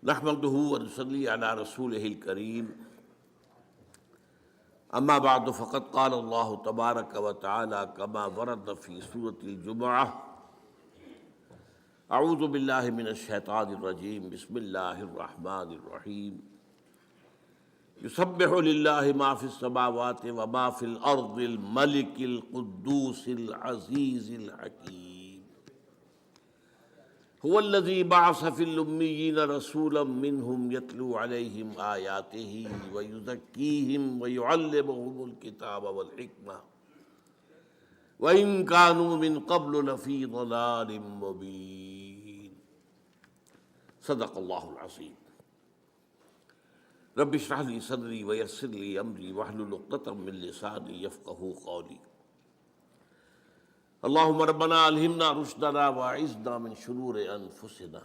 نحمده ونصلي على رسوله الكريم اما بعد فقد قال الله تبارك وتعالى كما ورد في سورة الجمعة اعوذ بالله من الشيطان الرجيم بسم الله الرحمن الرحيم يسبح لله ما في السماوات وما في الأرض الملك القدوس العزيز الحكيم هو الذي بعث في الأميين رسولا منهم يتلو عليهم آياته ويزكيهم ويعلمهم الكتاب والحكمة وإن كانوا من قبل لفي ضلال مبين صدق الله العظيم رب اشرح لي صدري ويسر لي امری واحلل عقدۃ من لسانی یفقہوا قولی اللهم ربنا الہمنا رشدنا واعذنا من شرور انفسنا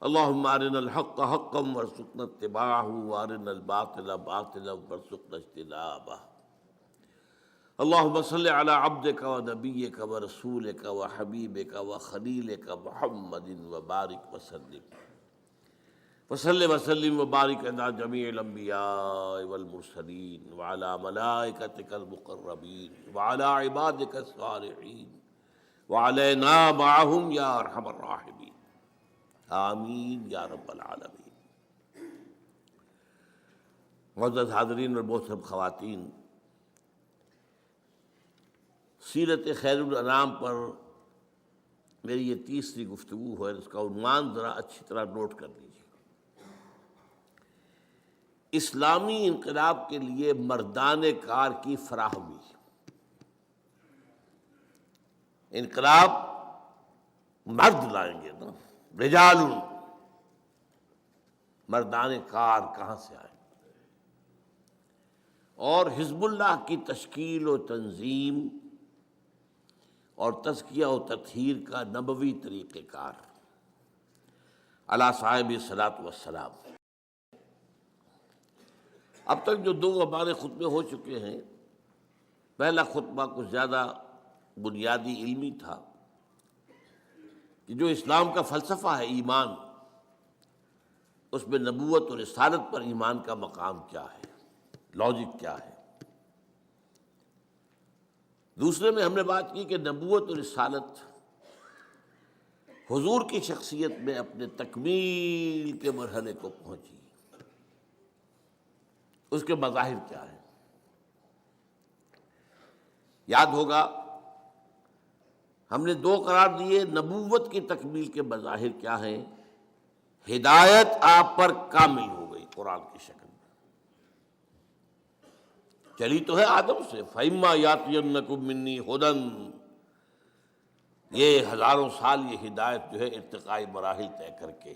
اللهم ارنا الحق حقا وارزقنا اتباعه وارنا الباطل باطلا وارزقنا اجتنابه اللهم صل على عبدك ونبيك ورسولك وحبيبك وخليلك محمد وبارك وسلم وصلی وسلم وبارک علی جمیع الانبیاء والمرسلین وعلی ملائکتک المقربین وعلی عبادک الصالحین وعلینا معہم یا ارحم الراحمین آمین یا رب العالمین۔ معزز حاضرین اور محترم خواتین، سیرت خیر الانام پر میری یہ تیسری گفتگو ہے، اس کا عنوان ذرا اچھی طرح نوٹ کر لیجیے۔ اسلامی انقلاب کے لیے مردان کار کی فراہمی۔ انقلاب مرد لائیں گے نا، رجال، مردان کار کہاں سے آئے؟ اور حزب اللہ کی تشکیل و تنظیم اور تزکیہ و تطہیر کا نبوی طریقہ کار علی صاحب الصلاۃ والسلام۔ اب تک جو دو ہمارے خطبے ہو چکے ہیں، پہلا خطبہ کچھ زیادہ بنیادی علمی تھا کہ جو اسلام کا فلسفہ ہے ایمان، اس میں نبوت اور رسالت پر ایمان کا مقام کیا ہے، لاجک کیا ہے۔ دوسرے میں ہم نے بات کی کہ نبوت اور رسالت حضور کی شخصیت میں اپنے تکمیل کے مرحلے کو پہنچی، اس کے مظاہر کیا ہیں۔ یاد ہوگا ہم نے دو قرار دیے، نبوت کی تکمیل کے مظاہر کیا ہیں؟ ہدایت آپ پر کامل ہو گئی قرآن کی شکل میں، چلی تو ہے آدم سے، فَإِمَّا يَأْتِيَنَّكُم مِّنِّي هُدًى، یہ ہزاروں سال یہ ہدایت جو ہے ارتقائی مراحل طے کر کے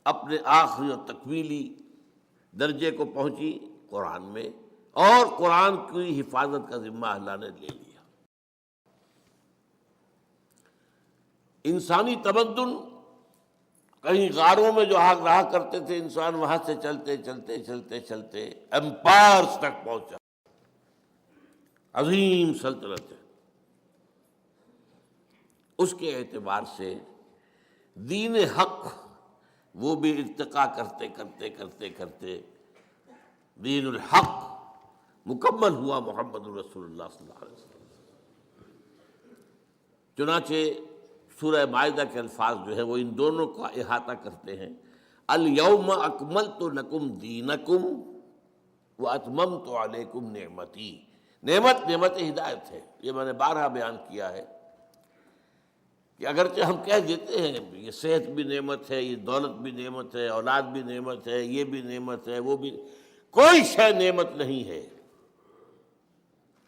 اپنے آخری اور تکمیلی درجے کو پہنچی قرآن میں، اور قرآن کی حفاظت کا ذمہ اللہ نے لے لیا۔ انسانی تمدن کہیں غاروں میں جو آگ رہا کرتے تھے انسان، وہاں سے چلتے چلتے چلتے چلتے ایمپائرز تک پہنچا، عظیم سلطنت ہے۔ اس کے اعتبار سے دین حق وہ بھی ارتقا کرتے کرتے کرتے کرتے دین الحق مکمل ہوا محمد رسول اللہ صلی اللہ علیہ وسلم۔ چنانچہ سورہ مائدہ کے الفاظ جو ہیں وہ ان دونوں کا احاطہ کرتے ہیں۔ الیوم اکملت لکم دینکم واتممت علیکم نعمتی۔ نعمت ہدایت ہے، یہ میں نے بارہا بیان کیا ہے کہ اگرچہ ہم کہہ دیتے ہیں یہ صحت بھی نعمت ہے، یہ دولت بھی نعمت ہے، اولاد بھی نعمت ہے، یہ بھی نعمت ہے، وہ بھی، کوئی شے نعمت نہیں ہے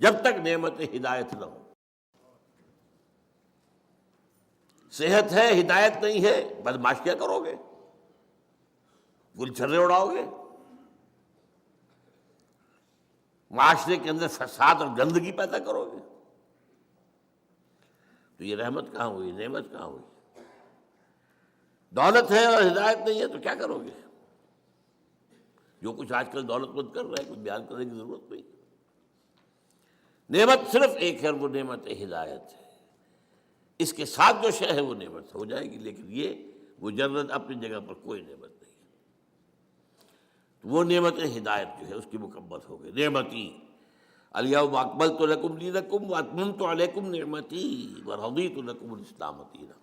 جب تک نعمت ہدایت نہ ہو۔ صحت ہے، ہدایت نہیں ہے، بدمعاشیاں کرو گے، گلچھرے اڑاؤ گے، معاشرے کے اندر فساد اور گندگی پیدا کرو گے، تو یہ رحمت کہاں ہوئی، نعمت کہاں ہوئی؟ دولت ہے اور ہدایت نہیں ہے تو کیا کرو گے؟ جو کچھ آج کل دولت مند کر رہے ہیں کوئی بیان کرنے کی ضرورت نہیں۔ نعمت صرف ایک ہے، وہ نعمت ہدایت ہے، اس کے ساتھ جو شے ہے وہ نعمت ہو جائے گی، لیکن یہ مجرد اپنی جگہ پر کوئی نعمت نہیں ہے۔ تو وہ نعمت ہدایت جو ہے اس کی مکمل ہو گئی۔ نعمتی الیوم اکملت لکم دینکم واتممت علیکم نعمتی ورضیت لکم الاسلام دینا۔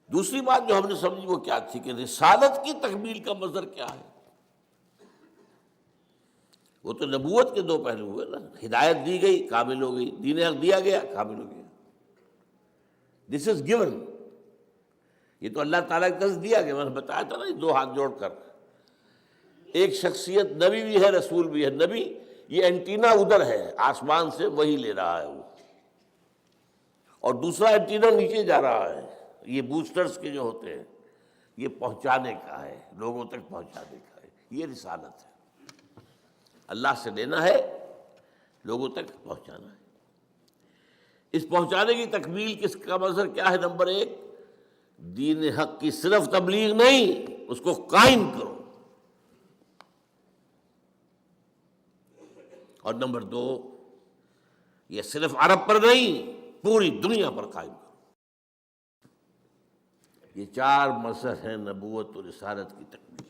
دوسری بات جو ہم نے سمجھی وہ کیا تھی کہ رسالت کی تکمیل کا مظہر کیا ہے؟ وہ تو نبوت کے دو پہلو ہوئے نا، ہدایت دی گئی کامل ہو گئی، دین حق دیا گیا کامل ہو گیا۔ دس از گیون، یہ تو اللہ تعالیٰ کی طرف دیا گیا۔ میں نے بتایا تھا نا، دو ہاتھ جوڑ کر ایک شخصیت نبی بھی ہے رسول بھی ہے۔ نبی یہ اینٹینا ادھر ہے آسمان سے وہی لے رہا ہے وہ، اور دوسرا اینٹینا نیچے جا رہا ہے، یہ بوسٹرز کے جو ہوتے ہیں، یہ پہنچانے کا ہے، لوگوں تک پہنچانے کا ہے۔ یہ رسالت ہے، اللہ سے لینا ہے، لوگوں تک پہنچانا ہے۔ اس پہنچانے کی تکمیل کس کا مظہر کیا ہے؟ نمبر ایک، دین حق کی صرف تبلیغ نہیں، اس کو قائم کرو، اور نمبر دو، یہ صرف عرب پر نہیں پوری دنیا پر قائم کرو۔ یہ چار مظہر ہیں نبوت و رسالت کی تکمیل کے۔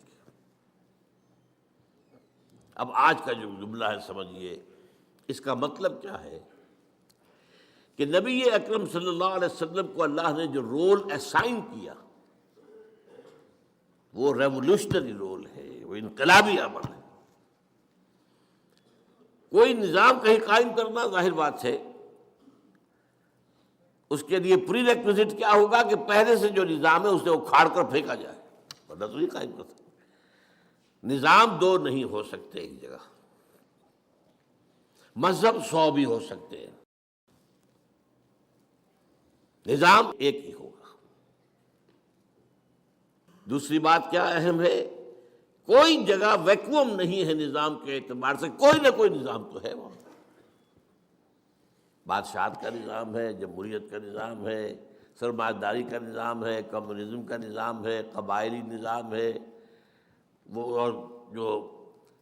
اب آج کا جو جملہ ہے سمجھیے، اس کا مطلب کیا ہے کہ نبی اکرم صلی اللہ علیہ وسلم کو اللہ نے جو رول اسائن کیا وہ ریولوشنری رول ہے، وہ انقلابی عمل ہے۔ کوئی نظام کہیں قائم کرنا ظاہر بات ہے، اس کے لیے پری ریکویزٹ کیا ہوگا کہ پہلے سے جو نظام ہے اسے اکھاڑ کر پھینکا جائے، ورنہ تو نہیں قائم کر سکتے۔ نظام دو نہیں ہو سکتے ایک جگہ، مذہب 100 بھی ہو سکتے ہیں، نظام ایک ہی ہوگا۔ دوسری بات کیا اہم ہے، کوئی جگہ ویکوم نہیں ہے نظام کے اعتبار سے، کوئی نہ کوئی نظام تو ہے وہاں۔ بادشاہت کا نظام ہے، جمہوریت کا نظام ہے، سرمایہ داری کا نظام ہے، کمیونزم کا نظام ہے، قبائلی نظام ہے، وہ اور جو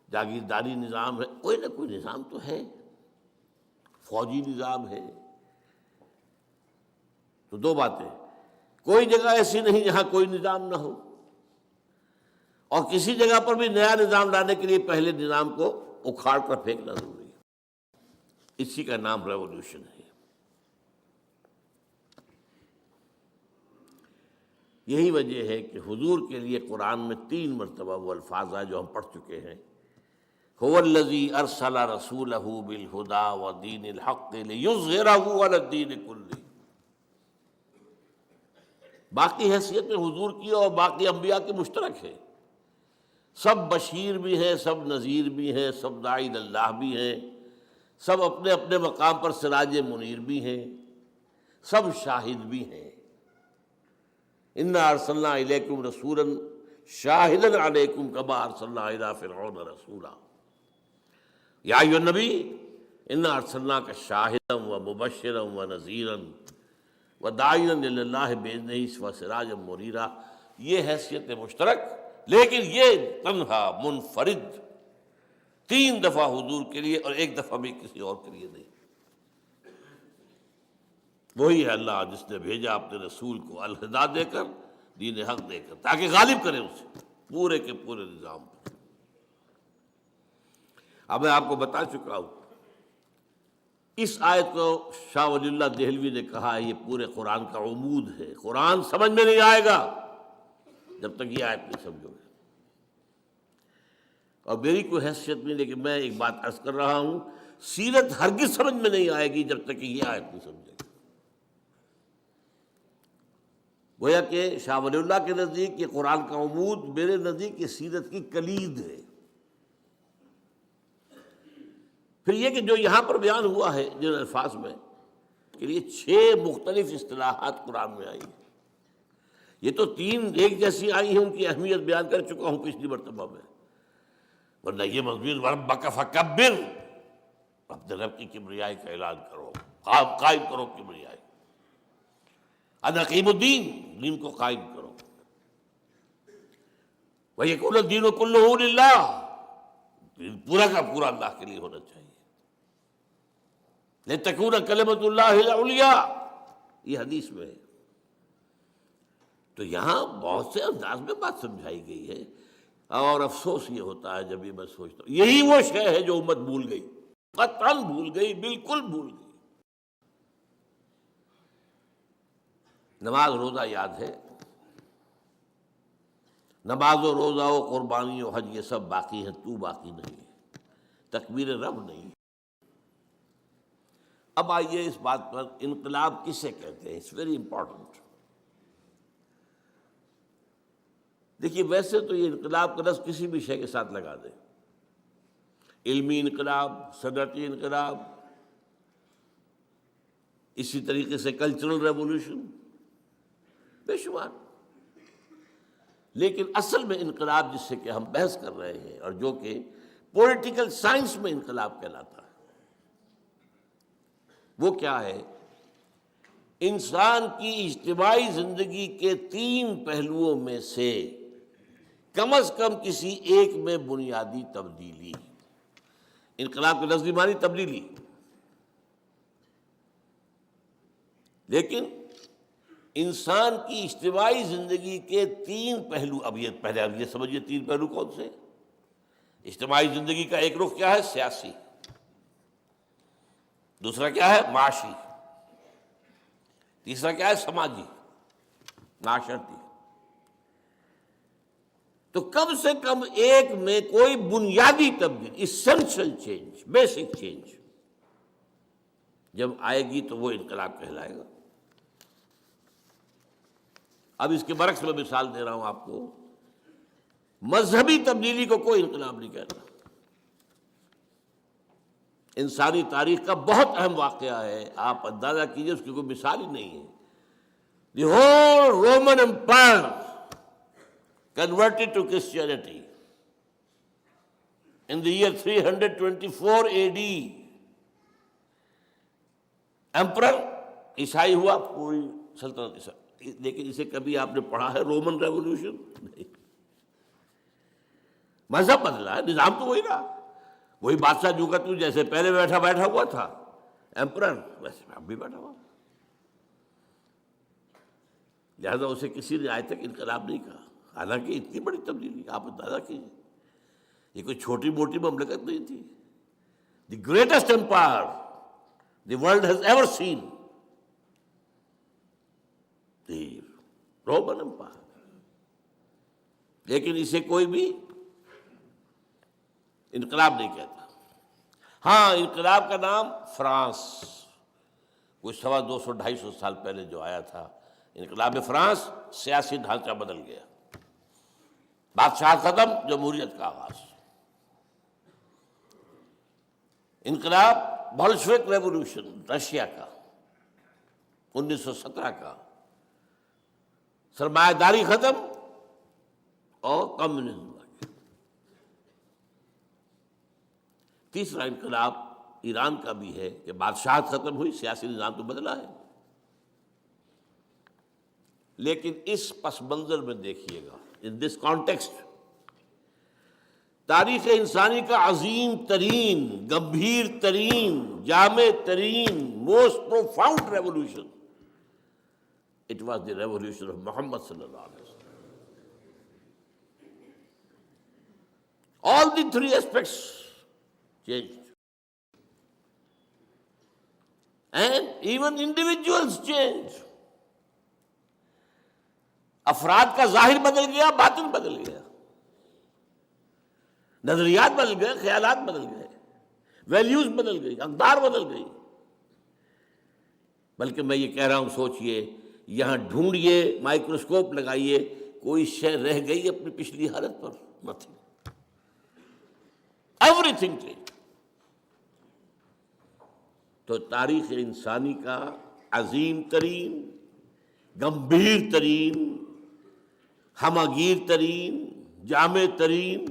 جاگیرداری نظام ہے، کوئی نہ کوئی نظام تو ہے، فوجی نظام ہے۔ تو دو باتیں، کوئی جگہ ایسی نہیں جہاں کوئی نظام نہ ہو، اور کسی جگہ پر بھی نیا نظام لانے کے لیے پہلے نظام کو اکھاڑ کر پھینکنا ضروری ہے۔ اسی کا نام ریولوشن ہے۔ یہی وجہ ہے کہ حضور کے لیے قرآن میں 3 مرتبہ وہ الفاظ آئے جو ہم پڑھ چکے ہیں، هو الذی ارسل رسولہ بالہدی ودین الحق لیظہرہ علی الدین کلہ۔ باقی حیثیت حضور کی اور باقی انبیاء کی مشترک ہے، سب بشیر بھی ہیں، سب نذیر بھی ہیں، سب داعی اللہ بھی ہیں، سب اپنے اپنے مقام پر سراج منیر بھی ہیں، سب شاہد بھی ہیں۔ انا ارسلنا الیکم رسولا شاہدا علیکم کما ارسلنا الی فرعون رسولا یا ایھا النبی انا ارسلناک شاہدا ومبشرا ونذیرا وداعیا الی اللہ باذنہ وسراجا منیرا۔ یہ حیثیت مشترک، لیکن یہ تنہا منفرد 3 دفعہ حضور کے لیے اور 1 دفعہ بھی کسی اور کے لیے نہیں۔ وہی ہے اللہ جس نے بھیجا اپنے رسول کو الہدیٰ دے کر، دین حق دے کر، تاکہ غالب کرے اسے پورے کے پورے نظام پر۔ اب میں آپ کو بتا چکا ہوں، اس آیت کو شاہ ولی اللہ دہلوی نے کہا ہے یہ پورے قرآن کا عمود ہے۔ قرآن سمجھ میں نہیں آئے گا جب تک یہ آیت نہیں سمجھو گے۔ اور میری کوئی حیثیت نہیں، لیکن میں ایک بات عرض کر رہا ہوں، سیرت ہرگز سمجھ میں نہیں آئے گی جب تک کہ یہ آیت نہیں سمجھے گی۔ گویا کہ شاہ ولی اللہ کے نزدیک یہ قرآن کا عمود، میرے نزدیک یہ سیرت کی کلید ہے۔ پھر یہ کہ جو یہاں پر بیان ہوا ہے جن الفاظ میں، کے لیے 6 مختلف اصطلاحات قرآن میں آئی ہیں۔ یہ تو 3 ایک جیسی آئی ہیں، ان کی اہمیت بیان کر چکا ہوں پچھلی مرتبہ میں، ورنہ یہ مضمون وربک فکبر، اپنے رب کی کبریائی کا اعلان کرو، قائم کرو کبریائی، ان اقیموا الدین، دین کو قائم کرو، ویکون الدین کلہ للہ، دین پورا کا پورا اللہ کے لیے ہونا چاہیے، لتکون کلمۃ اللہ العلیٰ، یہ حدیث میں ہے۔ تو یہاں بہت سے انداز میں بات سمجھائی گئی ہے، اور افسوس یہ ہوتا ہے جب یہ میں سوچتا ہوں یہی وہ شے ہے جو امت بھول گئی، قطعاً بھول گئی، بالکل بھول گئی۔ نماز روزہ یاد ہے، نماز و روزہ و قربانی و حج یہ سب باقی ہیں، تو باقی نہیں ہے، تکبیر رب نہیں۔ اب آئیے اس بات پر، انقلاب کسے کہتے ہیں؟ It's very important. دیکھیے ویسے تو یہ انقلاب کا لفظ کسی بھی شے کے ساتھ لگا دیں، علمی انقلاب، صنعتی انقلاب، اسی طریقے سے کلچرل ریولوشن، بے شمار۔ لیکن اصل میں انقلاب جس سے کہ ہم بحث کر رہے ہیں، اور جو کہ پولیٹیکل سائنس میں انقلاب کہلاتا ہے، وہ کیا ہے؟ انسان کی اجتماعی زندگی کے 3 پہلوؤں میں سے کم از کم کسی ایک میں بنیادی تبدیلی۔ انقلاب کے لفظی معنی تبدیلی، لیکن انسان کی اجتماعی زندگی کے 3 پہلو، اب یہ سمجھیے 3 پہلو کون سے؟ اجتماعی زندگی کا ایک رخ کیا ہے؟ سیاسی، دوسرا کیا ہے؟ معاشی، تیسرا کیا ہے؟ سماجی، معاشرتی۔ تو کم سے کم ایک میں کوئی بنیادی تبدیلی، اسینشل چینج، بیسک چینج جب آئے گی تو وہ انقلاب کہلائے گا۔ اب اس کے برعکس میں مثال دے رہا ہوں آپ کو، مذہبی تبدیلی کو کوئی انقلاب نہیں کہتا۔ انسانی تاریخ کا بہت اہم واقعہ ہے، آپ اندازہ کیجئے، اس کی کوئی مثال ہی نہیں ہے۔ The whole Roman empire converted to Christianity in the year 324 AD. emperor عیسائی ہوا، پوری سلطنت عیسائی۔ لیکن اسے کبھی آپ نے پڑھا ہے رومن ریولوشن؟ نہیں۔ مذہب بدلا ہے، نظام تو وہی رہا، وہی بادشاہ جو کا تو جیسے پہلے بیٹھا ہوا تھا ایمپرر، ویسے اب بھی بیٹھا ہوا، لہذا اسے کسی نے آج تک انقلاب نہیں کہا۔ حالانکہ اتنی بڑی تبدیلی آپ اندازہ کیجیے، یہ کوئی چھوٹی موٹی مملکت نہیں تھی۔ The greatest empire the world has ever seen, the Roman empire. لیکن اسے کوئی بھی انقلاب نہیں کہتا۔ ہاں، انقلاب کا نام فرانس، کوئی 250-250 سال پہلے جو آیا تھا، انقلاب فرانس، سیاسی ڈھانچہ بدل گیا، بادشاہ ختم، جمہوریت کا آغاز۔ انقلاب بولشوک ریولوشن رشیا کا 1917 کا، سرمایہ داری ختم اور کمیونزم آ گیا۔ تیسرا انقلاب ایران کا بھی ہے کہ بادشاہت ختم ہوئی، سیاسی نظام تو بدلا ہے۔ لیکن اس پس منظر میں دیکھیے گا، ان دس کانٹیکسٹ، تاریخ انسانی کا عظیم ترین، گمبھیر ترین، جامع ترین، most profound revolution, it was the revolution of Muhammad صلی اللہ علیہ وسلم۔ آل دی 3 aspects changed, and even individuals changed۔ افراد کا ظاہر بدل گیا، باطن بدل گیا، نظریات بدل گئے، خیالات بدل گئے، ویلیوز بدل گئی، اقدار بدل گئی۔ بلکہ میں یہ کہہ رہا ہوں، سوچئے، یہاں ڈھونڈیے، مائکروسکوپ لگائیے، کوئی شے رہ گئی اپنی پچھلی حالت پر؟ Nothing, everything change. تو تاریخ انسانی کا عظیم ترین، گمبھیر ترین، ہمگیر ترین، جامع ترین،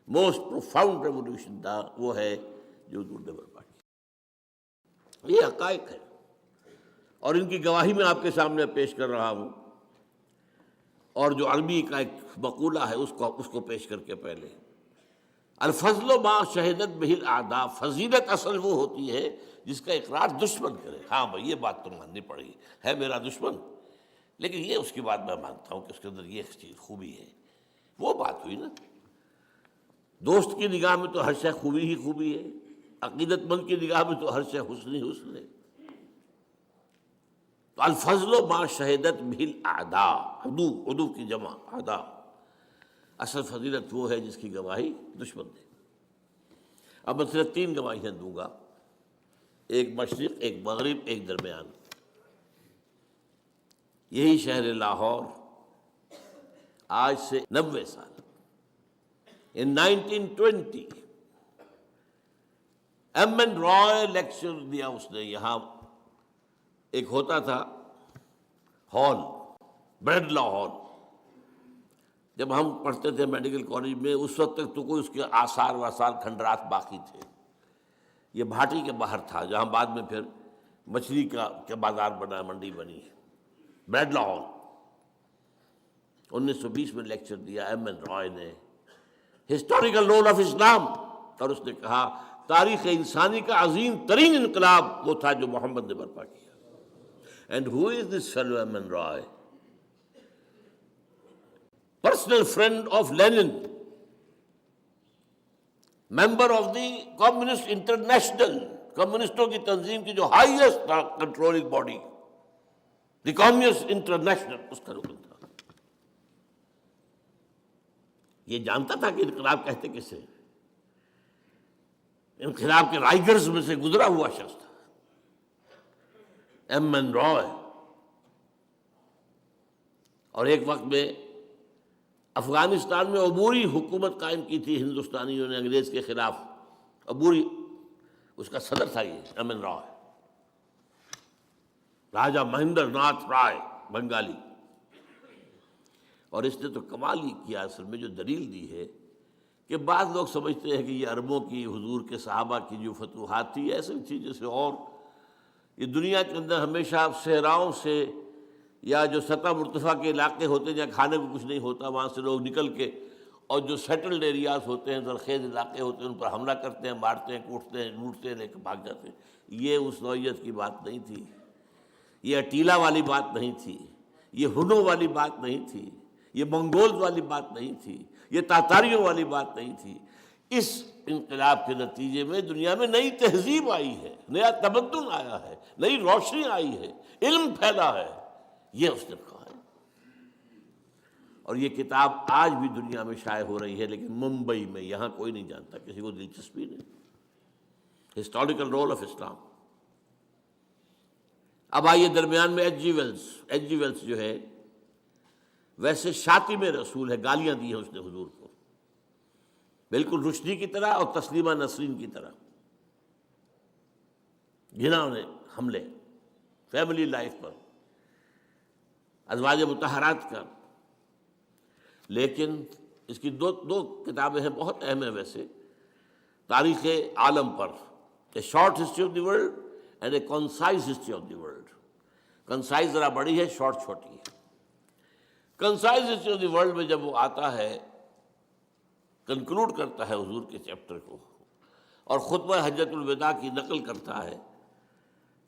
موسٹ پروفاؤنڈ ریولوشن تھا، وہ ہے جو نے برپا کی۔ یہ حقائق ہے، اور ان کی گواہی میں آپ کے سامنے پیش کر رہا ہوں، اور جو عربی کا ایک مقولہ ہے اس کو پیش کر کے پہلے، الفضل ما شہدت بہ الاعداء، فضیلت اصل وہ ہوتی ہے جس کا اقرار دشمن کرے۔ ہاں بھائی، یہ بات تو ماننی پڑے گی، ہے میرا دشمن، لیکن یہ اس کی بات میں مانتا ہوں کہ اس کے اندر یہ چیز خوبی ہے. وہ بات ہوئی نا، دوست کی نگاہ میں تو ہر شے خوبی ہی خوبی ہے، عقیدت مند کی نگاہ میں تو ہر شے حسن ہی حسن ہے. تو الفضل ما شہدت بہ الاعداء، عدو کی جمع اعداء. اصل فضیلت وہ ہے جس کی گواہی دشمن دے. اب میں صرف 3 گواہیاں دوں گا، ایک مشرق، ایک مغرب، ایک درمیان. یہی شہر لاہور آج سے 90 سال ان 1920 ایم این رائے لیکچر دیا اس نے. یہاں ایک ہوتا تھا ہال، بریڈلا ہال. جب ہم پڑھتے تھے میڈیکل کالج میں اس وقت تک تو کوئی اس کے آثار واثار کھنڈرات باقی تھے. یہ بھاٹی کے باہر تھا جہاں بعد میں پھر مچھلی کا بازار بنا، منڈی بنی. بریڈلا ہال 1920 میں لیکچر دیا ایم این رائے نے، ہسٹوریکل رول آف اسلام. اور اس نے کہا تاریخ انسانی کا عظیم ترین انقلاب وہ تھا جو محمد نے برپا کیا. And who is this fellow M N Roy? Personal friend of Lenin, member of the Communist International, کمیونسٹوں کی تنظیم کی جو highest controlling body, the Communist International, اس کا رکن تھا. یہ جانتا تھا کہ انقلاب کہتے کسے، انقلاب کے رائگرز میں سے گزرا ہوا شخص تھا ایم این رائے. اور ایک وقت میں افغانستان میں عبوری حکومت قائم کی تھی ہندوستانیوں نے انگریز کے خلاف. عبوری، اس کا صدر تھا یہ ایم این رائے، راجہ مہندر ناتھ رائے، بنگالی. اور اس نے تو کمال ہی کیا اصل میں جو دلیل دی ہے کہ بعض لوگ سمجھتے ہیں کہ یہ عربوں کی، حضور کے صحابہ کی جو فتوحات تھی ایسی تھی جیسے اور یہ دنیا کے اندر ہمیشہ صحراؤں سے یا جو سطح مرتفع کے علاقے ہوتے ہیں جہاں کھانے کو کچھ نہیں ہوتا، وہاں سے لوگ نکل کے اور جو سیٹلڈ ایریاز ہوتے ہیں، زرخیز علاقے ہوتے ہیں، ان پر حملہ کرتے ہیں، مارتے ہیں، کوٹتے ہیں، لوٹتے ہیں، لے کے بھاگ جاتے ہیں. یہ اس نوعیت کی بات نہیں تھی، یہ اٹیلا والی بات نہیں تھی، یہ ہنو والی بات نہیں تھی، یہ منگول والی بات نہیں تھی، یہ تاتاریوں والی بات نہیں تھی. اس انقلاب کے نتیجے میں دنیا میں نئی تہذیب آئی ہے، نیا تمدن آیا ہے، نئی روشنی آئی ہے، علم پھیلا ہے. یہ اس نے کہا ہے. اور یہ کتاب آج بھی دنیا میں شائع ہو رہی ہے، لیکن ممبئی میں، یہاں کوئی نہیں جانتا، کسی کو دلچسپی نہیں. Historical role of Islam. اب آئیے درمیان میں H G Wells. H G Wells جو ہے ویسے شاطم رسول ہے، گالیاں دی ہیں اس نے حضور کو، بالکل رشدی کی طرح اور تسلیمہ نسرین کی طرح. جنہوں نے حملے فیملی لائف پر، ازواج مطہرات کا. لیکن اس کی دو کتابیں ہیں بہت اہم ہیں ویسے، تاریخ عالم پر، a short history of the world and a concise history of the world. Concise ذرا بڑی ہے، شارٹ چھوٹی ہے. Concise history of the world میں جب وہ آتا ہے، کنکلوڈ کرتا ہے حضور کے چیپٹر کو اور خطبہ حجۃ الوداع کی نقل کرتا ہے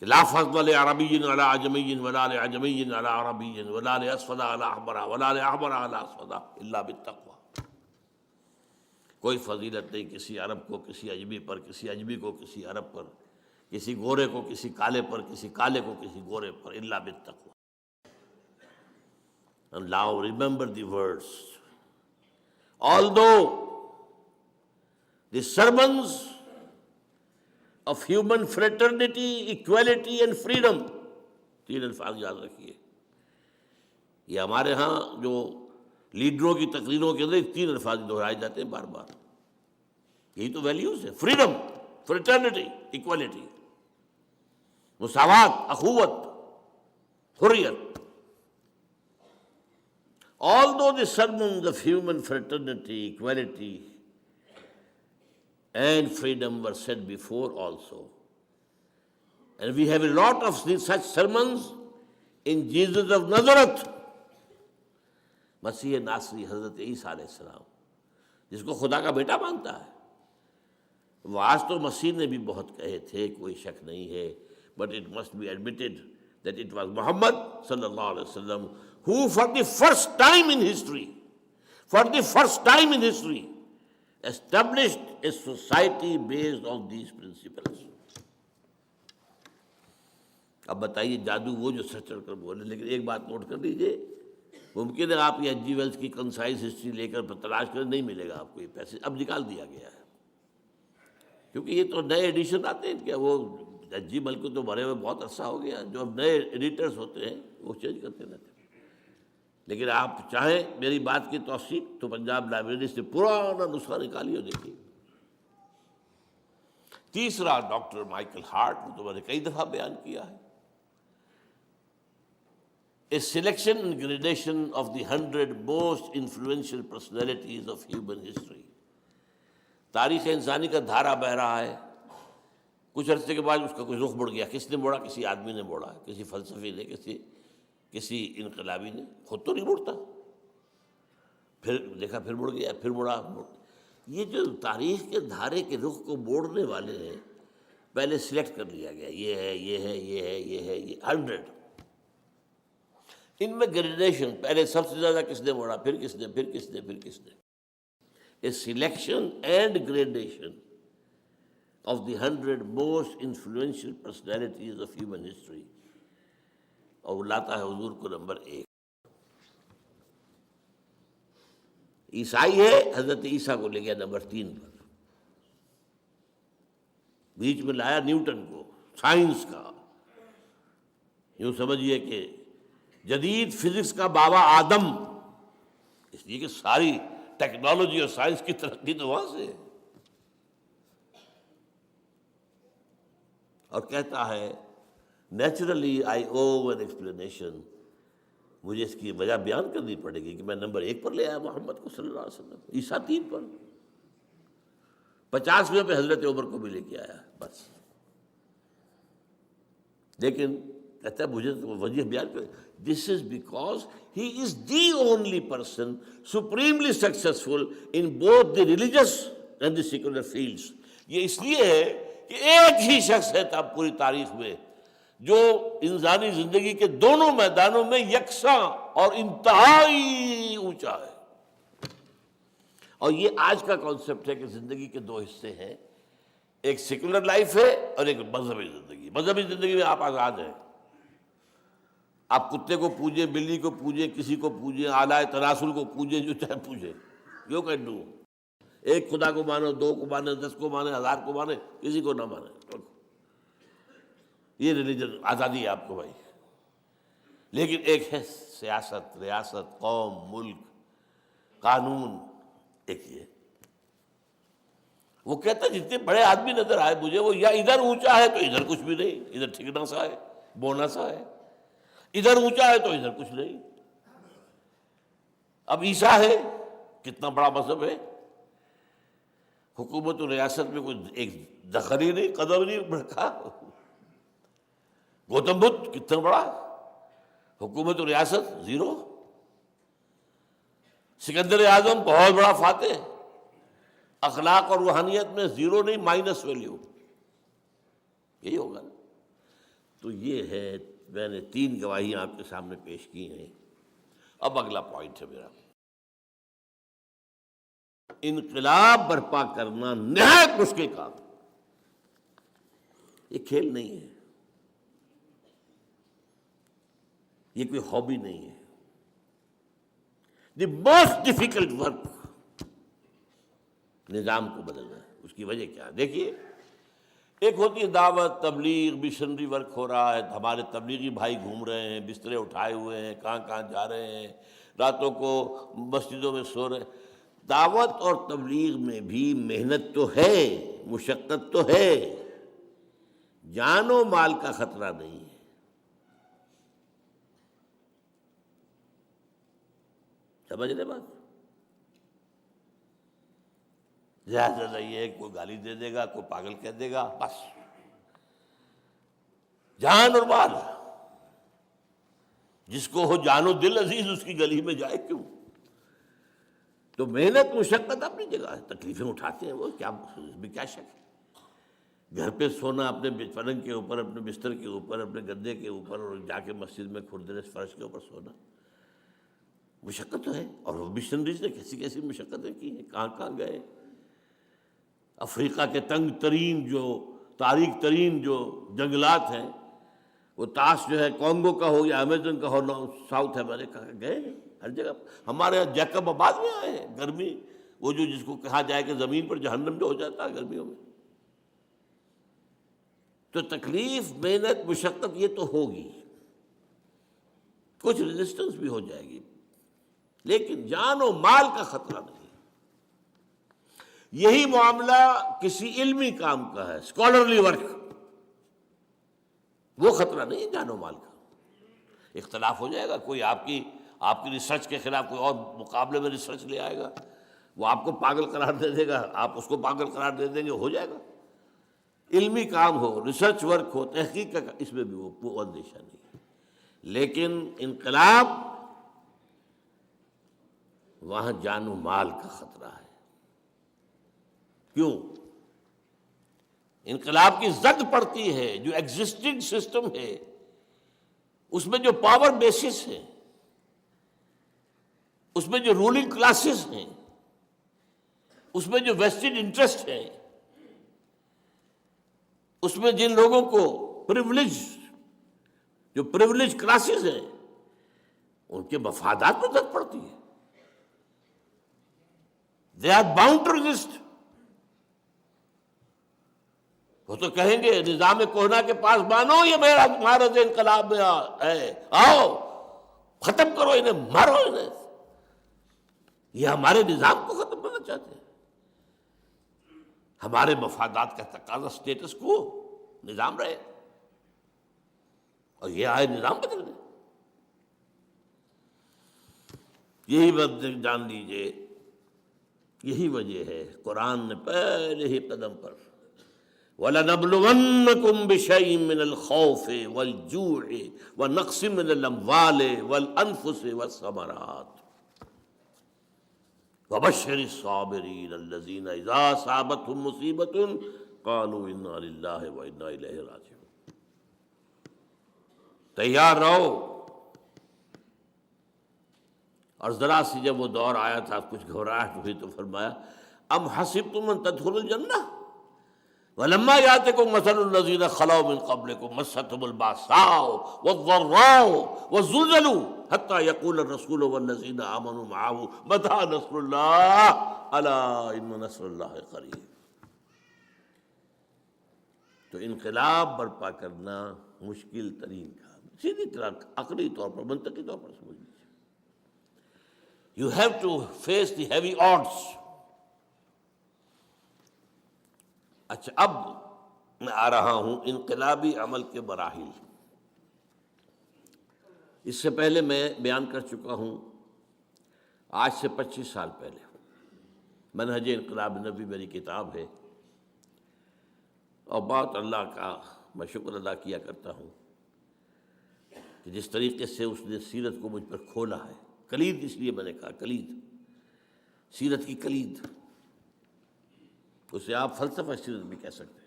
کہ لا فضل لعربی علی عجمی ولا لعجمی علی عربی ولا لاسود علی احمر ولا لاحمر علی اسود الا بالتقوی. کوئی فضیلت نہیں کسی عرب کو کسی عجمی پر، کسی عجمی کو کسی عرب پر، کسی گورے کو کسی کالے پر، کسی کالے کو کسی گورے پر، الا بالتقوی. And now remember the words. Although the sermons of human fraternity, equality and freedom، 3 الفاظ یاد رکھیے. یہ ہمارے ہاں جو لیڈروں کی تقریروں کے اندر 3 الفاظ دہرائے جاتے ہیں بار بار. یہی تو ویلیوز ہے، فریڈم، فریٹرنیٹی، ایکوالٹی، مساوات، اخوت، حریت. Although the sermons of human fraternity, equality and freedom were said before also, and we have a lot of such sermons in Jesus of Nazareth، مسیح ناصری حضرت عیسیٰ علیہ السلام، جس کو خدا کا بیٹا مانتا ہے. وہ آج تو مسیح نے بھی بہت کہے تھے، کوئی شک نہیں ہے، but it must be admitted that it was Muhammad sallallahu alaihi wasallam who for the first time in history established a society based on these principles. اب بتائیے جادو وہ جو سر چڑھ کر بولے، لیکن ایک بات نوٹ کر لیجئے، ممکن ہے آپ یہ ایچ جی ویلز کی کنسائز ہسٹری لے کر تلاش کریں، نہیں ملے گا آپ کو یہ پیسے، اب نکال دیا گیا ہے، کیونکہ یہ تو نئے ایڈیشن آتے ہیں کیا، وہ ایچ جی ویل کو تو بھرے ہوئے بہت عرصہ ہو گیا، جو اب نئے ایڈیٹرز ہوتے ہیں وہ چینج کرتے رہتے ہیں۔ لیکن آپ چاہیں میری بات کی توثیق تو پنجاب لائبریری سے پرانا نسخہ نکالیے اور دیکھیے۔ تیسرا ڈاکٹر مائیکل ہارٹ، وہ تو میں نے کئی دفعہ بیان کیا ہے، a selection and gradation of the 100 most influential personalities of human history۔ تاریخ انسانی کا دھارا بہہ رہا ہے، کچھ عرصے کے بعد اس کا کوئی رخ مڑ گیا، کس نے موڑا؟ کسی آدمی نے موڑا، کسی فلسفی نے، کسی انقلابی نے، خود تو نہیں مڑتا، پھر دیکھا پھر مڑ گیا، پھر مڑا۔ یہ جو تاریخ کے دھارے کے رخ کو موڑنے والے ہیں، پہلے سلیکٹ کر لیا گیا، یہ ہے، یہ ہے، یہ ہے، یہ ہے، یہ 100۔ ان میں گریڈیشن، پہلے سب سے زیادہ کس نے موڑا، پھر کس نے، پھر کس نے، پھر کس نے، a selection and gradation of the 100 most influential personalities of human history, اور وہ لاتا ہے حضور کو نمبر 1۔ عیسائی ہے، حضرت عیسیٰ کو لے گیا نمبر 3 پر، بیچ میں لایا نیوٹن کو، سائنس کا، یوں سمجھیے کہ جدید فزکس کا بابا آدم، اس لیے کہ ساری ٹیکنالوجی اور سائنس کی ترقی تو وہاں سے ہے، اور کہتا ہے naturally I O an explanation, مجھے اس کی وجہ بیان کرنی پڑے گی کہ میں نمبر 1 پر لے آیا محمد کو صلی اللہ علیہ وسلم، عیسیٰ 3 پر، 50ویں پہ حضرت عمر کو بھی لے کے آیا بس۔ لیکن کہتا ہے مجھے تو وجہ بیان کر، this is because he is the only person supremely successful in both the religious and the secular fields. یہ اس لیے ہے کہ ایک ہی شخص ہے تھا پوری تاریخ میں جو انسانی زندگی کے دونوں میدانوں میں یکساں اور انتہائی اونچا ہے۔ اور یہ آج کا کانسیپٹ ہے کہ زندگی کے 2 حصے ہیں، ایک سیکولر لائف ہے اور ایک مذہبی زندگی۔ مذہبی زندگی میں آپ آزاد ہیں، آپ کتے کو پوجیں، بلی کو پوجیں، کسی کو پوجیں، اعلیٰ تناسل کو پوجیں، جو چاہے پوجیں، یو کین ڈو۔ ایک خدا کو مانو، 2 کو مانے، 10 کو مانے، 1000 کو مانے، کسی کو نہ مانے، یہ ریلیجن آزادی ہے آپ کو بھائی۔ لیکن ایک ہے سیاست، ریاست، قوم، ملک، قانون، ایک یہ۔ وہ کہتا ہے جتنے بڑے آدمی نظر آئے مجھے، وہ یا ادھر اونچا ہے تو ادھر کچھ بھی نہیں، ادھر ٹھکنا سا ہے، بونا سا ہے، ادھر اونچا ہے تو ادھر کچھ نہیں۔ اب عیسیٰ ہے، کتنا بڑا مذہب ہے، حکومت و ریاست میں کوئی ایک دخل ہی نہیں، قدم نہیں رکھا۔ گوتم بدھ کتنا بڑا، حکومت و ریاست 0۔ سکندر اعظم بہت بڑا فاتح، اخلاق اور روحانیت میں 0 نہیں، مائنس ویلیو، یہی ہوگا نا۔ تو یہ ہے، میں نے 3 گواہیاں آپ کے سامنے پیش کی ہیں۔ اب اگلا پوائنٹ ہے میرا، انقلاب برپا کرنا نہایت مشکل کام، یہ کھیل نہیں ہے، یہ کوئی ہابی نہیں ہے۔ دی موسٹ ڈیفیکلٹ ورک نظام کو بدلنا ہے۔ اس کی وجہ کیا ہے؟ دیکھیے، ایک ہوتی ہے دعوت، تبلیغ، مشنری ورک ہو رہا ہے، ہمارے تبلیغی بھائی گھوم رہے ہیں، بسترے اٹھائے ہوئے ہیں، کہاں کہاں جا رہے ہیں، راتوں کو مسجدوں میں سو رہے ہیں۔ دعوت اور تبلیغ میں بھی محنت تو ہے، مشقت تو ہے، جان و مال کا خطرہ نہیں ہے۔ سمجھ رہے بات؟ زیادہ نہیں ہے، کوئی گالی دے دے گا، کوئی پاگل کہہ دے گا، بس جان اور مال، جس کو ہو جان و دل عزیز اس کی گلی میں جائے کیوں؟ تو محنت مشقت اپنی جگہ ہے، تکلیفیں اٹھاتے ہیں وہ، کیا اس میں کیا شک ہے؟ گھر پہ سونا اپنے پلنگ کے اوپر، اپنے بستر کے اوپر، اپنے گدے کے اوپر، اور جا کے مسجد میں کھردرے فرش کے اوپر سونا مشقت تو ہے. اور وہ مشنریز نے کیسی کیسی مشقتیں کی ہیں، کہاں کہاں گئے. افریقہ کے تنگ ترین جو تاریک ترین جو جنگلات ہیں، وہ تاش جو ہے کانگو کا ہو یا امیزن کا ہو، ساؤتھ امریکہ کا، گئے ہیں ہر جگہ. ہمارے یہاں جیکب آباد میں آئے ہیں، گرمی وہ جو جس کو کہا جائے کہ زمین پر جہنم جو ہو جاتا ہے گرمیوں میں. تو تکلیف، محنت، مشقت یہ تو ہوگی، کچھ ریزسٹنس بھی ہو جائے گی، لیکن جان و مال کا خطرہ نہیں. یہی معاملہ کسی علمی کام کا ہے، اسکالرلی ورک، وہ خطرہ نہیں جان و مال کا. اختلاف ہو جائے گا، کوئی آپ کی ریسرچ کے خلاف کوئی اور مقابلے میں ریسرچ لے آئے گا، وہ آپ کو پاگل قرار دے دے گا، آپ اس کو پاگل قرار دے دیں گے، ہو جائے گا. علمی کام ہو، ریسرچ ورک ہو، تحقیق کا، اس میں بھی وہ اندیشہ نہیں ہے. لیکن انقلاب، وہاں جان و مال کا خطرہ ہے. کیوں؟ انقلاب کی زد پڑتی ہے جو ایگزسٹنگ سسٹم ہے، اس میں جو پاور بیسس ہیں، اس میں جو رولنگ کلاسز ہیں، اس میں جو ویسٹڈ انٹرسٹ ہے، اس میں جن لوگوں کو جو پریولیج کلاسز ہیں، ان کے مفادات میں زد پڑتی ہے. They are bound to resist. وہ تو کہیں گے نظام کوہنا کے پاس مانو یہ میرا معرض انقلاب میں ہے، آؤ ختم کرو انہیں، مارو انہیں. یہ ہمارے نظام کو ختم کرنا چاہتے ہیں. ہمارے مفادات کا تقاضا اسٹیٹس کو نظام رہے، اور یہ آئے نظام بدل دیں. یہی بات جان لیجیے، یہی وجہ ہے قرآن نے پہلے ہی قدم پر وَلَنَبْلُوَنَّكُمْ بِشَيْءٍ مِّنَ الْخَوْفِ وَالْجُوعِ وَنَقْصٍ مِّنَ الْأَمْوَالِ وَالْأَنفُسِ وَالثَّمَرَاتِ وَبَشِّرِ الصَّابِرِينَ الَّذِينَ إِذَا أَصَابَتْهُمْ مُصِيبَةٌ قَالُوا إِنَّا لِلَّهِ وَإِنَّا إِلَيْهِ رَاجِعُونَ. تیار رہو. اور ذرا سی جب وہ دور آیا تھا، کچھ گھبراہٹ ہوئی تو فرمایا ام حسبتم ان تدخلوا الجنہ ولما یاتکم مثل الذین خلوا من قبلکم مستهم الباساء والضراء وزلزلوا حتى يقول الرسول والذین آمنوا معه متى نصر اللہ الا ان نصر اللہ قریب. تو انقلاب برپا کرنا مشکل ترین کام، سیدھی طرح عقلی طور پر، منطقی طور پر سمجھ لیجیے. You have to face the heavy odds. اچھا، اب میں آ رہا ہوں انقلابی عمل کے مراحل. اس سے پہلے میں بیان کر چکا ہوں، آج سے 25 سال پہلے منہج انقلاب نبی میری کتاب ہے، اور بہت اللہ کا میں شکر ادا کیا کرتا ہوں کہ جس طریقے سے اس نے سیرت کو مجھ پر کھولا ہے. کلید اس لیے میں نے کہا، کلید، سیرت کی کلید، اسے آپ فلسفہ سیرت بھی کہہ سکتے ہیں.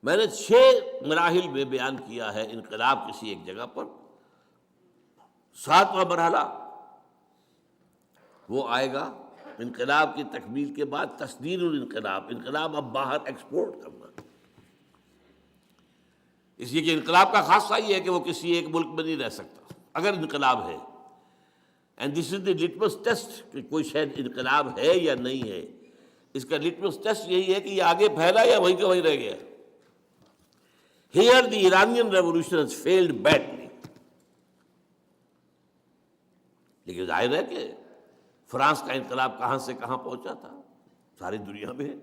میں نے 6 مراحل میں بیان کیا ہے انقلاب کسی ایک جگہ پر. 7واں مرحلہ وہ آئے گا انقلاب کی تکمیل کے بعد، تصدیر الانقلاب، انقلاب اب باہر ایکسپورٹ کرنا. اس لیے کہ انقلاب کا خاصہ یہ ہے کہ وہ کسی ایک ملک میں نہیں رہ سکتا اگر انقلاب ہے. And this is the litmus test کہ کوئی شاید انقلاب ہے یا نہیں ہے. اس کا لٹمس ٹیسٹ یہی ہے کہ یہ آگے پھیلا یا وہیں کا وہیں رہ گیا. Here the Iranian revolution has failed badly. لیکن ظاہر ہے کہ فرانس کا انقلاب کہاں سے کہاں پہنچا تھا، ساری دنیا میں.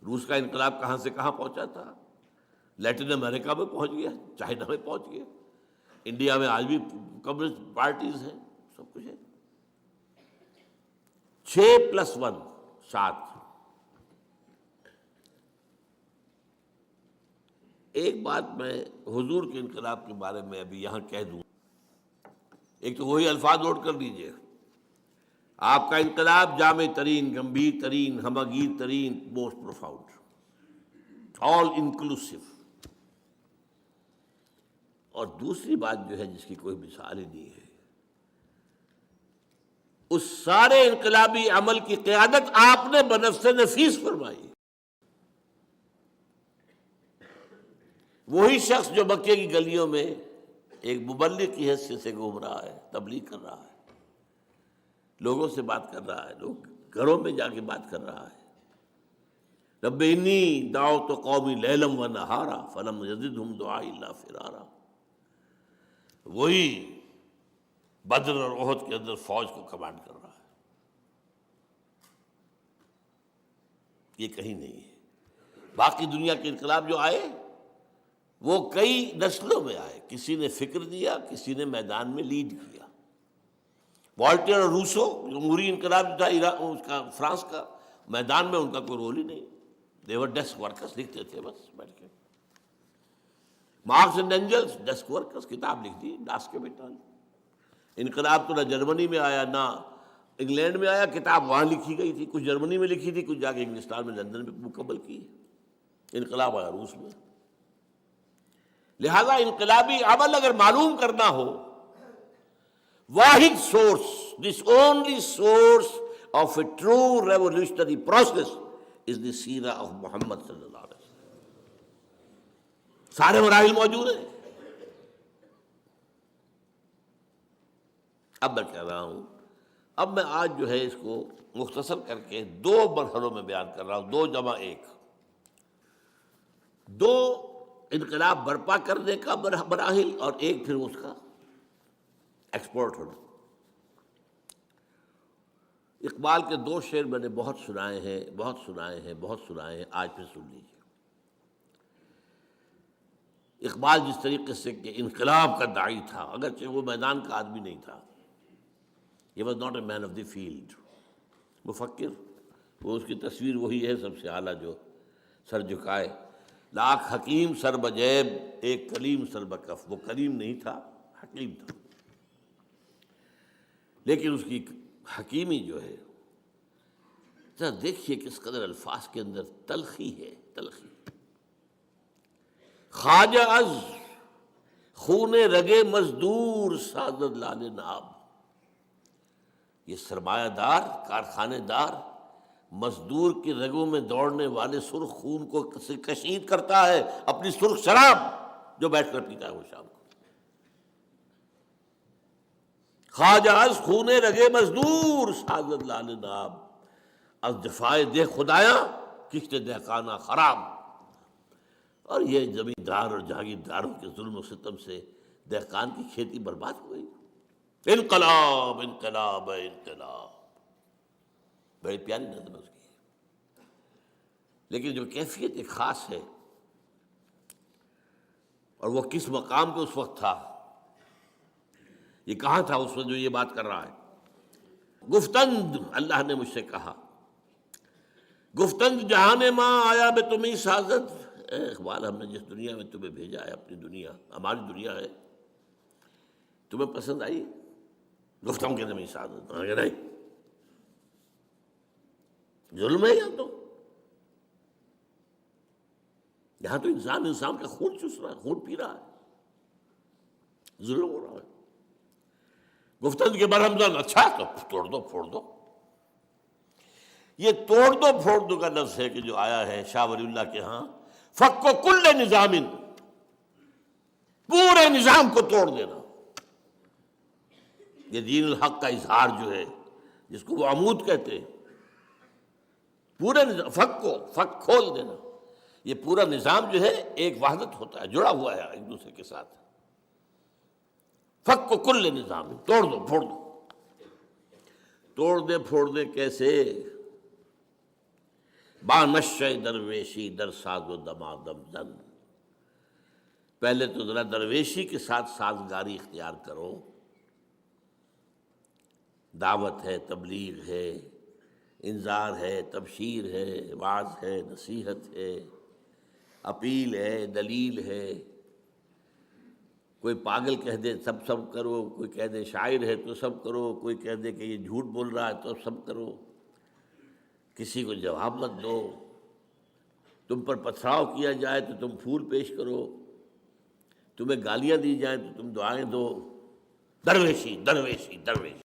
روس کا انقلاب کہاں سے کہاں پہنچا تھا، لیٹن امریکہ میں پہنچ گیا، چائنا میں پہنچ گیا، انڈیا میں آج بھی کمیونسٹ پارٹیز ہیں، سب کچھ ہے. 6+1 7. ایک بات میں حضور کے انقلاب کے بارے میں ابھی یہاں کہہ دوں. ایک تو وہی الفاظ نوٹ کر لیجئے، آپ کا انقلاب جامع ترین، گمبھیر ترین، ہمگیر ترین، موسٹ پروفاؤنڈ. آل انکلوسیو. اور دوسری بات جو ہے جس کی کوئی مثال ہی نہیں ہے، اس سارے انقلابی عمل کی قیادت آپ نے بنفس نفیس فرمائی. وہی شخص جو مکے کی گلیوں میں ایک مبلغ کی حیثیت سے گھوم رہا ہے، تبلیغ کر رہا ہے، لوگوں سے بات کر رہا ہے، لوگ گھروں میں جا کے بات کر رہا ہے. رب انی دعوت قومی لیلا و نہارا فلم یزدہم دعائی الا فرارا. وہی بدر اور احد کے اندر فوج کو کمانڈ کر رہا ہے. یہ کہیں نہیں ہے. باقی دنیا کے انقلاب جو آئے وہ کئی نسلوں میں آئے. کسی نے فکر دیا، کسی نے میدان میں لیڈ کیا. والٹر اور روسو جمہوری انقلاب جو تھا اس کا فرانس کا، میدان میں ان کا کوئی رول ہی نہیں. دیور ڈیسک ورکرز، لکھتے تھے بس بیٹھ کے. Marx and Engels desk workers, کتاب لکھ دی ڈاس کے بیٹا. انقلاب تو نہ جرمنی میں آیا نہ انگلینڈ میں آیا، کتاب وہاں لکھی گئی تھی، کچھ جرمنی میں لکھی تھی، کچھ جا کے انگلستان میں لندن میں مکمل کی. انقلاب آیا روس میں. لہذا انقلابی عمل اگر معلوم کرنا ہو، واحد source, this only source of a true revolutionary process is the سیرہ آف محمد صلی اللہ علیہ وسلم. سارے مراحل موجود ہیں. اب میں کہہ رہا ہوں، اب میں آج جو ہے اس کو مختصر کر کے دو مرحلوں میں بیان کر رہا ہوں، 2+1، دو انقلاب برپا کرنے کا مراحل اور ایک پھر اس کا ایکسپورٹ ہونا. اقبال کے 2 شعر میں نے بہت سنائے ہیں، آج پھر سن لیجیے. اقبال جس طریقے سے کہ انقلاب کا داعی تھا، اگرچہ وہ میدان کا آدمی نہیں تھا، he was not a man of the field، مفکر، وہ اس کی تصویر وہی ہے سب سے اعلیٰ جو سر جھکائے. لاکھ حکیم سر بجیب ایک کلیم سر بکف. وہ کلیم نہیں تھا، حکیم تھا، لیکن اس کی حکیمی جو ہے، ذرا دیکھیے کس قدر الفاظ کے اندر تلخی ہے، تلخی. خواجہ از خون رگے مزدور سازد لال ناب. یہ سرمایہ دار، کارخانے دار، مزدور کی رگوں میں دوڑنے والے سرخ خون کو کشید کرتا ہے اپنی سرخ شراب جو بیٹھ کر پیتا ہے وہ شام کو. خواجہ از خون رگے مزدور سازد لال ناب، از دفاع دہ خدایا کشت دہقانہ خراب. اور یہ زمیندار اور جاگیرداروں کے ظلم و ستم سے دہقان کی کھیتی برباد ہو گئی. انقلاب انقلاب انقلاب، بڑی پیاری نظم اس کی. لیکن جو کیفیت ایک خاص ہے، اور وہ کس مقام پہ اس وقت تھا، یہ کہاں تھا اس وقت جو یہ بات کر رہا ہے. گفتند اللہ نے مجھ سے کہا، گفتند جہان ماں آیا بے تمہیں سازد. اے اقبال، ہم نے جس دنیا میں تمہیں بھیجا ہے، اپنی دنیا، ہماری دنیا ہے، تمہیں پسند آئی؟ گفتم کے تمہیں سازد. نہیں، ظلم ہے یہاں تو انسان کا خون چوس رہا ہے، خون پی رہا ہے، ظلم ہو رہا ہے. گفتند کے برہمزن، اچھا تو توڑ دو پھوڑ دو. یہ توڑ دو پھوڑ دو کا لفظ ہے کہ جو آیا ہے شاہ ولی اللہ کے ہاں، فک و کل نظام، پورے نظام کو توڑ دینا. یہ دین الحق کا اظہار جو ہے، جس کو وہ عمود کہتے ہیں، پورے نظام، فک کھول دینا. یہ پورا نظام جو ہے ایک وحدت ہوتا ہے، جڑا ہوا ہے ایک دوسرے کے ساتھ. فک و کل نظام، توڑ دو پھوڑ دو. توڑ دے پھوڑ دے کیسے؟ با نشہ درویشی در ساز و دمادم زن. پہلے تو ذرا درویشی کے ساتھ سازگاری اختیار کرو. دعوت ہے، تبلیغ ہے، انذار ہے، تبشیر ہے، وعظ ہے، نصیحت ہے، اپیل ہے، دلیل ہے. کوئی پاگل کہہ دے سب کرو، کوئی کہہ دے شاعر ہے تو سب کرو، کوئی کہہ دے کہ یہ جھوٹ بول رہا ہے تو سب کرو، کسی کو جواب مت دو. تم پر پتھراؤ کیا جائے تو تم پھول پیش کرو، تمہیں گالیاں دی جائیں تو تم دعائیں دو، درویشی درویشی درویشی۔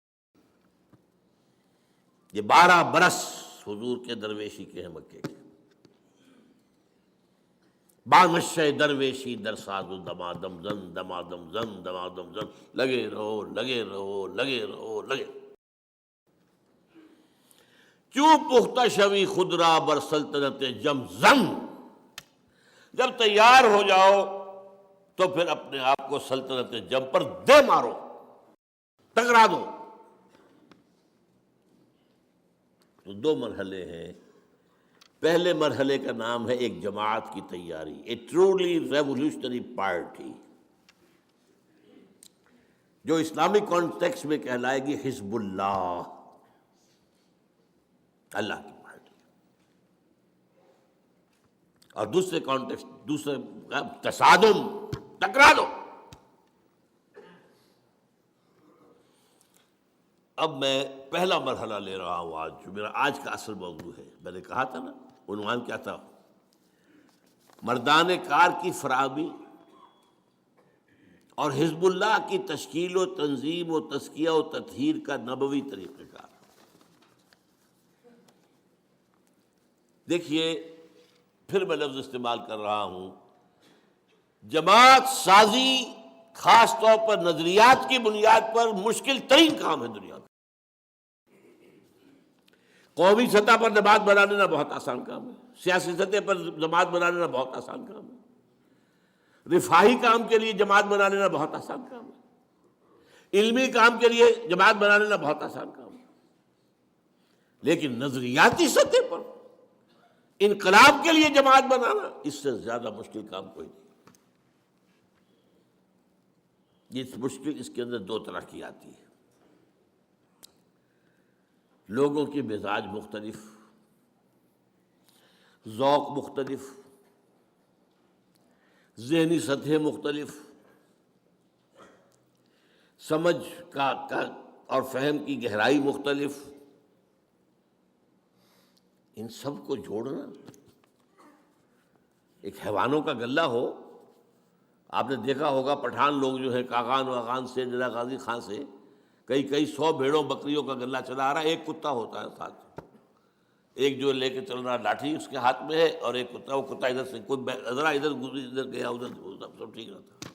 یہ 12 برس حضور کے درویشی کے ہیں مکے کے۔ بانشے درویشی در ساز و دمادم زن دمادم زن دمادم زن، لگے رہو لگے رہو لگے رہو لگے۔ چوں پختہ شوی خود را بر سلطنت جم زن، جب تیار ہو جاؤ تو پھر اپنے آپ کو سلطنت جم پر دے مارو، ٹکرا دو۔ تو 2 مرحلے ہیں۔ پہلے مرحلے کا نام ہے ایک جماعت کی تیاری، اے ٹرولی ریولیوشنری پارٹی، جو اسلامک کانٹیکسٹ میں کہلائے گی حزب اللہ، اللہ کی پارٹی۔ اور دوسرے کانٹیکسٹ، دوسرے تصادم، ٹکرا دو۔ اب میں پہلا مرحلہ لے رہا ہوں آج، جو میرا آج کا اصل موضوع ہے۔ میں نے کہا تھا نا، عنوان کیا تھا؟ مردان کار کی فراہمی اور حزب اللہ کی تشکیل و تنظیم و تزکیہ و تطہیر کا نبوی طریقہ کار۔ دیکھیے، پھر میں لفظ استعمال کر رہا ہوں، جماعت سازی خاص طور پر نظریات کی بنیاد پر مشکل ترین کام ہے دنیا کا۔ قومی سطح پر جماعت بنا لینا بہت آسان کام ہے، سیاسی سطح پر جماعت بنا لینا بہت آسان کام ہے، رفاہی کام کے لیے جماعت بنا لینا بہت آسان کام ہے، علمی کام کے لیے جماعت بنا لینا بہت آسان کام ہے، لیکن نظریاتی سطح پر انقلاب کے لیے جماعت بنانا اس سے زیادہ مشکل کام کوئی نہیں۔ یہ مشکل اس کے اندر 2 طرح کی آتی ہے۔ لوگوں کی مزاج مختلف، ذوق مختلف، ذہنی سطح مختلف، سمجھ کا اور فہم کی گہرائی مختلف، ان سب کو جوڑنا ایک حیوانوں کا غلہ ہو۔ آپ نے دیکھا ہوگا پٹھان لوگ جو ہے کاغان واغان سے، جلا غازی خان سے کئی 100 بھیڑوں بکریوں کا غلہ چلا آ رہا ہے، ایک کتا ہوتا ہے ساتھ، ایک جو لے کے چل رہا لاٹھی اس کے ہاتھ میں ہے، اور ایک کتا، وہ کتا ادھر سے کوئی ذرا ادھر ادھر گیا ادھر، سب ٹھیک رہتا۔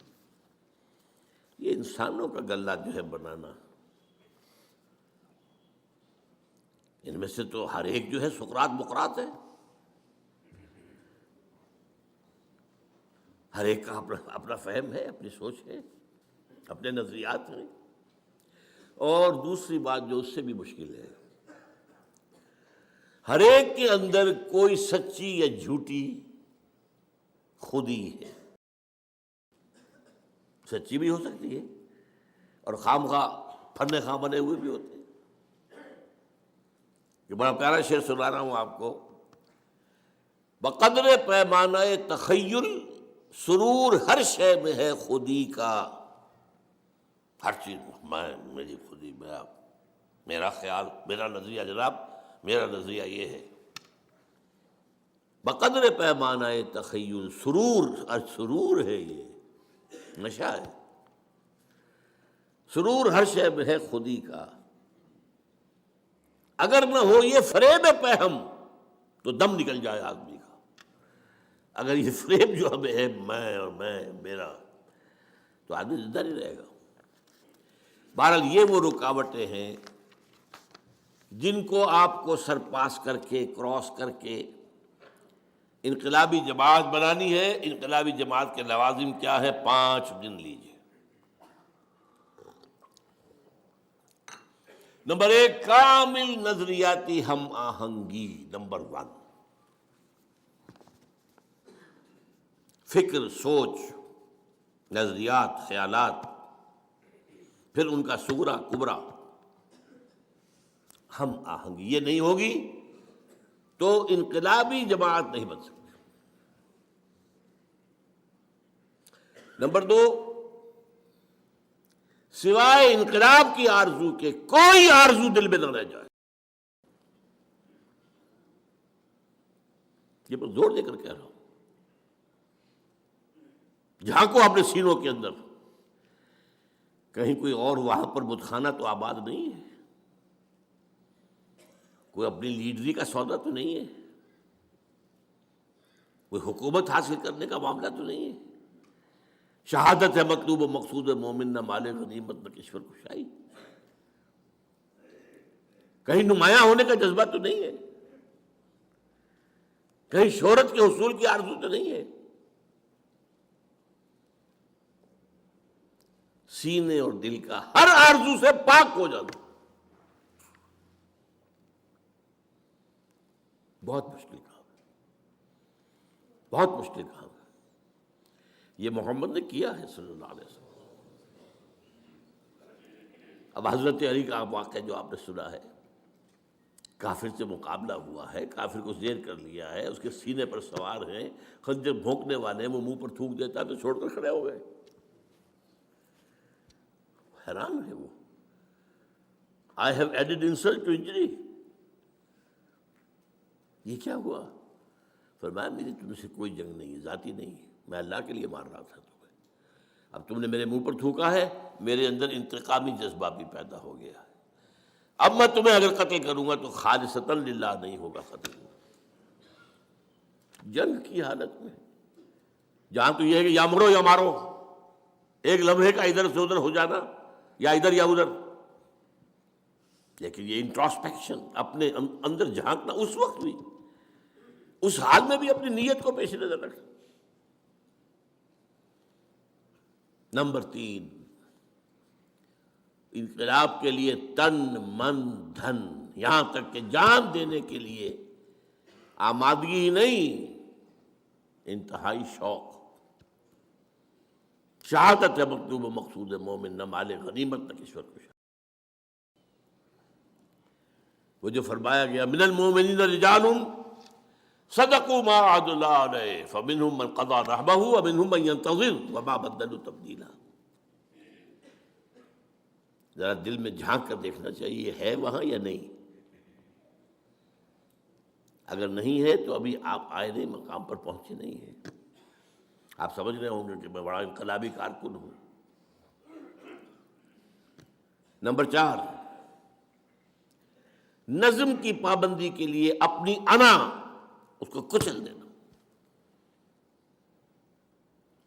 یہ انسانوں کا غلہ جو ہے بنانا، ان میں سے تو ہر ایک جو ہے سقراط بقراط ہے، ہر ایک کا اپنا فہم ہے، اپنی سوچ ہے، اپنے نظریات ہیں۔ اور دوسری بات جو اس سے بھی مشکل ہے، ہر ایک کے اندر کوئی سچی یا جھوٹی خودی ہے، سچی بھی ہو سکتی ہے اور خامخواہ فن خواہ بنے ہوئے بھی ہوتے ہیں۔ یہ بڑا پیارا شعر سنا رہا ہوں آپ کو، بقدر پیمانہ تخیل سرور ہر شے میں ہے خودی کا، ہر چیز میں، میری خودی، میرا خیال، میرا نظریہ، جناب میرا نظریہ یہ ہے۔ بقدر پیمانہ تخیل سرور، اور سرور ہے، یہ نشہ ہے، سرور ہر شے میں ہے خودی کا، اگر نہ ہو یہ فریب پہم تو دم نکل جائے آدمی کا۔ اگر یہ فریب جو ہمیں ہے، میں اور میں میرا، تو آدمی زندہ نہیں رہے گا۔ بہرحال یہ وہ رکاوٹیں ہیں جن کو آپ کو سرپاس کر کے، کراس کر کے انقلابی جماعت بنانی ہے۔ انقلابی جماعت کے لوازم کیا ہے؟ 5 دن لیجیے۔ نمبر 1، کامل نظریاتی ہم آہنگی۔ نمبر 1، فکر، سوچ، نظریات، خیالات، پھر ان کا صغرا کبرا، ہم آہنگی۔ یہ نہیں ہوگی تو انقلابی جماعت نہیں بن سکتی۔ نمبر 2، سوائے انقلاب کی آرزو کے کوئی آرزو دل میں نہ رہ جائے۔ یہ میں زور دے کر کہہ رہا ہوں. جھانکو اپنے سینوں کے اندر، کہیں کوئی اور وہاں پر بتخانہ تو آباد نہیں ہے، کوئی اپنی لیڈری کا سودا تو نہیں ہے، کوئی حکومت حاصل کرنے کا معاملہ تو نہیں ہے. شہادت ہے مطلوب و مقصود مومن، نہ مال غنیمت نہ کشور کشائی. کہیں نمایاں ہونے کا جذبہ تو نہیں ہے، کہیں شہرت کے حصول کی آرزو تو نہیں ہے. سینے اور دل کا ہر آرزو سے پاک ہو جانا بہت مشکل کام ہے، بہت مشکل کام ہے. یہ محمد نے کیا ہے صلی اللہ علیہ وسلم. اب حضرت علی کا واقعہ جو آپ نے سنا ہے، کافر سے مقابلہ ہوا ہے، کافر کو زیر کر لیا ہے، اس کے سینے پر سوار ہیں، خنجر بھونکنے والے ہیں، وہ منہ پر تھوک دیتا ہے تو چھوڑ کر کھڑے ہو گئے. حیران ہے وہ. I have added insult to injury. یہ کیا ہوا؟ فرمایا میری تم سے کوئی جنگ نہیں ہے، ذاتی نہیں ہے، میں اللہ کے لیے مار رہا تھا تمہیں. اب تم نے میرے منہ پر تھوکا ہے، میرے اندر انتقامی جذبہ بھی پیدا ہو گیا ہے. اب میں تمہیں اگر قتل کروں گا تو خالصتاً للہ نہیں ہوگا قتل. جنگ کی حالت میں جہاں تو یہ ہے کہ یا مرو یا مارو، ایک لمحے کا ادھر سے ادھر ہو جانا، یا ادھر یا ادھر. لیکن یہ انٹراسپیکشن، اپنے اندر جھانکنا، اس وقت بھی، اس حال میں بھی اپنی نیت کو پیش نظر رکھنا. نمبر 3، انقلاب کے لیے تن من دھن، یہاں تک کہ جان دینے کے لیے آمادگی ہی نہیں، انتہائی شوق. شہادت ہے مطلوب و مقصود مومن، نہ مال غنیمت نہ کشور کشائی. وہ جو فرمایا گیا من المؤمنین رجال صدقوا ما عاهدوا الله علیہ فمنهم من قضى نحبه ومنهم من ينتظر وما بدلوا تبدیلا. ذرا دل میں جھانک کر دیکھنا چاہیے ہے وہاں یا نہیں. اگر نہیں ہے تو ابھی آپ آئے نہیں، مقام پر پہنچے نہیں ہیں. آپ سمجھ رہے ہوں گے کہ میں بڑا انقلابی کارکن ہوں. نمبر 4، نظم کی پابندی کے لیے اپنی انا اس کو کچل دینا.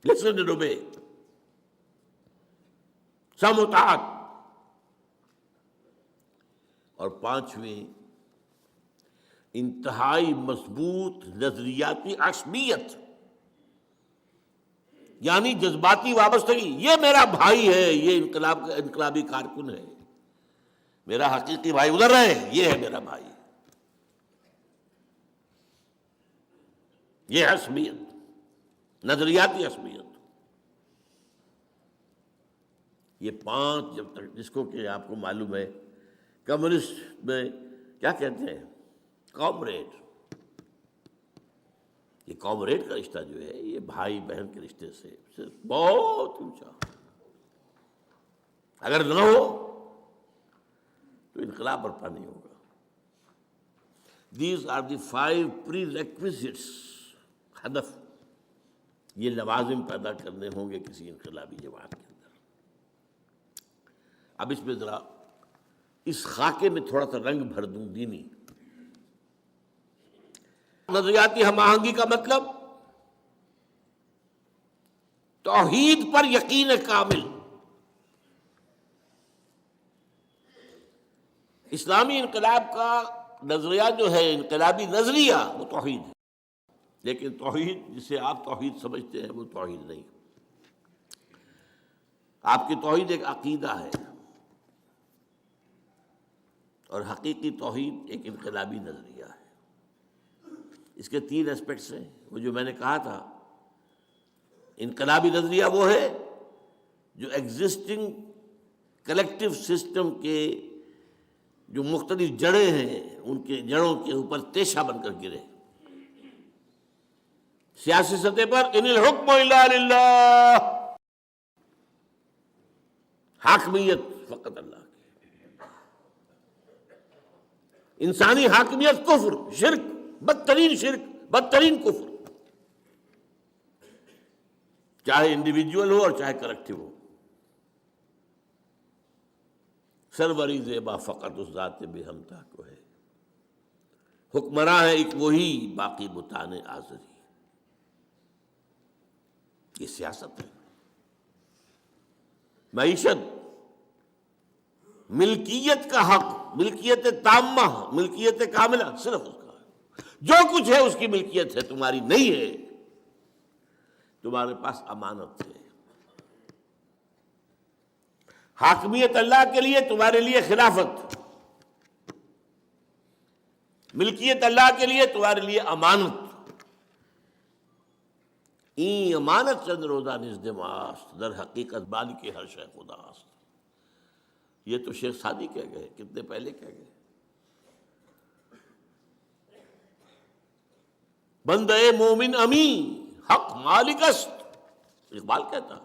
لسن اینڈ اوبے، سماعت. اور 5ویں، انتہائی مضبوط نظریاتی عصبیت، یعنی جذباتی وابستگی. یہ میرا بھائی ہے، یہ انقلابی کارکن ہے، میرا حقیقی بھائی ادھر رہے، یہ ہے میرا بھائی. یہ عصبیت، نظریاتی عصبیت. یہ 5 جب تک، جس کو کہ آپ کو معلوم ہے کمیونسٹ میں کیا کہتے ہیں، کامریڈ. یہ کامریڈ کا رشتہ جو ہے یہ بھائی بہن کے رشتے سے صرف بہت اونچا. اگر نہ ہو تو انقلاب برپا نہیں ہوگا. These are the 5 prerequisites. ہدف، یہ لوازم پیدا کرنے ہوں گے کسی انقلابی جماعت کے اندر. اب اس میں ذرا اس خاکے میں تھوڑا سا رنگ بھر دوں دینی. نظریاتی ہم آہنگی کا مطلب توحید پر یقین کامل. اسلامی انقلاب کا نظریہ جو ہے، انقلابی نظریہ، وہ توحید ہے. لیکن توحید جسے آپ توحید سمجھتے ہیں وہ توحید نہیں. آپ کی توحید ایک عقیدہ ہے، اور حقیقی توحید ایک انقلابی نظریہ ہے. اس کے 3 اسپیکٹس ہیں. وہ جو میں نے کہا تھا، انقلابی نظریہ وہ ہے جو ایگزسٹنگ کلیکٹیو سسٹم کے جو مختلف جڑیں ہیں ان کے جڑوں کے اوپر تیشہ بن کر گرے. سیاسی سطح پر ان الحکم الا للہ، حاکمیت فقط اللہ کی. انسانی حاکمیت کفر، شرک، بدترین شرک بدترین کفر، چاہے انڈیویجول ہو اور چاہے کلیکٹیو ہو۔ سروری زیبا فقط اس ذات بے ہمتا کو ہے، حکمراں ہے ایک وہی باقی بتان آزری۔ یہ سیاست ہے۔ معیشت، ملکیت کا حق، ملکیت تامہ، ملکیت کاملہ صرف اس کا ہے۔ جو کچھ ہے اس کی ملکیت ہے، تمہاری نہیں ہے، تمہارے پاس امانت ہے۔ حاکمیت اللہ کے لیے، تمہارے لیے خلافت، ملکیت اللہ کے لیے، تمہارے لیے امانت۔ این امانت چند روزہ نزد ماست، در حقیقت مالک ہر شے خداست۔ یہ تو شیخ سعدی کہہ گئے، کتنے پہلے کہہ گئے۔ بندہ مومن امین، حق مالک است، اقبال کہتا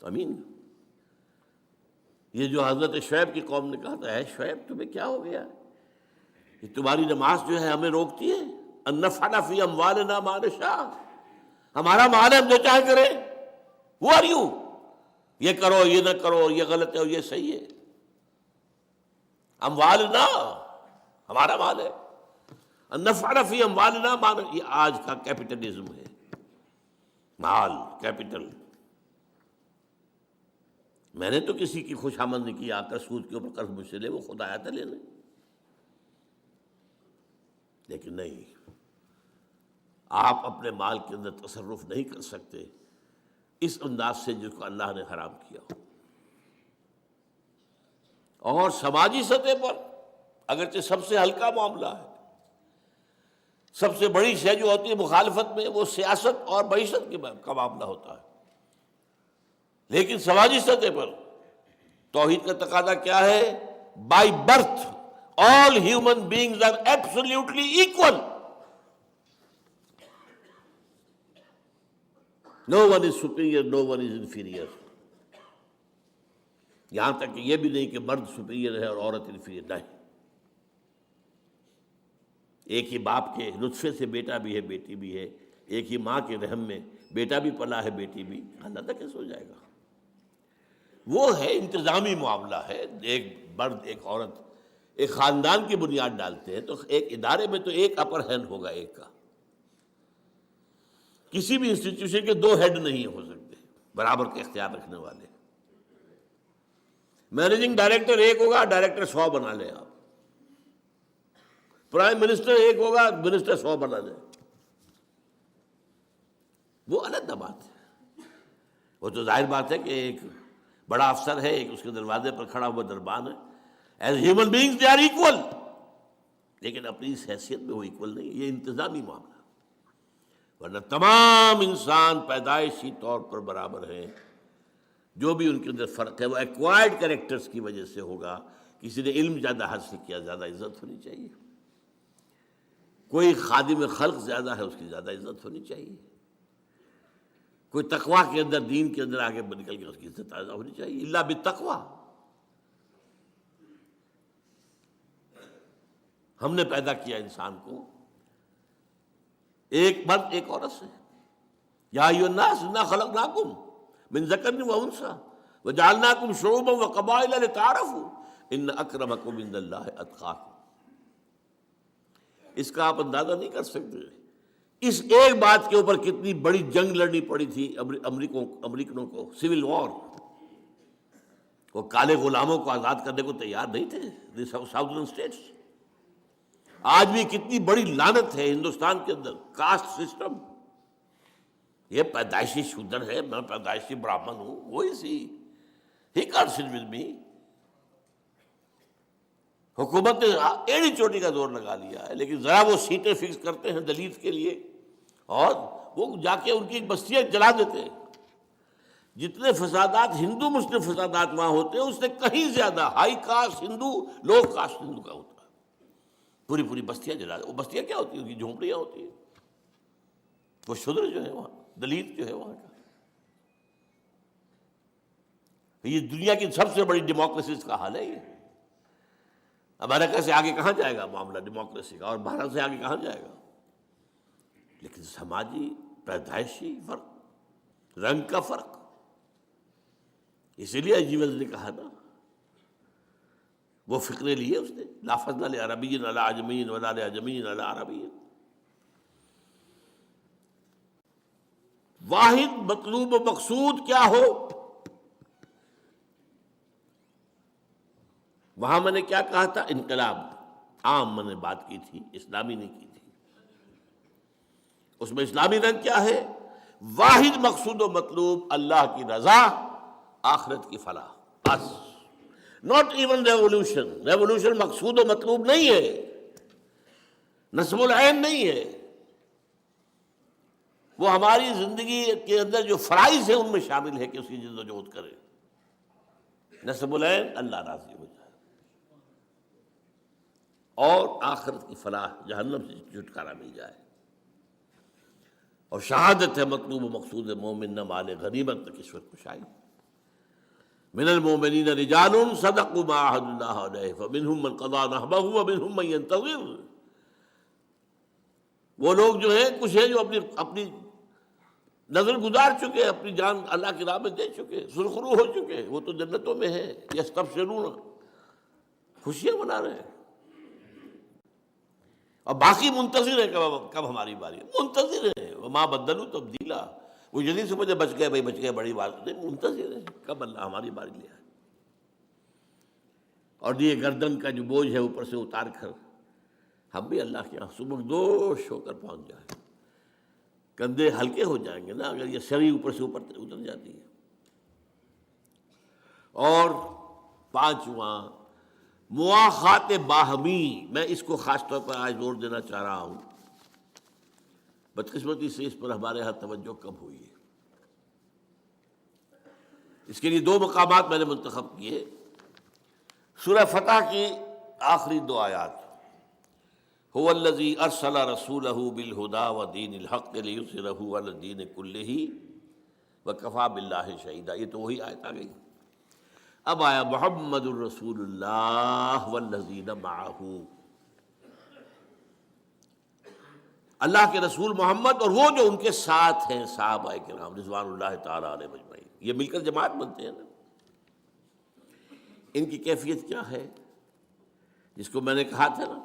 امین۔ یہ جو حضرت شعیب کی قوم نے کہا تھا، اے شعیب تمہیں کیا ہو گیا، یہ تمہاری نماز جو ہے ہمیں روکتی ہے، ان نفعل فی اموالنا ما نشاء، ہمارا مال ہے ہم جو چاہے کریں، who are you؟ یہ کرو، یہ نہ کرو، یہ غلط ہے اور یہ صحیح ہے۔ اموالنا، ہمارا مال ہے، ان نفعل فی اموالنا ما نشاء، یہ آج کا کیپٹلزم ہے، مال، کیپٹل۔ میں نے تو کسی کی خوش آمد نہیں کی، آ کر سود کے اوپر قرض مجھ سے لے، وہ خود آیا تھا لینے، لیکن نہیں، آپ اپنے مال کے اندر تصرف نہیں کر سکتے اس انداز سے جس کو اللہ نے حرام کیا ہو۔ اور سماجی سطح پر اگرچہ سب سے ہلکا معاملہ ہے، سب سے بڑی شے جو ہوتی ہے مخالفت میں وہ سیاست اور معیشت کا معاملہ ہوتا ہے، لیکن سماجی سطح پر توحید کا تقاضا کیا ہے؟ By birth all human beings are absolutely equal. No one is superior, no one is inferior. یہاں تک کہ یہ بھی نہیں کہ مرد سپیریئر ہے اور عورت انفیریئر، نہیں۔ ایک ہی باپ کے نطفے سے بیٹا بھی ہے، بیٹی بھی ہے، ایک ہی ماں کے رحم میں بیٹا بھی پلا ہے، بیٹی بھی، اللہ کیسے ہو جائے گا؟ وہ ہے انتظامی معاملہ ہے، ایک مرد ایک عورت ایک خاندان کی بنیاد ڈالتے ہیں تو ایک ادارے میں تو ایک اپر ہینڈ ہوگا، ایک کا۔ کسی بھی انسٹیٹیوشن کے دو ہیڈ نہیں ہو سکتے برابر کے اختیار رکھنے والے۔ مینیجنگ ڈائریکٹر ایک ہوگا، ڈائریکٹر 100 بنا لے آپ، پرائم منسٹر ایک ہوگا، منسٹر 100 بنا لے، وہ الگ بات ہے۔ وہ تو ظاہر بات ہے کہ ایک بڑا افسر ہے، ایک اس کے دروازے پر کھڑا ہوا دربان ہے، as human beings they are equal, لیکن اپنی اس حیثیت میں وہ ایکول نہیں۔ یہ انتظامی معاملہ، ورنہ تمام انسان پیدائشی طور پر برابر ہیں۔ جو بھی ان کے اندر فرق ہے وہ ایکوائرڈ کریکٹرز کی وجہ سے ہوگا۔ کسی نے علم زیادہ حاصل کیا، زیادہ عزت ہونی چاہیے، کوئی خادم خلق زیادہ ہے، اس کی زیادہ عزت ہونی چاہیے، کوئی تقویٰ کے اندر، دین کے اندر آگے نکل کے اس کی عزت زیادہ ہونی چاہیے، الا بالتقویٰ۔ ہم نے پیدا کیا انسان کو ایک مرد ایک عورت سے، یا ایھا الناس انا خلقناکم من ذکر و انثی وجعلناکم شعوبا وقبائل لتعارفوا ان اکرمکم عند اللہ اتقاکم۔ اس کا آپ اندازہ نہیں کر سکتے اس ایک بات کے اوپر کتنی بڑی جنگ لڑنی پڑی تھی امریکنوں کو، سول وار۔ وہ کالے غلاموں کو آزاد کرنے کو تیار نہیں تھے، ساؤدرن اسٹیٹس۔ آج بھی کتنی بڑی لعنت ہے ہندوستان کے اندر، کاسٹ سسٹم۔ یہ پیدائشی شودر ہے، میں پیدائشی براہمن ہوں، وہی سی he can't sit with me. حکومت نے ایڑی چوٹی کا زور لگا لیا ہے، لیکن ذرا وہ سیٹیں فکس کرتے ہیں دلت کے لیے اور وہ جا کے ان کی بستیاں جلا دیتے ہیں۔ جتنے فسادات ہندو مسلم فسادات وہاں ہوتے ہیں اس سے کہیں زیادہ ہائی کاسٹ ہندو، لو کاسٹ ہندو کا ہوتا ہے۔ پوری پوری بستیاں جلا دیں۔ وہ بستیاں کیا ہوتی ہیں؟ ان کی جھونپڑیاں ہوتی ہیں۔ وہ شودر جو ہے وہاں، دلت جو ہے وہاں کا، یہ دنیا کی سب سے بڑی ڈیموکریسیز کا حال ہے۔ یہ امریکہ سے آگے کہاں جائے گا معاملہ ڈیموکریسی کا، اور بھارت سے آگے کہاں جائے گا؟ لیکن سماجی پیدائشی فرق، رنگ کا فرق، اسی لیے ایجیولس نے کہا نا، وہ فقرے لیے اس نے، لا فضل لعربی علی عجمی ولا لعجمی علی عربی. واحد مطلوب و مقصود کیا ہو، وہاں میں نے کیا کہا تھا، انقلاب عام میں نے بات کی تھی، اسلامی نہیں کی تھی. اس میں اسلامی رنگ کیا ہے، واحد مقصود و مطلوب اللہ کی رضا، آخرت کی فلاح، بس. ناٹ ایون ریولوشن، ریولوشن مقصود و مطلوب نہیں ہے، نصب العین نہیں ہے. وہ ہماری زندگی کے اندر جو فرائض ہیں ان میں شامل ہے کہ اس کی جد و جہد کرے. نصب العین اللہ راضی ہو جائے اور آخرت کی فلاح، جہنم سے چھٹکارا مل جائے. اور شہادت ہے مطلوب و مقصود مومن نہ مال غنیمت نہ کشور کشائی. من المؤمنین رجال صدقوا ما عاهدوا اللہ علیہ فمنهم من قضى نحبہ ومنهم من ينتظر. وہ لوگ جو ہیں کچھ ہیں جو اپنی نظر گزار چکے، اپنی جان اللہ کی راہ میں دے چکے، سرخرو ہو چکے، وہ تو جنتوں میں ہیں. یستبشرون، خوشیاں منا رہے ہیں. اور باقی منتظر ہے کب ہماری باری ہے، منتظر ہے. وما بدلوا تبدیلا، وہ جلدی سے مجھے بچ گئے بھائی، بچ گئے، بڑی بات نہیں، منتظر ہے کب اللہ ہماری باری لے آئے. اور یہ گردن کا جو بوجھ ہے اوپر سے اتار کر ہم بھی اللہ کے یہاں سبکدوش ہو کر پہنچ جائیں. کندھے ہلکے ہو جائیں گے نا اگر یہ سری اوپر سے اوپر اتر جاتی ہے. اور پانچواں مواخات باہمی، میں اس کو خاص طور پر آج زور دینا چاہ رہا ہوں. بدقسمتی سے اس پر ہمارے یہاں توجہ کم ہوئی ہے. اس کے لیے دو مقامات میں نے منتخب کیے. سورہ فتح کی آخری دو آیات، هو الذی ارسل رسولہ بالہدی ودین الحق لیظہرہ علی الدین کلہ وکفی باللہ شہیدا. یہ تو وہی آیت آ گئی. اب آیا محمد الرسول اللہ والذین معہ، اللہ کے رسول محمد اور وہ جو ان کے ساتھ ہیں صحابہ کرام رضوان اللہ تعالی علیہم اجمعین. یہ مل کر جماعت بنتے ہیں نا. ان کی کیفیت کیا ہے، جس کو میں نے کہا تھا نا،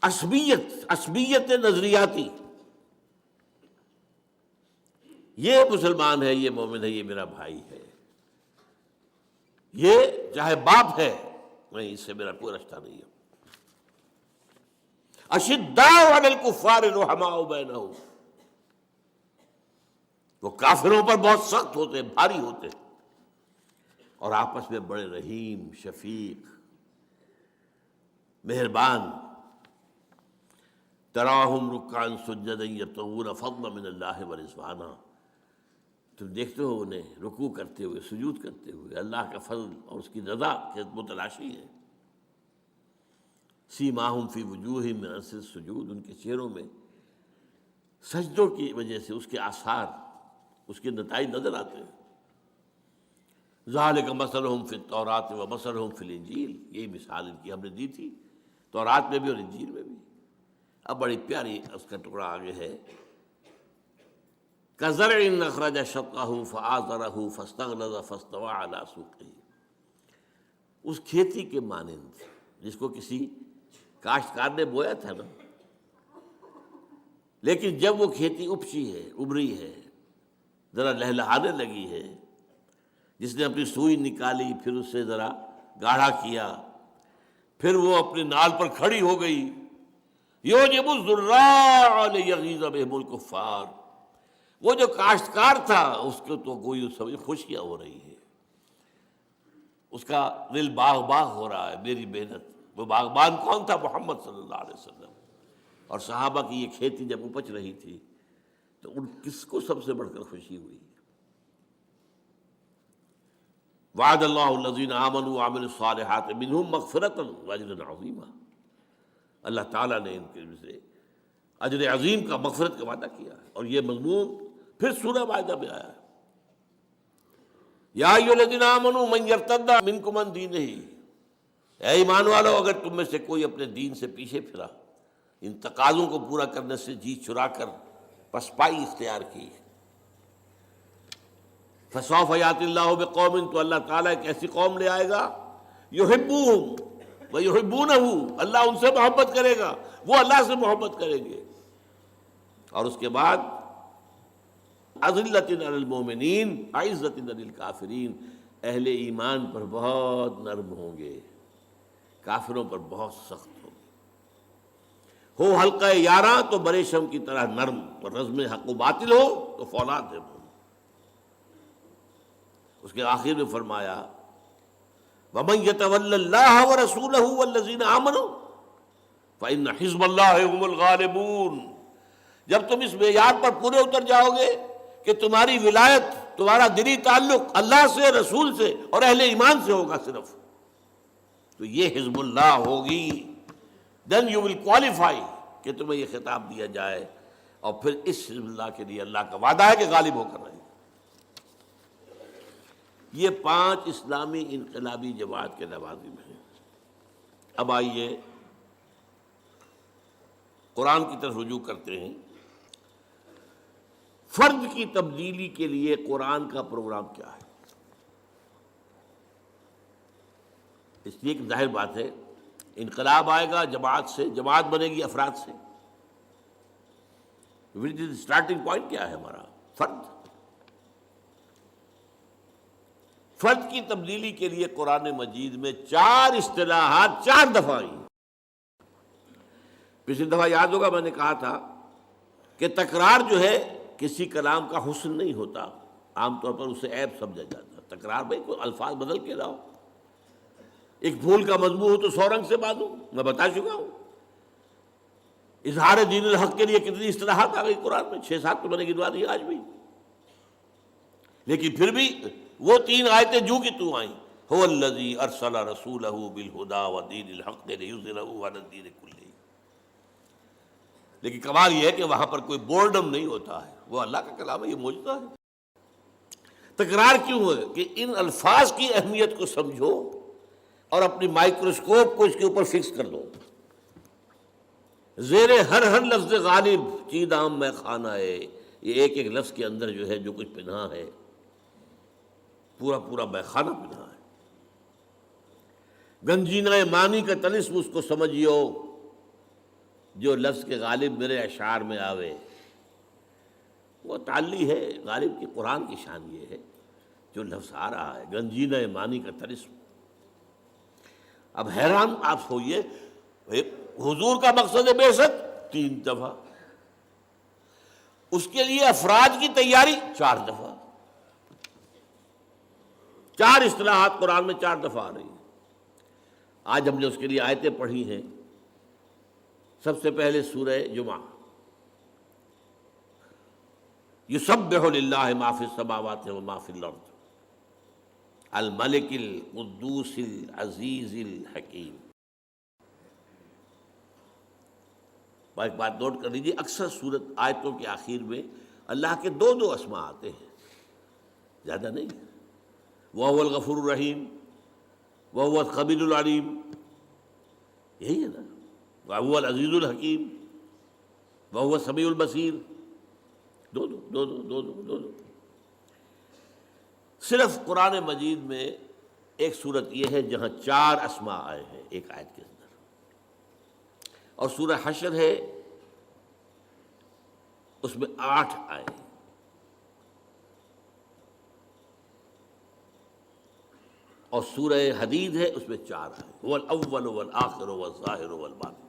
عصبیت نظریاتی. یہ مسلمان ہے، یہ مومن ہے، یہ میرا بھائی ہے، یہ چاہے باپ ہے، نہیں، اس سے میرا کوئی رشتہ نہیں ہے. اشداء علی الکفار رحماء بینہم، وہ کافروں پر بہت سخت ہوتے ہیں، بھاری ہوتے ہیں، اور آپس میں بڑے رحیم، شفیق، مہربان. تراہم رکعا سجدا یبتغون فضلا من اللہ ورضوانا، تم دیکھتے ہو انہیں رکوع کرتے ہوئے، سجود کرتے ہوئے، اللہ کا فضل اور اس کی رضا کے متلاشی ہے. سیماہم فی وجوہہم من اثر السجود، ان کے چہروں میں سجدوں کی وجہ سے اس کے آثار، اس کے نتائج نظر آتے ہیں. ذالک مثلہم فی التوراۃ ومثلہم فی الانجیل، یہی مثال ان کی ہم نے دی تھی تورات میں بھی اور انجیل میں بھی. اب بڑی پیاری اس کا ٹکڑا آگے ہے، کزرع اخرج شطأہ فآزرہ فاستغلظ فاستوى علی سوقہ. اس کھیتی کے مانند جس کو کسی کاشتکار نے بویا تھا نا، لیکن جب وہ کھیتی اپچی ہے، ابری ہے، ذرا لہلہانے لگی ہے، جس نے اپنی سوئی نکالی، پھر اسے ذرا گاڑھا کیا، پھر وہ اپنے نال پر کھڑی ہو گئی. یعجب الزراع لیغیظ بہم الکفار، وہ جو کاشتکار تھا اس کو تو کوئی سمجھ خوشیاں ہو رہی ہے، اس کا دل باغ باغ ہو رہا ہے میری محنت. وہ باغبان کون تھا؟ محمد صلی اللہ علیہ وسلم. اور صحابہ کی یہ کھیتی جب اپج رہی تھی تو ان کس کو سب سے بڑھ کر خوشی ہوئی؟ وعد اللہ الذین آمنوا وعملوا الصالحات منہم مغفرۃ واجرا عظیما. اللہ تعالیٰ نے ان کے سے اجر عظیم کا، مغفرت کا وعدہ کیا ہے. اور یہ مضمون پھر سورہ مائدہ میں آیا ہے، یا ایھا الذین آمنوا من یرتد منکم عن دینہ. اے ایمان والو، اگر تم میں سے کوئی اپنے دین سے پیچھے پھرا ان تقاضوں کو پورا کرنے سے جی چرا کر پسپائی اختیار کی۔ فسوف یأتی اللہ بقوم، تو اللہ تعالیٰ ایک ایسی قوم لے آئے گا، یحبوہم ویحبونہ، اللہ ان سے محبت کرے گا، وہ اللہ سے محبت کریں گے، اور اس کے بعد اذلۃ علی المؤمنین اعزۃ علی الکافرین، اہل ایمان پر بہت نرم ہوں گے، کافروں پر بہت سخت ہوں گے۔ ہو حلقہ یاراں تو بریشم کی طرح نرم، اور رزم حق و باطل ہو تو فولاد ہے وہ۔ اس کے آخر میں فرمایا وَمَن يَتَوَلَّ اللَّهَ وَرَسُولَهُ وَالَّذِينَ آمَنُوا فَإِنَّ حِزْبَ اللَّهِ هُمُ الْغَالِبُونَ۔ جب تم اس معیار پر پورے اتر جاؤ گے کہ تمہاری ولایت، تمہارا دلی تعلق اللہ سے، رسول سے اور اہل ایمان سے ہوگا صرف، تو یہ حزب اللہ ہوگی، then you will qualify کہ تمہیں یہ خطاب دیا جائے، اور پھر اس حزب اللہ کے لیے اللہ کا وعدہ ہے کہ غالب ہو کر رہے۔ یہ 5 اسلامی انقلابی جماعت کے لوازم ہیں۔ اب آئیے قرآن کی طرف رجوع کرتے ہیں۔ فرد کی تبدیلی کے لیے قرآن کا پروگرام کیا ہے؟ اس لیے کہ ظاہر بات ہے انقلاب آئے گا جماعت سے، جماعت بنے گی افراد سے۔ اسٹارٹنگ پوائنٹ کیا ہے ہمارا؟ فرد۔ فرد کی تبدیلی کے لیے قرآن مجید میں 4 اصطلاحات 4 دفعہ آئی۔ پچھلی دفعہ یاد ہوگا میں نے کہا تھا کہ تکرار جو ہے کسی کلام کا حسن نہیں ہوتا، عام طور پر اسے عیب سمجھا جاتا۔ تکرار بھائی کوئی الفاظ بدل کے لاؤ، ایک پھول کا مضمون ہو تو 100 رنگ سے باندھو، میں بتا چکا ہوں۔ اظہار دین الحق کے لیے کتنی اصطلاحات آ گئی قرآن میں، 6-7 تو میں نے گنوا دی آج بھی، لیکن پھر بھی وہ 3 آیتیں جو کہ تو آئیں، هو الذی ارسل رسولہ بالہدی ودین الحق لیظہرہ علی الدین کلہ۔ لیکن کمال یہ ہے کہ وہاں پر کوئی بورڈم نہیں ہوتا ہے، وہ اللہ کا کلام ہے، یہ معجزہ ہے۔ تکرار کیوں ہے؟ کہ ان الفاظ کی اہمیت کو سمجھو اور اپنی مائکروسکوپ کو اس کے اوپر فکس کر دو۔ زیر ہر لفظ غالب چیدام میں خانہ ہے، یہ ایک لفظ کے اندر جو ہے جو کچھ پنہا ہے، پورا میخانہ پنہا ہے۔ گنجینہ معنی کا طلسم اس کو سمجھیو، جو لفظ کے غالب میرے اشعار میں آوے، وہ تعلی ہے غالب کی۔ قرآن کی شان یہ ہے جو لفظ آ رہا ہے گنجینہ معنی کا طلسم۔ اب حیران آپ ہوئیے، حضور کا مقصد بے شک 3 دفعہ، اس کے لیے افراد کی تیاری 4 دفعہ، 4 اصطلاحات قرآن میں 4 دفعہ آ رہی ہیں۔ آج ہم نے اس کے لیے آیتیں پڑھی ہیں۔ سب سے پہلے سورہ جمعہ، یسبح للہ ما فی السماوات و ما فی الارض الملک القدوس العزیز الحکیم۔ ایک بات نوٹ کر لیجیے، اکثر سورت آیتوں کے آخر میں اللہ کے 2 اسماء آتے ہیں، زیادہ نہیں۔ وَهُوَ الْغَفُورُ الرَّحِيمُ وَهُوَ الْخَبِيرُ الْعَلِيمُ، یہی ہے نا، وَهُوَ الْعَزِيزُ الْحَكِيمُ وَهُوَ السَّمِيعُ الْبَصِيرُ، دو۔ صرف قرآن مجید میں ایک صورت یہ ہے جہاں 4 اسماء آئے ہیں ایک آیت کے اندر، اور سورہ حشر ہے اس میں 8 آئے ہیں۔ اور سورہ حدید ہے اس میں 4 آئے، هو الاول والآخر والظاہر والباطن۔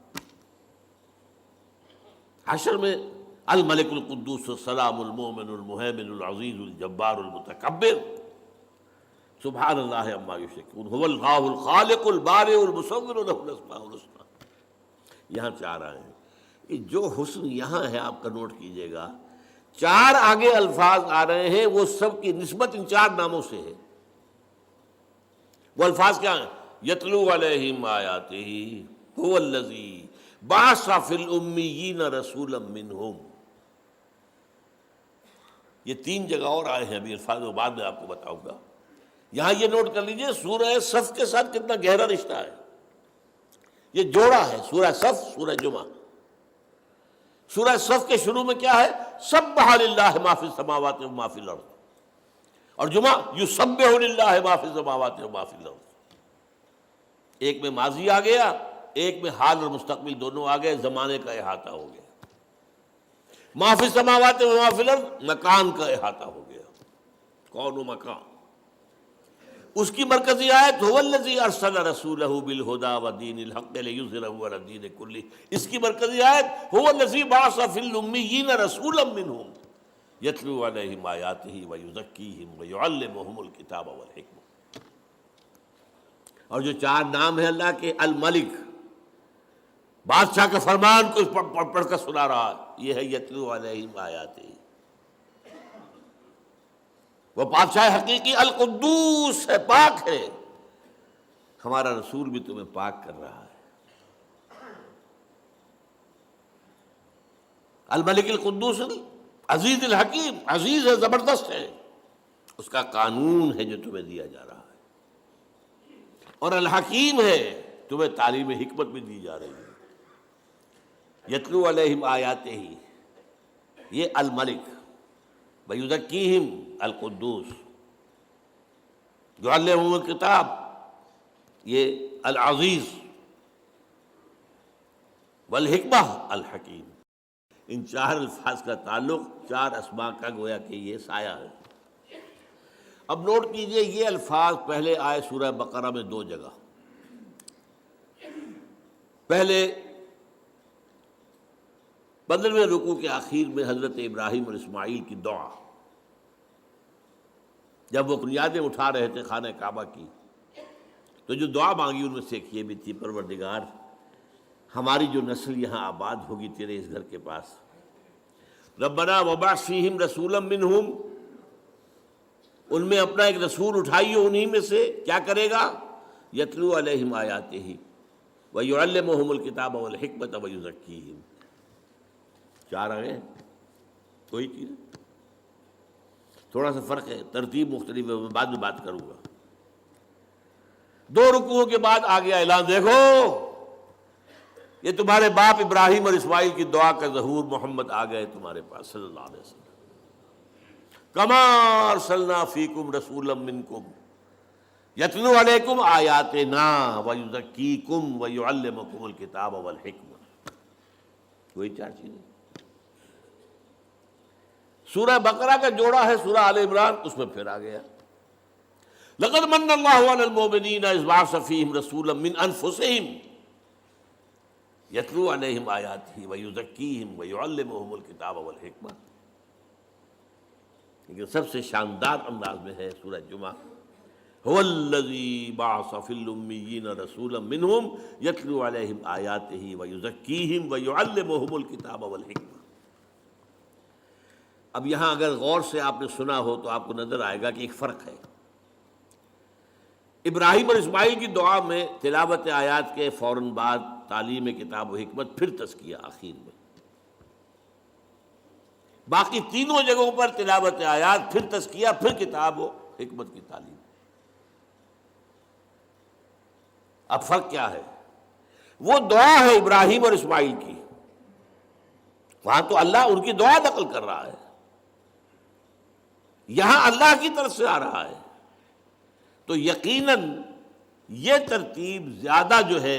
حشر میں الملک القدوس السلام المؤمن المہیمن العزیز الجبار المتکبر سبحان اللہ عما یشرکون، هو اللہ الخالق البارئ المصور له الاسماء الحسنى۔ یہاں 4 آئے ہیں۔ یہ جو حسن یہاں ہے آپ کا نوٹ کیجئے گا، 4 آگے الفاظ آ رہے ہیں، وہ سب کی نسبت ان 4 ناموں سے ہے۔ وہ الفاظ کیا ہیں؟ یتلو علیہم آیاتہ، هو الذی بعث فی الامیین رسولا منہم۔ یہ 3 جگہ اور آئے ہیں، ابھی الفاظ بعد میں آپ کو بتاؤں گا۔ یہاں یہ نوٹ کر لیجئے سورہ صف کے ساتھ کتنا گہرا رشتہ ہے، یہ جوڑا ہے، سورہ صف سورہ جمعہ۔ سورہ صف کے شروع میں کیا ہے؟ سبح للہ ما فی السماوات و ما فی الارض، اور جمعہ یسبح للہ ما فی السماوات و ما فی الارض۔ ایک میں ماضی آ گیا، ایک میں حال اور مستقبل دونوں آ گئے، زمانے کا احاطہ ہو گیا۔ ما فی السماوات و ما فی الارض مکان کا احاطہ ہو گیا، کون و مکان۔ اس کی مرکزی آیت هو الذی ارسل رسولہ بالہدی ودین الحق لیظہرہ علی الدین کلہ، اس کی مرکزی آیت هو الذی بعث فی الامیین رسولا منہم یتلو علیہم آیاتہ ویزکیہم ویعلمہم الکتاب والحکمہ۔ اور جو چار نام ہیں اللہ کے، الملک، بادشاہ کا فرمان کو پڑھ کر سنا رہا ہے، یہ ہے یتلو علیہم آیاتہ۔ وہ بادشاہ حقیقی القدوس ہے، پاک ہے، ہمارا رسول بھی تمہیں پاک کر رہا ہے۔ الملک القدوس عزیز الحکیم، عزیز ہے، زبردست ہے، اس کا قانون ہے جو تمہیں دیا جا رہا ہے، اور الحکیم ہے، تمہیں تعلیم حکمت بھی دی جا رہی ہے۔ یتلو علیہم آیاتہ، یہ الملک، ویزکیہم القدوس، یعلمہم الکتاب، یہ العزیز، والحکمہ الحکیم۔ ان چار الفاظ کا تعلق چار اسماء کا گویا کہ یہ سایہ ہے۔ اب نوٹ کیجئے، یہ الفاظ پہلے آئے سورہ بقرہ میں دو جگہ۔ پہلے 15ویں رکوع کے آخر میں حضرت ابراہیم اور اسماعیل کی دعا، جب وہ بنیادیں اٹھا رہے تھے خانہ کعبہ کی، تو جو دعا مانگی ان میں سے ایک یہ بھی تھی، پروردگار ہماری جو نسل یہاں آباد ہوگی تیرے اس گھر کے پاس، ربنا وبعث فیہم رسولا منہم، ان میں اپنا ایک رسول اٹھائیے انہی میں سے، کیا کرے گا؟ یتلو علیہم آیاتہ ویعلمہم الکتاب والحکمۃ ویزکیہم۔ چار آئے، کوئی چیز، تھوڑا سا فرق ہے، ترتیب مختلف ہے، میں بعد میں بات کروں گا۔ دو رکوعوں کے بعد آ گیا اعلان، دیکھو یہ تمہارے باپ ابراہیم اور اسماعیل کی دعا کا ظہور، محمد آ گئے تمہارے پاس صلی اللہ علیہ وسلم۔ کما ارسلنا فیکم رسولا منکم یتلو علیکم آیاتنا ویزکیکم ویعلمکم الکتاب والحکمہ۔ وہی چار چیزیں۔ سورہ بقرہ کا جوڑا ہے سورہ آل عمران، اس میں پھر آ گیا لقد من اللہ علی المؤمنین اذ بعث فیہم رسولا من انفسہم یتلو علیہم آیاتہ ویزکیہم ویعلمہم الکتاب والحکمہ۔ لیکن سب سے شاندار انداز میں ہے سورہ جمعہ، هو الذی بعث فی الامیین رسولا منہم یتلو علیہم آیاتہ ویزکیہم ویعلمہم الکتاب والحکمہ۔ اب یہاں اگر غور سے آپ نے سنا ہو تو آپ کو نظر آئے گا کہ ایک فرق ہے۔ ابراہیم اور اسماعیل کی دعا میں تلاوت آیات کے فوراً بعد تعلیم کتاب و حکمت، پھر تزکیہ آخر میں۔ باقی تینوں جگہوں پر تلاوت آیات، پھر تزکیہ، پھر کتاب و حکمت کی تعلیم۔ اب فرق کیا ہے؟ وہ دعا ہے ابراہیم اور اسماعیل کی، وہاں تو اللہ ان کی دعا نقل کر رہا ہے، یہاں اللہ کی طرف سے آ رہا ہے، تو یقیناً یہ ترتیب زیادہ جو ہے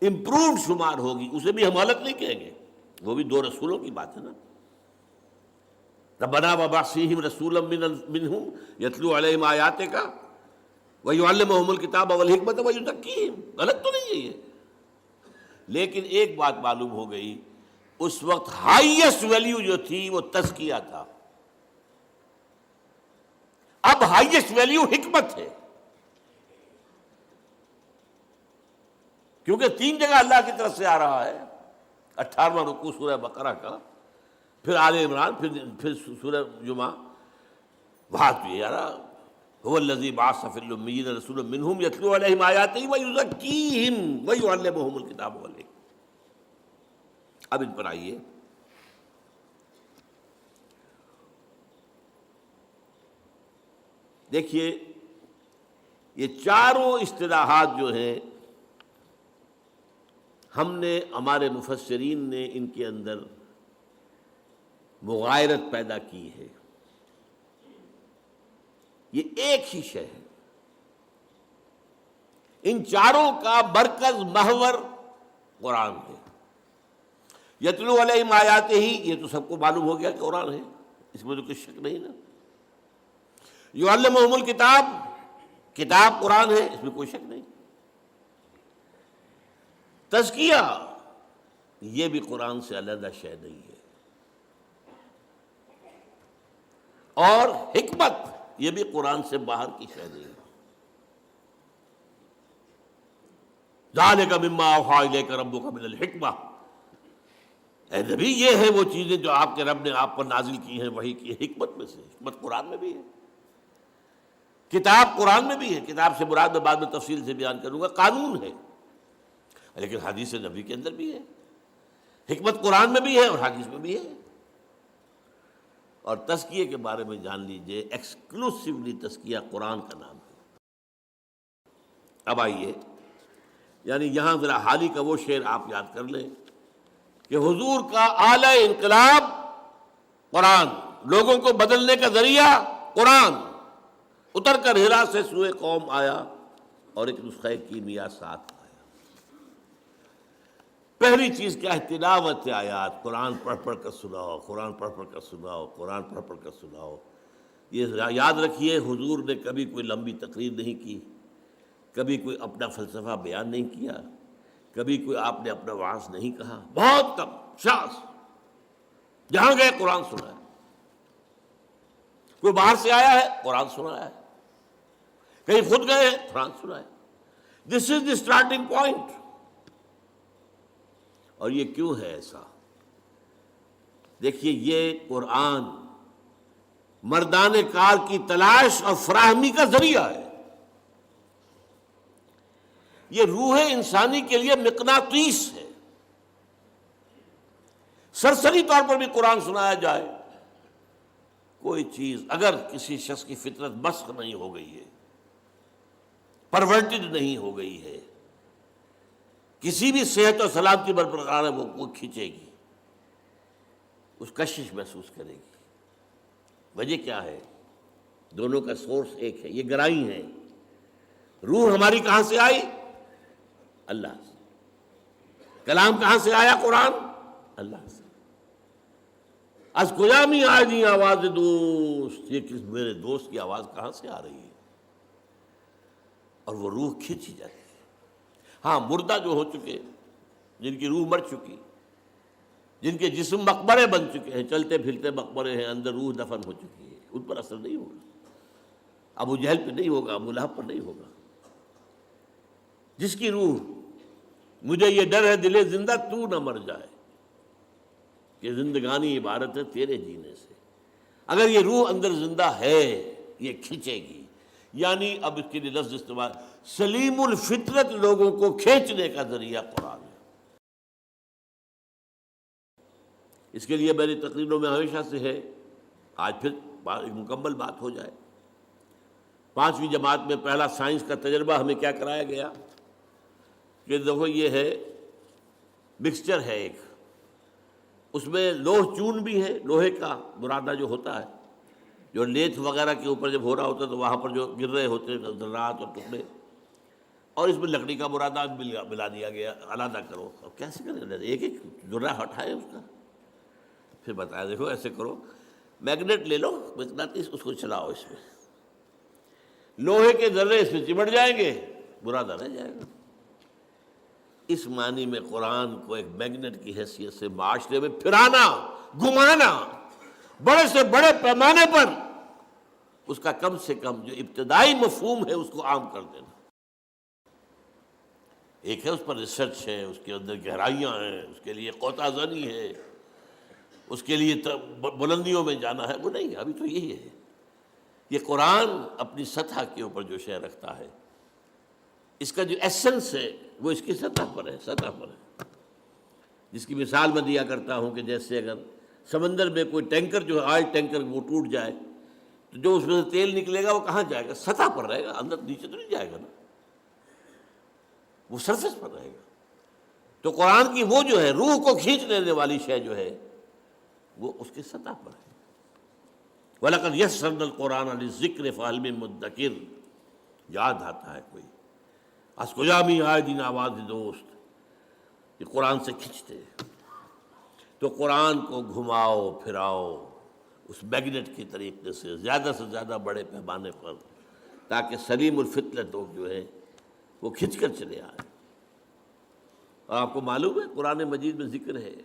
امپرووڈ شمار ہوگی، اسے بھی ہم غلط نہیں کہیں گے، وہ بھی دو رسولوں کی بات ہے نا۔ ربنا وبعث فیہم رسولا منہم یتلو علیہم آیاتک ویعلمہم الکتاب والحکمۃ ویزکیہم، غلط تو نہیں ہے یہ۔ لیکن ایک بات معلوم ہو گئی، اس وقت ہائیسٹ ویلیو جو تھی وہ تزکیہ تھا، اب ہائیسٹ ویلیو حکمت ہے، کیونکہ تین جگہ اللہ کی طرف سے آ رہا ہے۔ 18واں رکوع سورہ بقرہ کا، پھر آل عمران، پھر سورہ جمعہ، وہاں بھی آ رہا هو الذی بعث فی الامیین رسولا منہم یتلو علیہم آیاتہ ویزکیہم ویعلمہم الکتاب والحکمہ۔ اب ان پر آئیے، دیکھیے یہ چاروں اصطلاحات جو ہیں ہم نے ہمارے مفسرین نے ان کے اندر مغایرت پیدا کی ہے. یہ ایک ہی شے ہے، ان چاروں کا مرکز محور قرآن ہے. یتلو علیہم آیاتہ ہی، یہ تو سب کو معلوم ہو گیا کہ قرآن ہے، اس میں تو کچھ شک نہیں نا. یعلمہم الکتاب، کتاب قرآن ہے، اس میں کوئی شک نہیں. تزکیہ، یہ بھی قرآن سے علیحدہ شے نہیں ہے. اور حکمت، یہ بھی قرآن سے باہر کی شے نہیں ہے. ذالک مما اوحی الیک ربک من الحکمہ، اے نبی یہ ہے وہ چیزیں جو آپ کے رب نے آپ پر نازل کی ہیں وحی کی حکمت میں سے. حکمت قرآن میں بھی ہے، کتاب قرآن میں بھی ہے. کتاب سے مراد میں بعد میں تفصیل سے بیان کروں گا، قانون ہے، لیکن حدیث نبی کے اندر بھی ہے. حکمت قرآن میں بھی ہے اور حدیث میں بھی ہے. اور تزکیے کے بارے میں جان لیجئے، ایکسکلوسیولی تزکیہ قرآن کا نام ہے. اب آئیے، یعنی یہاں ذرا حالی کا وہ شعر آپ یاد کر لیں کہ حضور کا اعلی انقلاب قرآن، لوگوں کو بدلنے کا ذریعہ قرآن، اتر کر ہرا سے سوئے قوم آیا اور ایک نسخہ کیمیا ساتھ آیا. پہلی چیز کیا ہے؟ تلاوت آیات. قرآن پڑھ پڑھ کر سناؤ، قرآن پڑھ پڑھ کر سناؤ، قرآن پڑھ پڑھ کر سناؤ. یہ یاد رکھیے، حضور نے کبھی کوئی لمبی تقریر نہیں کی، کبھی کوئی اپنا فلسفہ بیان نہیں کیا، کبھی کوئی آپ نے اپنا وعظ نہیں کہا. بہت کم شاذ، جہاں گئے قرآن سنا ہے. کوئی باہر سے آیا ہے قرآن سنا ہے، کہیں خود گئے ہیں قرآن سنا ہے. دس از دی اسٹارٹنگ پوائنٹ. اور یہ کیوں ہے ایسا؟ دیکھیے، یہ قرآن مردان کار کی تلاش اور فراہمی کا ذریعہ ہے. یہ روح انسانی کے لیے مقناطیس ہے. سرسری طور پر بھی قرآن سنایا جائے، کوئی چیز اگر کسی شخص کی فطرت مسخ نہیں ہو گئی ہے، پرورٹڈ نہیں ہو گئی ہے، کسی بھی صحت اور سلامتی برقرار ہے، وہ کھینچے گی، اس کشش محسوس کرے گی. وجہ کیا ہے؟ دونوں کا سورس ایک ہے، یہ گرائی ہیں. روح ہماری کہاں سے آئی؟ اللہ سے. کلام کہاں سے آیا؟ قرآن، اللہ سے. از کجا می آئی آواز دوست، یہ میرے دوست کی آواز کہاں سے آ رہی ہے؟ اور وہ روح کھینچی جاتی ہے. ہاں، مردہ جو ہو چکے، جن کی روح مر چکی، جن کے جسم مقبرے بن چکے ہیں، چلتے پھرتے مقبرے ہیں، اندر روح دفن ہو چکی ہے، ان پر اثر نہیں ہوگا. ابو جہل پہ نہیں ہوگا، ابو لہب پر نہیں ہوگا. جس کی روح، مجھے یہ ڈر ہے دل زندہ تو نہ مر جائے، کہ زندگانی عبارت ہے تیرے جینے سے. اگر یہ روح اندر زندہ ہے، یہ کھینچے گی. یعنی اب اس کے لیے لفظ استعمال، سلیم الفطرت لوگوں کو کھینچنے کا ذریعہ قرآن ہے. اس کے لیے میری تقریروں میں ہمیشہ سے ہے، آج پھر ایک مکمل بات ہو جائے. 5ویں جماعت میں پہلا سائنس کا تجربہ ہمیں کیا کرایا گیا کہ دیکھو یہ ہے مکسچر ہے ایک، اس میں لوہ چون بھی ہے، لوہے کا برادہ جو ہوتا ہے، جو لیتھ وغیرہ کے اوپر جب ہو رہا ہوتا ہے تو وہاں پر جو گر رہے ہوتے ہیں ذرات اور ٹکڑے، اور اس میں لکڑی کا برادہ ملا دیا گیا. علیحدہ کرو. اب کیسے کریں؟ ایک ایک ذرہ ہٹائے اس کا، پھر بتایا دیکھو ایسے کرو، میگنیٹ لے لو، مقناطیس، اس کو چلاؤ، اس میں لوہے کے ذرے اس میں چمٹ جائیں گے، برادہ رہ جائے گا. اس معنی میں قرآن کو ایک میگنیٹ کی حیثیت سے معاشرے میں پھرانا، گھمانا، بڑے سے بڑے پیمانے پر اس کا کم سے کم جو ابتدائی مفہوم ہے اس کو عام کر دینا. ایک ہے اس پر ریسرچ ہے، اس کے اندر گہرائیاں ہیں، اس کے لیے قوطہ زنی ہے، اس کے لیے بلندیوں میں جانا ہے. وہ نہیں، ابھی تو یہی ہے. یہ قرآن اپنی سطح کے اوپر جو شے رکھتا ہے، اس کا جو ایسنس ہے وہ اس کی سطح پر ہے، سطح پر ہے. جس کی مثال میں دیا کرتا ہوں کہ جیسے اگر سمندر میں کوئی ٹینکر جو ہے، آئل ٹینکر، وہ ٹوٹ جائے تو جو اس میں سے تیل نکلے گا وہ کہاں جائے گا؟ سطح پر رہے گا، اندر نیچے تو نہیں جائے گا نا، وہ سرفیس پر رہے گا. تو قرآن کی وہ جو ہے روح کو کھینچ لینے والی شے جو ہے وہ اس کی سطح پر ہے۔ وَلَقَدْ يَسَّرْنَا الْقُرْآنَ لِلذِّكْرِ فَهَلْ مِن مُدَّكِرٍ، یاد آتا ہے کوئی از کجا می آئے دین آواز دوست، یہ قرآن سے کھنچتے ہیں۔ تو قرآن کو گھماؤ پھراؤ اس میگنیٹ کی طریقے سے زیادہ بڑے پیمانے پر، تاکہ سلیم الفطرت لوگ جو ہے وہ کھنچ کر چلے آئیں۔ اور آپ کو معلوم ہے قرآن مجید میں ذکر ہے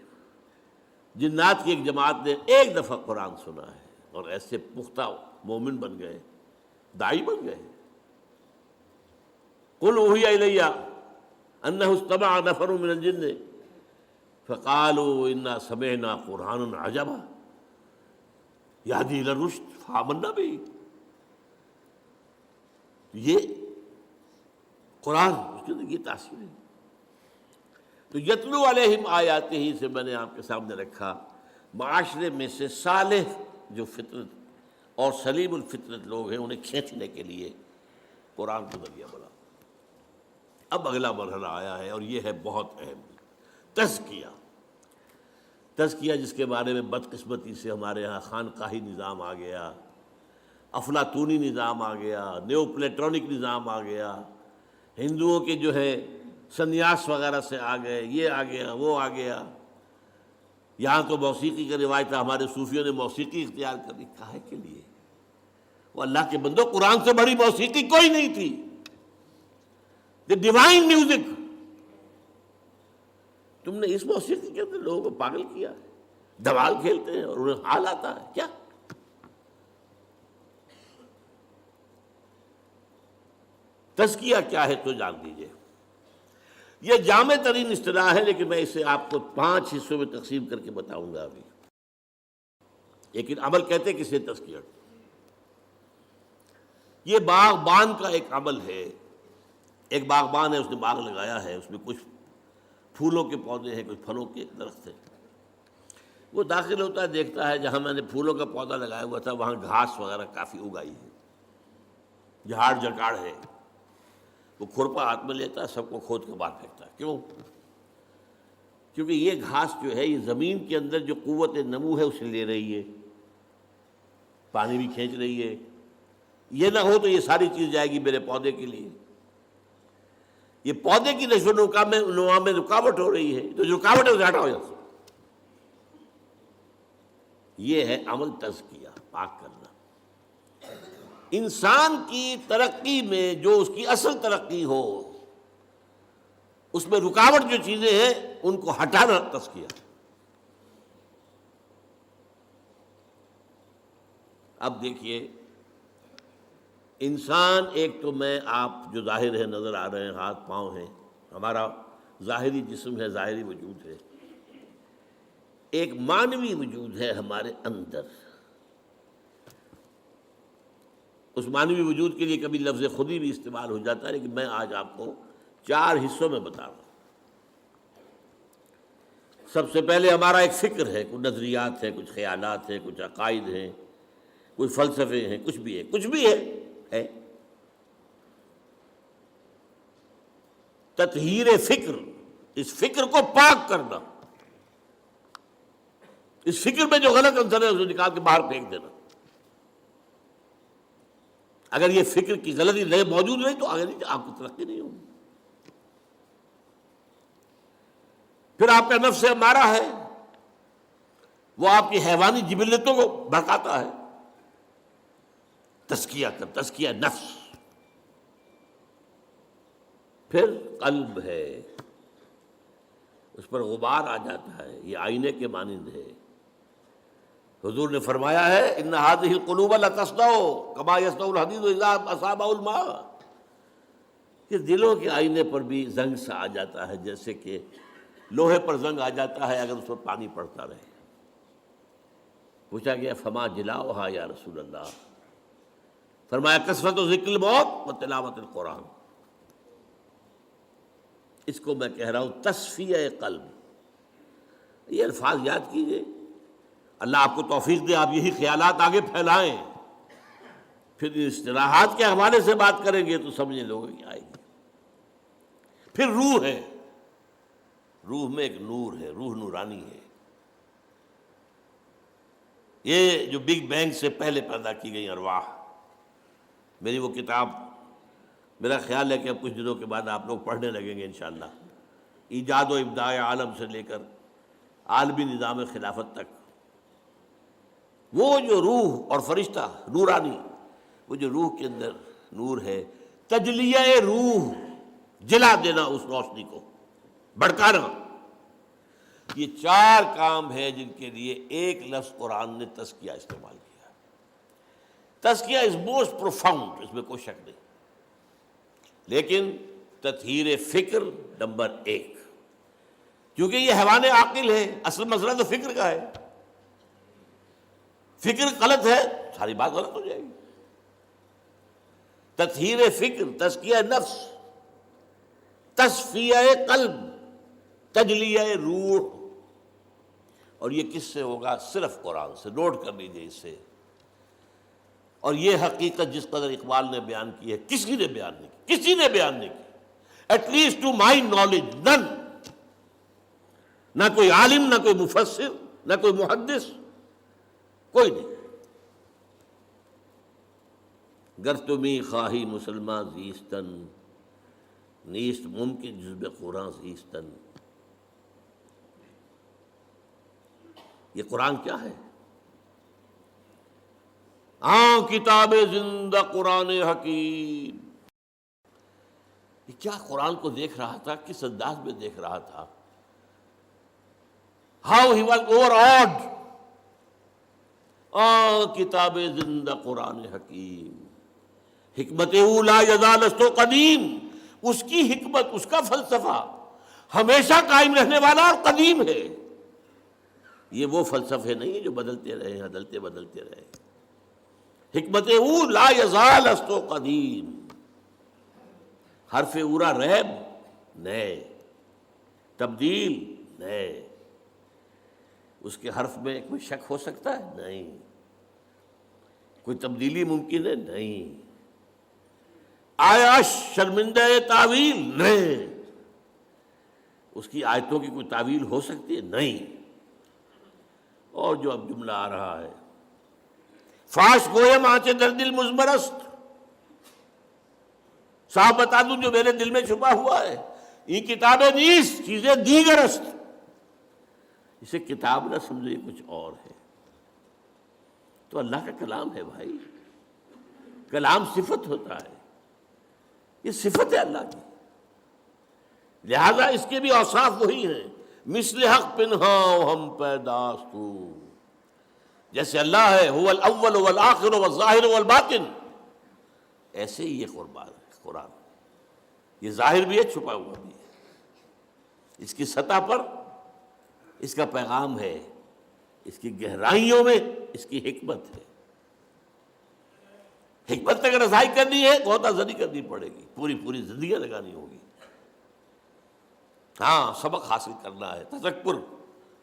جنات کی ایک جماعت نے ایک دفعہ قرآن سنا ہے اور ایسے پختہ مومن بن گئے، داعی بن گئے۔ قُلْ أُوحِيَ إِلَيَّ أَنَّهُ اسْتَمَعَ نَفَرٌ مِّنَ الْجِنِّ فَقَالُوا إِنَّا سَمِعْنَا قُرْآنًا عَجَبًا يَهْدِي إِلَى الرُّشْدِ فَآمَنَّا بِهِ۔ یہ قرآن اس کی یہ تاثیر ہے۔ تو یتلو علیہم آیاتہ ہی سے میں نے آپ کے سامنے رکھا، معاشرے میں سے صالح جو فطرت اور سلیم الفطرت لوگ ہیں انہیں کھینچنے کے لیے قرآن کو ذریعہ بنا۔ اب اگلا مرحلہ آیا ہے اور یہ ہے بہت اہم، تزکیہ۔ تزکیہ جس کے بارے میں بدقسمتی سے ہمارے ہاں خانقاہی نظام آ گیا، افلاطونی نظام آ گیا، نیو پلیٹونک نظام آ گیا، ہندوؤں کے جو ہے سنیاس وغیرہ سے آ گئے، یہ آ گیا وہ آ گیا۔ یہاں تو موسیقی کا روایت ہے، ہمارے صوفیوں نے موسیقی اختیار کر لی، کاہے کے لیے؟ وہ اللہ کے بندو، قرآن سے بڑی موسیقی کوئی نہیں تھی، دی ڈیوائن میوزک۔ تم نے اس موسیقی کے اندر لوگوں کو پاگل کیا ہے، دھمال کھیلتے ہیں اور انہیں حال آتا ہے کیا؟ تزکیہ کیا ہے تو جان دیجئے۔ یہ جامع ترین اصطلاح ہے، لیکن میں اسے آپ کو 5 حصوں میں تقسیم کر کے بتاؤں گا ابھی۔ لیکن عمل کہتے کسے تزکیہ؟ یہ باغبان کا ایک عمل ہے۔ ایک باغبان ہے، اس نے باغ لگایا ہے، اس میں کچھ پھولوں کے پودے ہیں، کچھ پھلوں کے درخت ہیں۔ وہ داخل ہوتا ہے، دیکھتا ہے جہاں میں نے پھولوں کا پودا لگایا ہوا تھا وہاں گھاس وغیرہ کافی اگائی ہے، جھاڑ جکاڑ ہے۔ وہ کھرپا ہاتھ میں لیتا ہے، سب کو کھود کے باہر پھینکتا ہے۔ کیوں؟ کیونکہ یہ گھاس جو ہے یہ زمین کے اندر جو قوت نمو ہے اسے لے رہی ہے، پانی بھی کھینچ رہی ہے۔ یہ نہ ہو تو یہ ساری چیز جائے گی میرے پودے کے لیے، یہ پودے کی نشو و نما میں رکاوٹ ہو رہی ہے، تو جو رکاوٹ ہے اسے ہٹا ہو جاتا ہے۔ یہ ہے عمل تزکیہ، پاک کرنا۔ انسان کی ترقی میں جو اس کی اصل ترقی ہو اس میں رکاوٹ جو چیزیں ہیں ان کو ہٹانا تزکیہ۔ اب دیکھیے انسان ایک تو میں آپ جو ظاہر ہے نظر آ رہے ہیں، ہاتھ پاؤں ہیں، ہمارا ظاہری جسم ہے، ظاہری وجود ہے۔ ایک معنوی وجود ہے ہمارے اندر۔ اس معنوی وجود کے لیے کبھی لفظ خودی بھی استعمال ہو جاتا ہے، لیکن میں آج آپ کو 4 حصوں میں بتا رہا ہوں۔ سب سے پہلے ہمارا ایک فکر ہے، کچھ نظریات ہیں، کچھ خیالات ہیں، کچھ عقائد ہیں، کچھ فلسفے ہیں، کچھ بھی ہے۔ تطہیر فکر، اس فکر کو پاک کرنا، اس فکر میں جو غلط عنصر ہے اسے نکال کے باہر پھینک دینا۔ اگر یہ فکر کی غلطی موجود نہیں تو آگے نہیں، آپ کی ترقی نہیں ہوگی۔ پھر آپ کا نفس امارہ ہے، وہ آپ کی حیوانی جبلتوں کو بھڑکاتا ہے۔ تزکیہ نفس۔ پھر قلب ہے، اس پر غبار آ جاتا ہے، یہ آئینے کے مانند ہے۔ حضور نے فرمایا ہے ان هذه القلوب لتصدع كما يصدع الحديد اذا اصابه الماء، کہ دلوں کے آئینے پر بھی زنگ سا آ جاتا ہے، جیسے کہ لوہے پر زنگ آ جاتا ہے اگر اس پر پانی پڑتا رہے۔ پوچھا گیا فما جلاؤها یا رسول اللہ؟ فرمایا کثرت ذکر الموت و تلاوت القرآن۔ اس کو میں کہہ رہا ہوں تصفیہ قلب۔ یہ الفاظ یاد کیجئے، اللہ آپ کو توفیق دے آپ یہی خیالات آگے پھیلائیں، پھر اصطلاحات کے حوالے سے بات کریں گے تو سمجھے لوگوں کی آئے گی۔ پھر روح ہے، روح میں ایک نور ہے، روح نورانی ہے۔ یہ جو بگ بینگ سے پہلے پیدا کی گئی ارواح، میری وہ کتاب میرا خیال ہے کہ اب کچھ دنوں کے بعد آپ لوگ پڑھنے لگیں گے انشاءاللہ، ایجاد و ابداع عالم سے لے کر عالمی نظام خلافت تک، وہ جو روح اور فرشتہ نورانی، وہ جو روح کے اندر نور ہے، تجلیہ روح، جلا دینا اس روشنی کو، بھڑکانا، یہ 4 کام ہے جن کے لیے ایک لفظ قرآن نے تزکیہ استعمال کیا۔ تزکیہ از موسٹ پروفاؤنڈ، اس میں کوئی شک نہیں، لیکن تطہیر فکر نمبر 1، کیونکہ یہ حیوان عاقل ہے، اصل مسئلہ تو فکر کا ہے، فکر غلط ہے ساری بات غلط ہو جائے گی۔ تطہیر فکر، تزکیہ نفس، تصفیہ قلب، تجلیہ روح، اور یہ کس سے ہوگا؟ صرف قرآن سے۔ نوٹ کر لیجیے اس سے۔ اور یہ حقیقت جس قدر اقبال نے بیان کی ہے، کسی نے بیان نہیں کی، کسی نے بیان نہیں کی، at least to my knowledge none, نہ کوئی عالم، نہ کوئی مفسر، نہ کوئی محدث، کوئی نہیں۔ گر تمی خواہی مسلماں زیستن، نیست ممکن جز بے قرآن زیستن۔ یہ قرآن کیا ہے؟ کتاب زندہ قرآن حکیم۔ یہ کیا قرآن کو دیکھ رہا تھا، کس انداز میں دیکھ رہا تھا، how he was over odd. کتاب زندہ قرآن حکیم، حکمت لا یزال است قدیم، اس کی حکمت، اس کا فلسفہ ہمیشہ قائم رہنے والا اور قدیم ہے۔ یہ وہ فلسفے نہیں جو بدلتے رہے، بدلتے بدلتے رہے۔ حکمت لا یزال است قدیم، حرف اورا ریب نئے، تبدیل نئے، اس کے حرف میں کوئی شک ہو سکتا ہے؟ نہیں۔ کوئی تبدیلی ممکن ہے؟ نہیں۔ آیا شرمندہ تعویل؟ نہیں۔ اس کی آیتوں کی کوئی تعویل ہو سکتی ہے؟ نہیں۔ اور جو اب جملہ آ رہا ہے، فاش گویم آنچے در دل مزمرست، صاحب بتا دوں جو میرے دل میں چھپا ہوا ہے، یہ کتابیں نیست چیزیں دیگر است۔ اسے کتاب نہ سمجھو، یہ کچھ اور ہے۔ تو اللہ کا کلام ہے بھائی، کلام صفت ہوتا ہے، یہ صفت ہے اللہ کی، لہذا اس کے بھی اوصاف وہی ہیں۔ مثل حق پنہاں ہم پیداستو، جیسے اللہ ہے هو الاول والآخر والظاہر والباطن، ایسے ہی یہ قرآن، یہ ظاہر بھی ہے، چھپا ہوا بھی ہے۔ اس کی سطح پر اس کا پیغام ہے، اس کی گہرائیوں میں اس کی حکمت ہے۔ حکمت تک رسائی کرنی ہے، بہت آزادی کرنی پڑے گی، پوری زندگیاں لگانی ہوگی۔ ہاں، سبق حاصل کرنا ہے، تذکر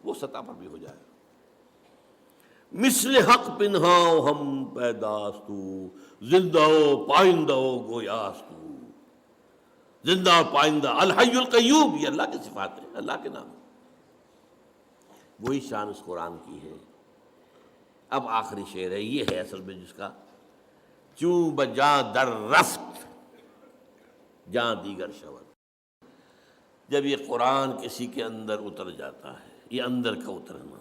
وہ سطح پر بھی ہو جائے۔ مثل حق پنہاں ہم پیداستو، زندہ و پائندہ و گویاستو، زندہ اور پائندہ، الحی القیوم، یہ اللہ کی صفات ہے، اللہ کے نام، وہی شان اس قرآن کی ہے۔ اب آخری شعر ہے، یہ ہے اصل میں جس کا چوں بجاں در رفت جاں دیگر شود۔ جب یہ قرآن کسی کے اندر اتر جاتا ہے، یہ اندر کا اترنا،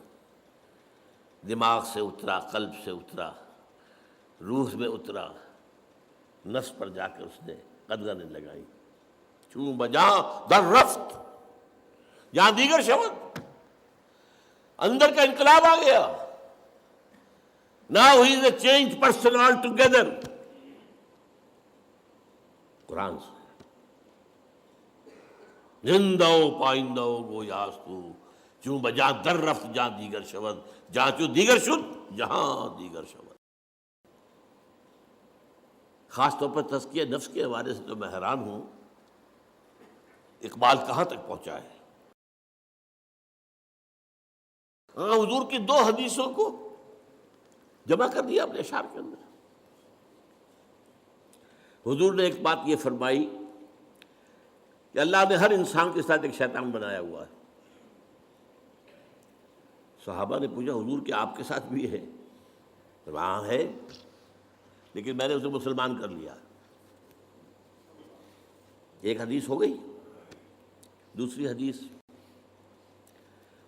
دماغ سے اترا، قلب سے اترا، روح میں اترا، نفس پر جا کر اس نے قدغنیں لگائی، چوں بجاں در رفت جہاں دیگر شود، اندر کا انقلاب آ گیا۔ Now he is a changed person altogether۔ قرآن سے زندہ و پائندہ و گویاستو، چوں بجاں در رفت جہاں دیگر شود، جہاں چوں دیگر شد جہاں دیگر شود۔ خاص طور پر تزکیہ نفس کے حوالے سے تو میں حیران ہوں، اقبال کہاں تک پہنچا ہے۔ حضور کی 2 حدیثوں کو جمع کر دیا اپنے اشعار کے اندر۔ حضور نے ایک بات یہ فرمائی کہ اللہ نے ہر انسان کے ساتھ ایک شیطان بنایا ہوا ہے، صحابہ نے پوچھا حضور کہ آپ کے ساتھ بھی ہے؟ وہاں ہے، لیکن میں نے اسے مسلمان کر لیا۔ ایک حدیث ہو گئی۔ دوسری حدیث،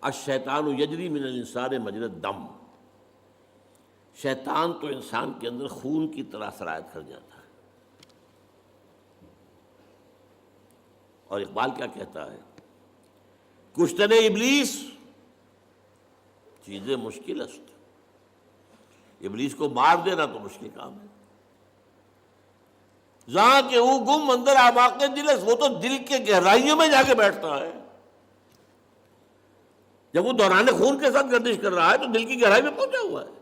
الشیطان یجری من الانسان مجری الدم، شیطان تو انسان کے اندر خون کی طرح سرایت کر جاتا ہے۔ اور اقبال کیا کہتا ہے؟ کشتن ابلیس چیزیں مشکل است، ابلیس کو مار دینا تو مشکل کام ہے۔ جہاں کہ وہ گم اندر اعماق دل ہے، وہ تو دل کے گہرائیوں میں جا کے بیٹھتا ہے۔ جب وہ دوران خون کے ساتھ گردش کر رہا ہے تو دل کی گہرائی میں پہنچا ہوا ہے۔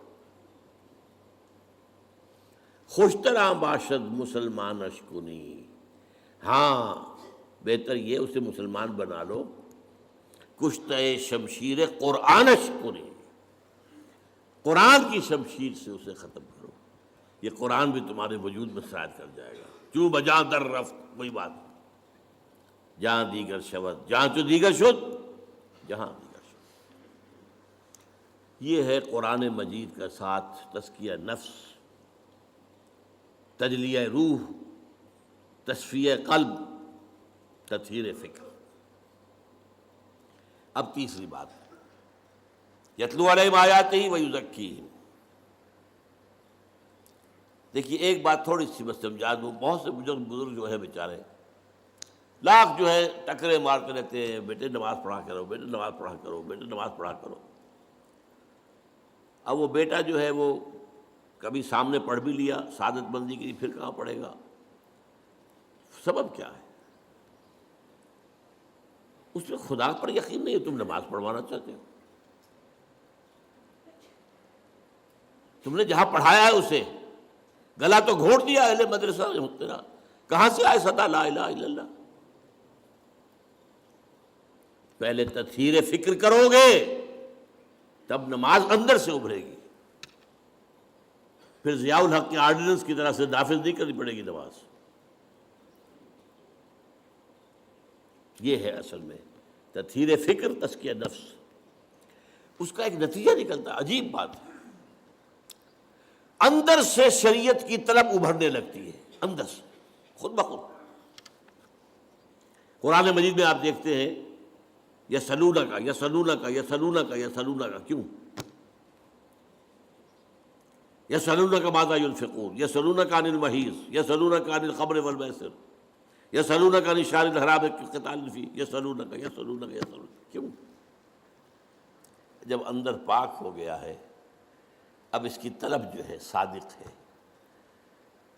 خوشترا باشد مسلمان اشکنی، ہاں بہتر یہ اسے مسلمان بنا لو، کشتہ شمشیر قرآن اشکنی، قرآن کی شمشیر سے اسے ختم کرو، یہ قرآن بھی تمہارے وجود میں سرایت کر جائے گا۔ کیوں بجاں در رفت، وہی بات، جہاں دیگر شود، جہاں تو دیگر شد، جہاں دیگر شد۔ یہ ہے قرآن مجید کا ساتھ تزکیہ نفس، تجلیہ روح، تصفیہ قلب، تطہیر فکر۔ اب تیسری بات، یتلو علیہم آیاتہ ویزکیہم۔ دیکھیے ایک بات تھوڑی سی بس سمجھا دوں، بہت سے بزرگ جو ہے بیچارے لاکھ جو ہے ٹکرے مارتے رہتے ہیں، بیٹے نماز پڑھا کرو، بیٹے نماز پڑھا کرو، بیٹے نماز پڑھا کرو۔ اب وہ بیٹا جو ہے وہ کبھی سامنے پڑھ بھی لیا سعادت مندی کے لیے، پھر کہاں پڑھے گا؟ سبب کیا ہے؟ اس میں خدا پر یقین نہیں ہے، تم نماز پڑھوانا چاہتے ہو۔ تم نے جہاں پڑھایا ہے اسے گلا تو گھونٹ دیا اہل مدرسہ نے، تیرا کہاں سے آئے صدا لا الہ الا اللہ؟ پہلے تطہیر فکر کرو گے تب نماز اندر سے ابھرے گی، پھر ضیاء الحق کے آرڈیننس کی طرح سے نافذ نہیں کرنی پڑے گی نماز۔ یہ ہے اصل میں تطہیر فکر، تزکیہ نفس۔ اس کا ایک نتیجہ نکلتا ہے، عجیب بات ہے، اندر سے شریعت کی طلب ابھرنے لگتی ہے، اندر سے خود بخود۔ قرآن مجید میں آپ دیکھتے ہیں یسألونک یسألونک یسألونک یسألونک، کیوں؟ یسألونک ماذا ينفقون، یسألونک عن المحیض، یسألونک عن الخمر والمیسر، یسألونک عن الشہر الحرام قتال فیہ، یسألونک یسألونک یسألونک، کیوں؟ جب اندر پاک ہو گیا ہے اب اس کی طلب جو ہے صادق ہے،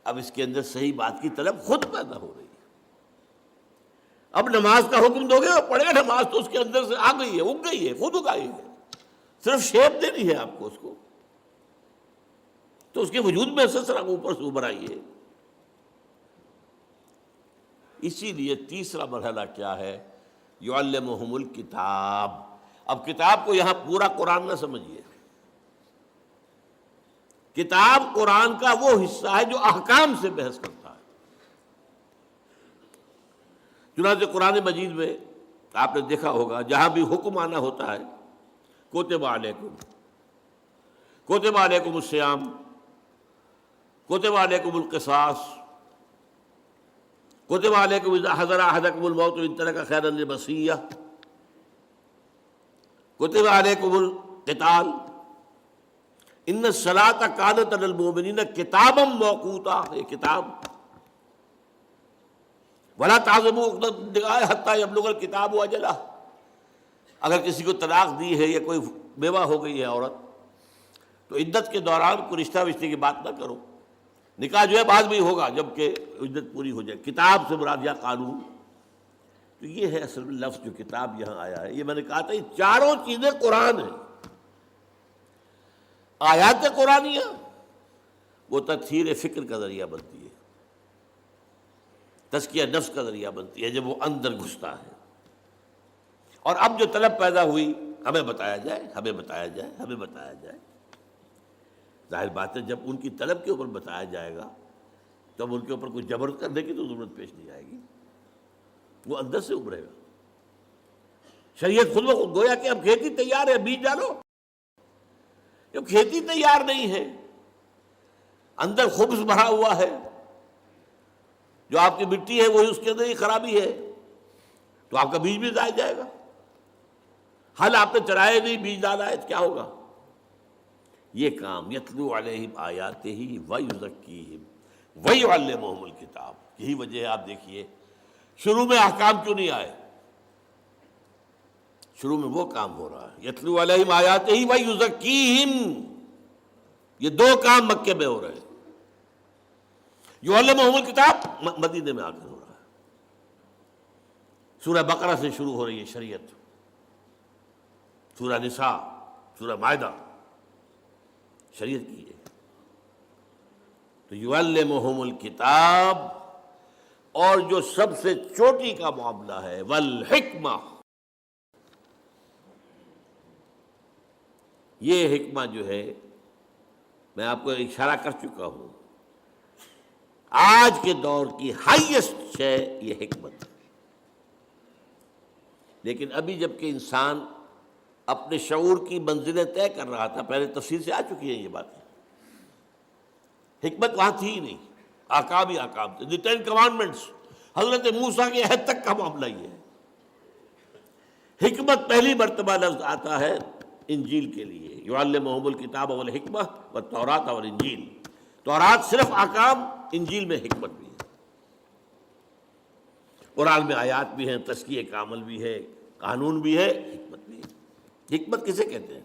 اب اس کے اندر صحیح بات کی طلب خود پیدا ہو رہی ہے۔ اب نماز کا حکم دو گے اور پڑھے گا، نماز تو اس کے اندر سے آ گئی ہے، اگ گئی ہے، خود اگائی ہے، صرف شیپ دینی ہے آپ کو اس کو، تو اس کے وجود میں سسرا اوپر سے ابھر آئی ہے۔ اسی لیے تیسرا مرحلہ کیا ہے؟ یعلمہم الکتاب۔ اب کتاب کو یہاں پورا قرآن نہ سمجھیے، کتاب قرآن کا وہ حصہ ہے جو احکام سے بحث کرتا ہے۔ چنانچہ قرآن مجید میں آپ نے دیکھا ہوگا جہاں بھی حکم آنا ہوتا ہے، کتب علیکم، کتب علیکم الصیام، کتب علیکم القصاص، کتب علیکم اذا حضر احدکم الموت ان ترک خیرا الوصیہ، کتب علیکم القتال، ان الصلاۃ کانت علی المؤمنین کتابا موقوتا، یہ کتاب، ولا تعزموا عقدۃ النکاح حتی یبلغ الکتاب اجلہ۔ اگر کسی کو طلاق دی ہے یا کوئی بیوہ ہو گئی ہے عورت تو عدت کے دوران کوئی رشتہ وشتے کی بات نہ کرو، نکاح جو ہے بعد میں ہی ہوگا جب کہ عدت پوری ہو جائے۔ کتاب سے مراد یا قانون، تو یہ ہے اصل میں لفظ جو کتاب یہاں آیا ہے۔ یہ میں نے کہا تھا یہ چاروں چیزیں قرآن ہیں۔ آیات قرآنیہ وہ تطہیر فکر کا ذریعہ بنتی ہے، تزکیہ نفس کا ذریعہ بنتی ہے جب وہ اندر گھستا ہے۔ اور اب جو طلب پیدا ہوئی، ہمیں بتایا جائے، ہمیں بتایا جائے، ہمیں بتایا جائے، ظاہر بات ہے جب ان کی طلب کے اوپر بتایا جائے گا تب ان کے اوپر کوئی جبر کرنے کی تو ضرورت پیش نہیں آئے گی، وہ اندر سے ابھرے گا۔ شریعت خود بخود، گویا کہ اب کھیتی تیار ہے، بیج ڈالو، جو کھیتی تیار نہیں ہے، اندر خبث بھرا ہوا ہے، جو آپ کی مٹی ہے وہی اس کے اندر ہی خرابی ہے، تو آپ کا بیج بھی ضائع جائے گا۔ حل آپ نے چرائے نہیں، بیج ڈالا ہے، کیا ہوگا؟ یہ کام یتلو علیہم آیاتہ ویزکیہم ویعلمہم الکتاب، یہی وجہ ہے آپ دیکھیے شروع میں احکام کیوں نہیں آئے؟ شروع میں وہ کام ہو رہا ہے، یتلو علیہم آیاتہ ویزکیہم، یہ دو کام مکے میں ہو رہے ہیں۔ یعلمہم الکتاب مدینے میں آ کر ہو رہا ہے۔ سورہ بقرہ سے شروع ہو رہی ہے شریعت، سورہ نساء، سورہ مائدہ، شریعت کی ہے۔ تو یعلمہم الکتاب، اور جو سب سے چوٹی کا معاملہ ہے والحکمہ، یہ حکمہ جو ہے میں آپ کو اشارہ کر چکا ہوں، آج کے دور کی ہائیسٹ شے یہ حکمت ہے۔ لیکن ابھی جب کہ انسان اپنے شعور کی منزلیں طے کر رہا تھا، پہلے تفصیل سے آ چکی ہیں یہ باتیں، حکمت وہاں تھی ہی نہیں، احکام ہی احکام تھے، دی 10 کمانڈمنٹس، حضرت موسیٰ کے عہد تک کا معاملہ یہ ہے۔ حکمت پہلی مرتبہ لفظ آتا ہے انجیل کے لیے، یعلمہم الکتاب والحکمہ والتوراۃ والانجیل، تورات صرف احکام، انجیل میں حکمت بھی ہے۔ قرآن میں آیات بھی ہیں، تزکیہ کامل بھی ہے، قانون بھی ہے، حکمت بھی ہے۔ حکمت کسے کہتے ہیں؟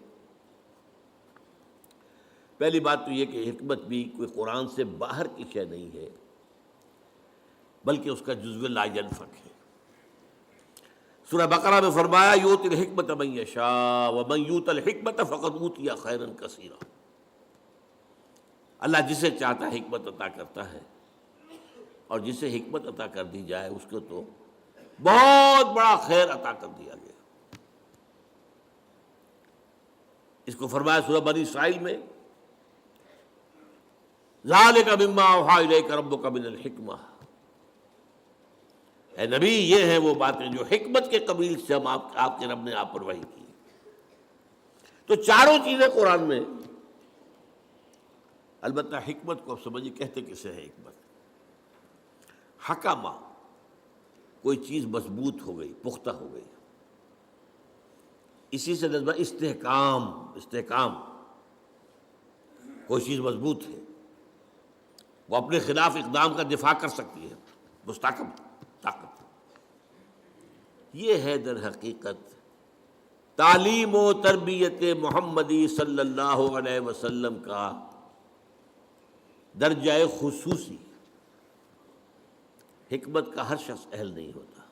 پہلی بات تو یہ کہ حکمت بھی کوئی قرآن سے باہر کی شے نہیں ہے، بلکہ اس کا جزو لا ینفک ہے۔ سورہ بقرہ میں فرمایا یؤتی الحکمۃ من یشاء ومن یؤت الحکمۃ فقد اوتی خیرا کثیرا، اللہ جسے چاہتا ہے حکمت عطا کرتا ہے، اور جسے حکمت عطا کر دی جائے اس کو تو بہت بڑا خیر عطا کر دیا گیا۔ اس کو فرمایا سورہ بنی اسرائیل میں ذالک مما اوحی الیک ربک من الحکمہ، اے نبی یہ ہیں وہ باتیں جو حکمت کے قبیل سے ہم آپ کے رب نے آپ پر وحی کی۔ تو چاروں چیزیں قرآن میں، البتہ حکمت کو اب سمجھیے کہتے کسے ہے حکمت؟ حکمہ، کوئی چیز مضبوط ہو گئی، پختہ ہو گئی، اسی سے نسبت استحکام، کوئی چیز مضبوط ہے، وہ اپنے خلاف اقدام کا دفاع کر سکتی ہے، مستحکم طاقت۔ یہ ہے در حقیقت تعلیم و تربیت محمدی صلی اللہ علیہ وسلم کا درجہ خصوصی۔ حکمت کا ہر شخص اہل نہیں ہوتا،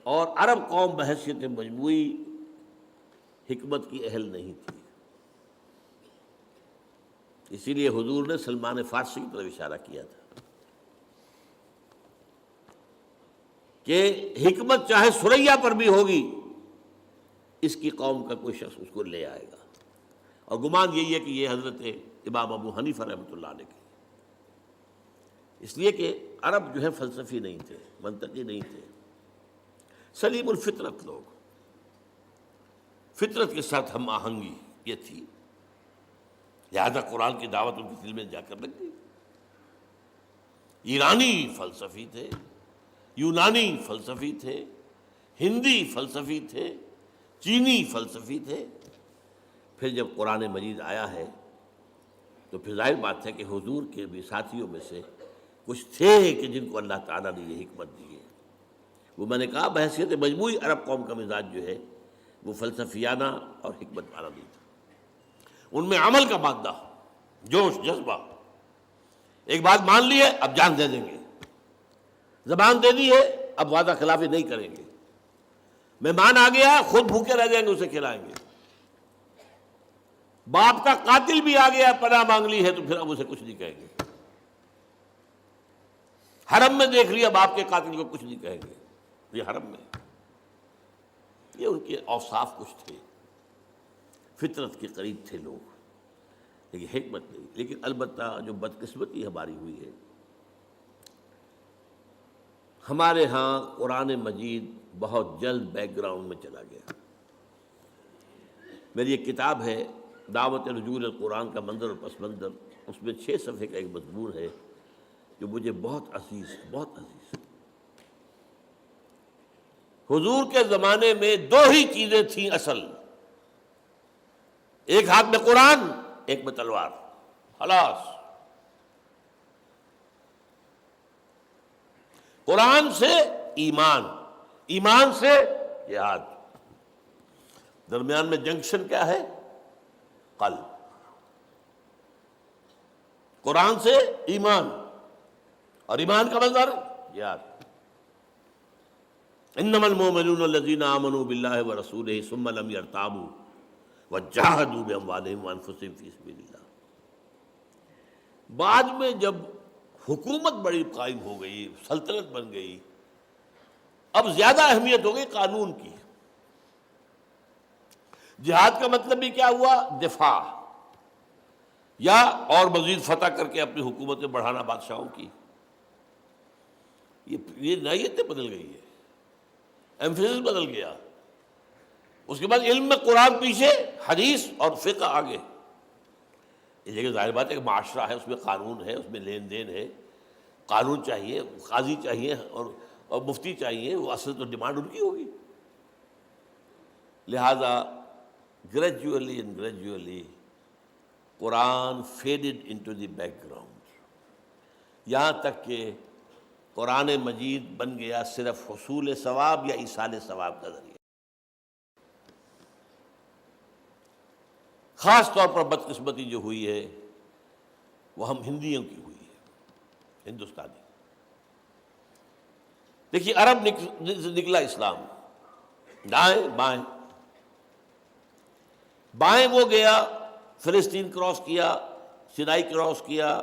اور عرب قوم بحیثیت مجموعی حکمت کی اہل نہیں تھی، اسی لیے حضور نے سلمان فارسی کی طرف اشارہ کیا تھا کہ حکمت چاہے سریا پر بھی ہوگی، اس کی قوم کا کوئی شخص اس کو لے آئے گا۔ اور گمان یہی ہے کہ یہ حضرت امام ابو حنیفہ رحمۃ اللہ علیہ کے، اس لیے کہ عرب جو ہے فلسفی نہیں تھے، منطقی نہیں تھے، سلیم الفطرت لوگ، فطرت کے ساتھ ہم آہنگی یہ تھی، لہذا قرآن کی دعوت ان کے دل میں جا کر لگ گئی۔ ایرانی فلسفی تھے، یونانی فلسفی تھے، ہندی فلسفی تھے، چینی فلسفی تھے، پھر جب قرآن مجید آیا ہے تو پھر ظاہر بات ہے کہ حضور کے بھی ساتھیوں میں سے کچھ تھے کہ جن کو اللہ تعالیٰ نے یہ حکمت دی ہے۔ وہ میں نے کہا بحیثیت مجموعی عرب قوم کا مزاج جو ہے وہ فلسفیانہ اور حکمت والا نہیں تھا، ان میں عمل کا مادہ، جوش، جذبہ، ایک بات مان لی ہے اب جان دے دیں گے، زبان دے دی ہے اب وعدہ خلافی نہیں کریں گے، مہمان آ گیا خود بھوکے رہ جائیں گے اسے کھلائیں گے، باپ کا قاتل بھی آ گیا پناہ مانگ لی ہے تو پھر اب اسے کچھ نہیں کہیں گے، حرم میں دیکھ لیا باپ کے قاتل کو کچھ نہیں کہیں گے، یہ حرم میں، یہ ان کے اوصاف کچھ تھے، فطرت کے قریب تھے لوگ، لیکن حکمت نہیں۔ لیکن البتہ جو بدقسمتی ہماری ہوئی ہے، ہمارے ہاں قرآن مجید بہت جلد بیک گراؤنڈ میں چلا گیا، میری ایک کتاب ہے دعوت رجوع القرآن کا منظر اور پس منظر، اس میں 6 صفحے کا ایک مضمون ہے جو مجھے بہت عزیز ہے، بہت عزیز ہے۔ حضور کے زمانے میں 2 ہی چیزیں تھیں اصل، ایک ہاتھ میں قرآن، ایک میں تلوار، خلاص۔ قرآن سے ایمان، ایمان سے جہاد، درمیان میں جنکشن کیا ہے؟ قلب۔ قرآن سے ایمان اور ایمان کا منظر جہاد۔ انما المؤمنون الذین آمنوا باللہ ورسولہ ثم لم یرتابوا وجاہدوا باموالہم وانفسہم فی سبیل اللہ۔ بعد میں جب حکومت بڑی قائم ہو گئی، سلطنت بن گئی، اب زیادہ اہمیت ہو گئی قانون کی۔ جہاد کا مطلب بھی کیا ہوا؟ دفاع، یا اور مزید فتح کر کے اپنی حکومتیں بڑھانا بادشاہوں کی۔ یہ نوعیتیں بدل گئی ہے، ایمفیسس بدل گیا۔ اس کے بعد علم میں قرآن پیچھے، حدیث اور فقہ آگے۔ اس جگہ ظاہر بات ہے کہ معاشرہ ہے، اس میں قانون ہے، اس میں لین دین ہے، قانون چاہیے، قاضی چاہیے اور مفتی چاہیے، وہ اصل تو ڈیمانڈ ان کی ہوگی۔ لہذا gradually and gradually Quran faded into the back ground, یہاں تک کہ قرآن مجید بن گیا صرف حصول ثواب یا ایصال ثواب کا ذریعہ۔ خاص طور پر بدقسمتی جو ہوئی ہے وہ ہم ہندیوں کی ہوئی ہے، ہندوستانی۔ دیکھیے عرب نکلا اسلام، دائیں بائیں، بائیں وہ گیا فلسطین کراس کیا، سینائی کراس کیا،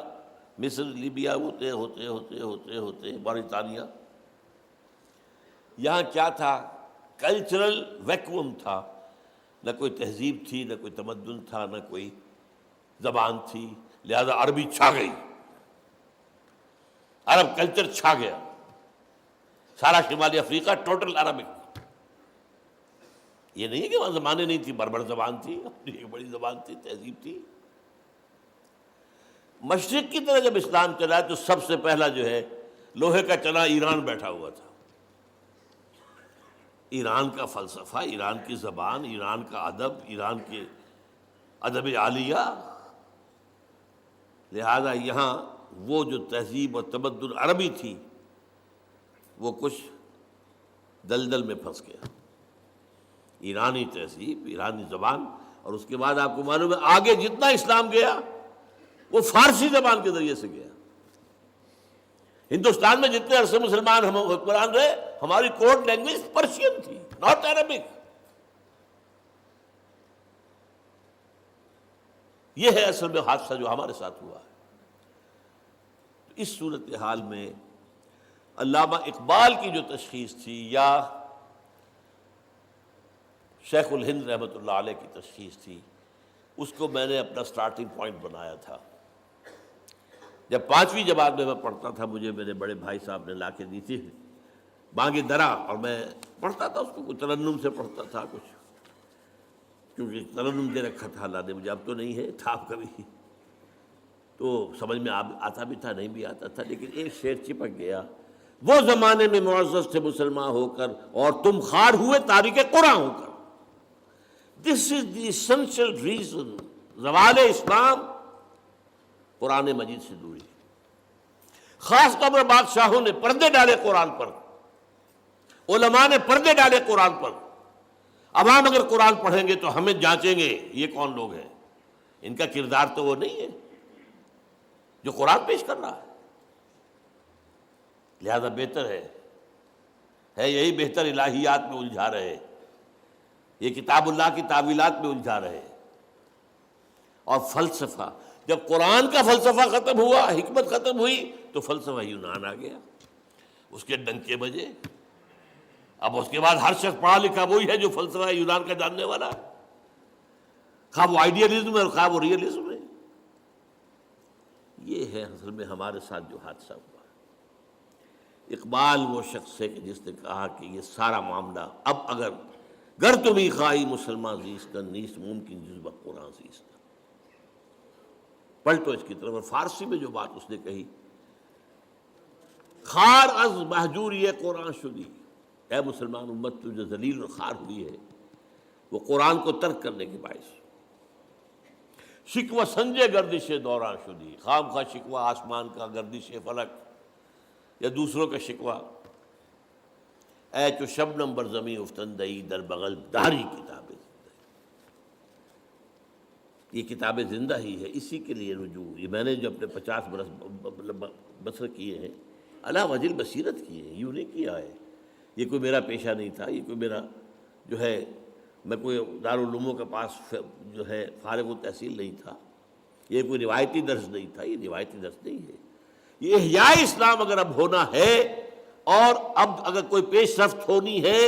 مصر لیبیا ہوتے ہوتے ہوتے ہوتے ہوتے موریطانیہ۔ یہاں کیا تھا؟ کلچرل ویکوم تھا، نہ کوئی تہذیب تھی، نہ کوئی تمدن تھا، نہ کوئی زبان تھی، لہذا عربی چھا گئی، عرب کلچر چھا گیا، سارا شمالی افریقہ ٹوٹل عربک۔ یہ نہیں ہے کہ وہاں زبانیں نہیں تھی، بربر زبان تھی، اپنی ایک بڑی زبان تھی، تہذیب تھی۔ مشرق کی طرح جب اسلام چلا تو سب سے پہلا جو ہے لوہے کا چنا ایران بیٹھا ہوا تھا۔ ایران کا فلسفہ، ایران کی زبان، ایران کا ادب، ایران کے ادب عالیہ، لہذا یہاں وہ جو تہذیب اور تمدن عربی تھی وہ کچھ دلدل میں پھنس گیا۔ ایرانی تہذیب، ایرانی زبان، اور اس کے بعد آپ کو معلوم ہے آگے جتنا اسلام گیا وہ فارسی زبان کے ذریعے سے گیا۔ ہندوستان میں جتنے عرصے مسلمان ہم حکمران رہے، ہماری کوڈ لینگویج پرشین تھی، ناٹ عربک۔ یہ ہے اصل میں حادثہ جو ہمارے ساتھ ہوا ہے۔ اس صورتحال میں علامہ اقبال کی جو تشخیص تھی یا شیخ الہند رحمۃ اللہ علیہ کی تشخیص تھی، اس کو میں نے اپنا سٹارٹنگ پوائنٹ بنایا تھا۔ جب 5ویں جماعت میں پڑھتا تھا، مجھے میرے بڑے بھائی صاحب نے لا کے دی تھی بانگ درا، اور میں پڑھتا تھا اس کو، کچھ ترنم سے پڑھتا تھا، کچھ کیونکہ ترنم دے رکھا تھا اللہ نے مجھے، اب تو نہیں ہے، تھا کبھی تو سمجھ میں آتا بھی تھا، نہیں بھی آتا تھا، لیکن ایک شعر چپک گیا، وہ زمانے میں معزز تھے مسلمان ہو کر اور تم خار ہوئے تاریک قرآن ہو کر۔ This is the essential reason, زوال اسلام قرآن مجید سے دوری۔ خاص طور پر بادشاہوں نے پردے ڈالے قرآن پر، علماء نے پردے ڈالے قرآن پر۔ عوام اگر قرآن پڑھیں گے تو ہمیں جانچیں گے یہ کون لوگ ہیں، ان کا کردار تو وہ نہیں ہے جو قرآن پیش کر رہا ہے۔ لہذا بہتر ہے یہی بہتر الہیات میں الجھا رہے، یہ کتاب اللہ کی تعویلات میں الجھا رہے۔ اور فلسفہ، جب قرآن کا فلسفہ ختم ہوا، حکمت ختم ہوئی، تو فلسفہ یونان آ گیا، اس کے ڈنکے بجے۔ اب اس کے بعد ہر شخص پڑھا لکھا وہی ہے جو فلسفہ یونان کا جاننے والا ہے، خواہ وہ آئیڈیلزم ہے اور خواہ وہ ریئلزم ہے۔ یہ ہے اصل میں ہمارے ساتھ جو حادثہ ہوا۔ اقبال وہ شخص ہے کہ جس نے کہا کہ یہ سارا معاملہ اب اگر گر تمی خواہی مسلمان زیستن نیست ممکن جز قرآن زیستن. پلٹو اس کی طرف. اور فارسی میں جو بات اس نے کہی، خار از محجوری قرآن شدی، اے مسلمان امت تو جو ذلیل اور خار ہوئی ہے وہ قرآن کو ترک کرنے کے باعث. شکوہ سنجے گردش دوران شدی، خام خواہ شکوہ آسمان کا، گردش فلک یا دوسروں کا شکوہ. اے چو شبنم بر زمین افتندئی در بغل داری کتاب زندہ. یہ کتاب زندہ ہی ہے، اسی کے لیے رجوع. یہ میں نے جو اپنے 50 برس بسر کیے ہیں علی وجہ البصیرت کیے ہیں، یوں نہیں کیا ہے. یہ کوئی میرا پیشہ نہیں تھا، یہ کوئی میرا جو ہے، میں کوئی دارالعلوموں کے پاس جو ہے فارغ التحصیل نہیں تھا. یہ کوئی روایتی درس نہیں تھا، یہ روایتی درس نہیں ہے. یہ احیاء اسلام اگر اب ہونا ہے اور اب اگر کوئی پیش رفت ہونی ہے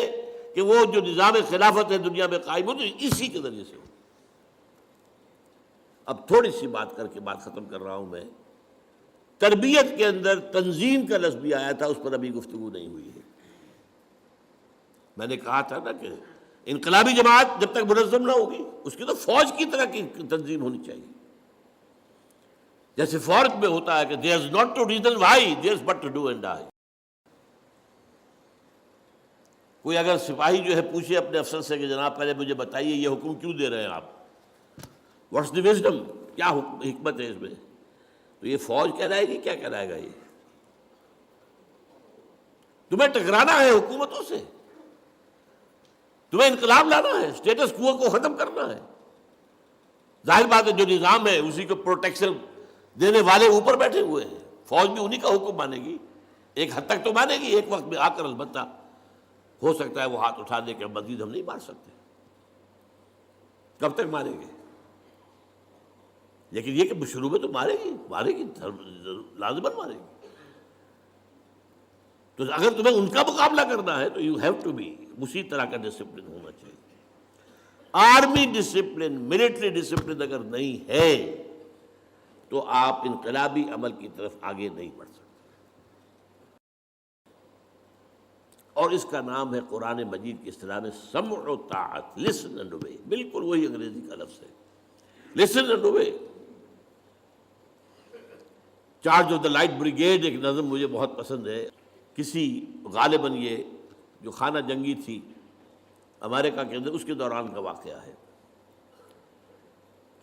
کہ وہ جو نظام خلافت ہے دنیا میں قائم ہو، تو اسی کے ذریعے سے ہو. اب تھوڑی سی بات کر کے بات ختم کر رہا ہوں. میں تربیت کے اندر تنظیم کا لفظ بھی آیا تھا، اس پر ابھی گفتگو نہیں ہوئی ہے. میں نے کہا تھا نا کہ انقلابی جماعت جب تک منظم نہ ہوگی اس کی تو فوج کی طرح کی تنظیم ہونی چاہیے. جیسے فوج میں ہوتا ہے کہ there is not to reason why, there is but to do and die. کوئی اگر سپاہی جو ہے پوچھے اپنے افسر سے کہ جناب پہلے مجھے بتائیے یہ حکم کیوں دے رہے ہیں آپ، واٹس دی وزڈم، کیا حکمت ہے اس میں، تو یہ فوج کہلائے گی، کیا کہلائے گا. یہ تمہیں ٹکرانا ہے حکومتوں سے، تمہیں انقلاب لانا ہے، اسٹیٹس کو ختم کرنا ہے. ظاہر بات ہے جو نظام ہے اسی کو پروٹیکشن دینے والے اوپر بیٹھے ہوئے ہیں. فوج بھی انہی کا حکم مانے گی، ایک حد تک تو مانے گی. ایک وقت میں آ کر البتہ ہو سکتا ہے وہ ہاتھ اٹھا دے کہ مزید ہم نہیں مار سکتے. کب تک ماریں گے؟ لیکن یہ کہ شروع میں تو مارے گی لازماً مارے گی. تو اگر تمہیں ان کا مقابلہ کرنا ہے تو یو ہیو ٹو بی، اسی طرح کا ڈسپلن ہونا چاہیے. آرمی ڈسپلن، ملٹری ڈسپلن اگر نہیں ہے تو آپ انقلابی عمل کی طرف آگے نہیں بڑھ سکتے. اور اس کا نام ہے قرآن مجید کی اصطلاح میں سمع و طاعت، لسن اینڈ اوبے. بالکل وہی انگریزی کا لفظ ہے، listen and obey. Charge of the light brigade ایک نظم مجھے بہت پسند ہے. کسی غالباً یہ جو خانہ جنگی تھی امریکہ کے اندر، اس کے دوران کا واقعہ ہے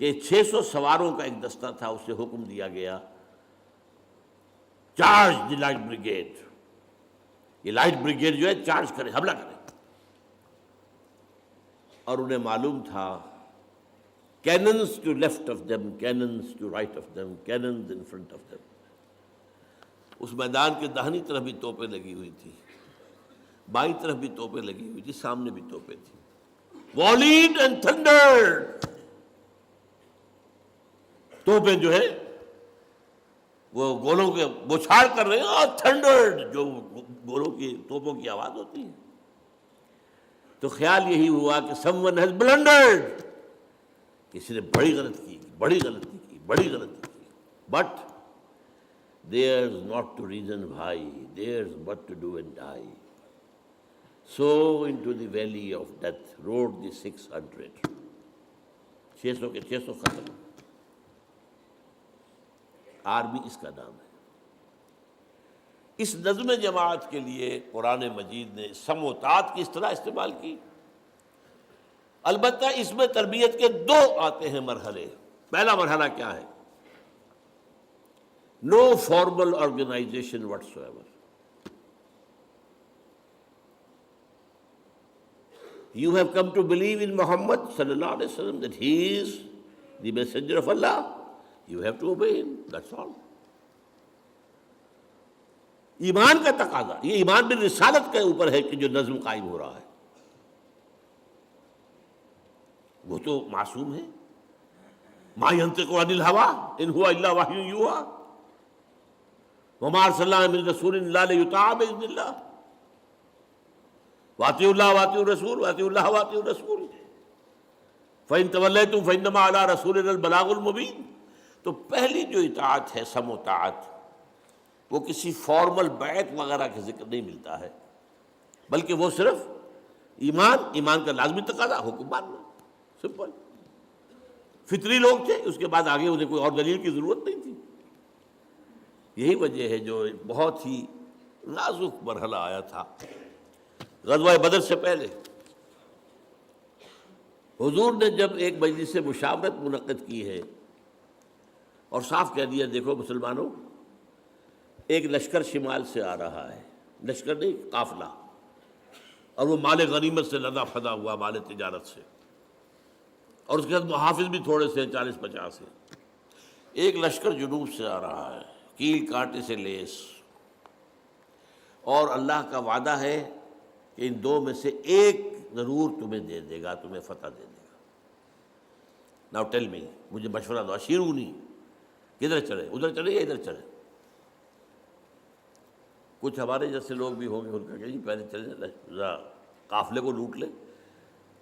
کہ 600 سواروں کا ایک دستہ تھا. اسے حکم دیا گیا چارج دی لائٹ بریگیڈ. یہ لائٹ بریگیڈ جو ہے چارج کرے، حملہ کرے. اور انہیں معلوم تھا cannons to left of them, cannons to right of them, cannons in front of them. اس میدان کے داہنی طرف بھی توپیں لگی ہوئی تھی، بائیں طرف بھی توپیں لگی ہوئی تھی، سامنے بھی توپیں تھی. Volleyed and thundered. توپیں جو ہے وہ گولوں کے بوچھار کر رہے ہیں، اور تھنڈرڈ جو گولوں کی توپوں کی آواز ہوتی ہے. تو خیال یہی ہوا کہ someone has blundered، کسی نے بڑی غلطی کی، بڑی غلطی کی، بڑی غلطی کی. But there's not to reason why, there's but to do and die. So into the valley of death rode the 600. 600 کے 600 ختم. آرمی اس کا نام ہے. اس نظم جماعت کے لیے قرآن مجید نے سمع و طاعت کی اصطلاح استعمال کی. البتہ اس میں تربیت کے 2 آتے ہیں مرحلے. پہلا مرحلہ کیا ہے؟ No formal organization whatsoever. You have come to believe in Muhammad sallallahu alaihi wasallam that he is the messenger of Allah. You have to obey him. That's all. ایمان کا تقاضا، یہ ایمان بالرسالت کے اوپر ہے کہ جو نظم قائم ہو رہا ہے. وہ تو معصوم ہے. ما ينطق عن الهوى ان هو الا وحی یوحی وما ارسلنا من رسول الا لیطاع باذن اللہ واطیعوا اللہ واطیعوا الرسول واطیعوا اللہ واطیعوا الرسول فإن تولیتم فإنما علی رسولنا البلاغ المبین. تو پہلی جو اطاعت ہے سمع و طاعت، وہ کسی فارمل بیعت وغیرہ کا ذکر نہیں ملتا ہے، بلکہ وہ صرف ایمان کا لازمی تقاضا حکم ماننا، سمپل. فطری لوگ تھے، اس کے بعد آگے انہیں کوئی اور دلیل کی ضرورت نہیں تھی. یہی وجہ ہے جو بہت ہی نازک مرحلہ آیا تھا غزوہ بدر سے پہلے. حضور نے جب ایک مجلس مشاورت منعقد کی ہے اور صاف کہہ دیا دیکھو مسلمانوں، ایک لشکر شمال سے آ رہا ہے، لشکر نہیں قافلہ، اور وہ مال غنیمت سے لدا پھدا ہوا، مال تجارت سے، اور اس کے بعد محافظ بھی تھوڑے سے 40-50 ہیں. ایک لشکر جنوب سے آ رہا ہے، کیل کانٹے سے لیس، اور اللہ کا وعدہ ہے کہ ان دو میں سے ایک ضرور تمہیں دے دے گا، تمہیں فتح دے دے گا. ناؤ ٹیل می، مجھے مشورہ دو، اشیرونی، کدھر چلے؟ ادھر چلے یا ادھر چلے؟ کچھ ہمارے جیسے لوگ بھی ہوں گے، ان کا کہ جی پہلے چلے ذرا قافلے کو لوٹ لیں،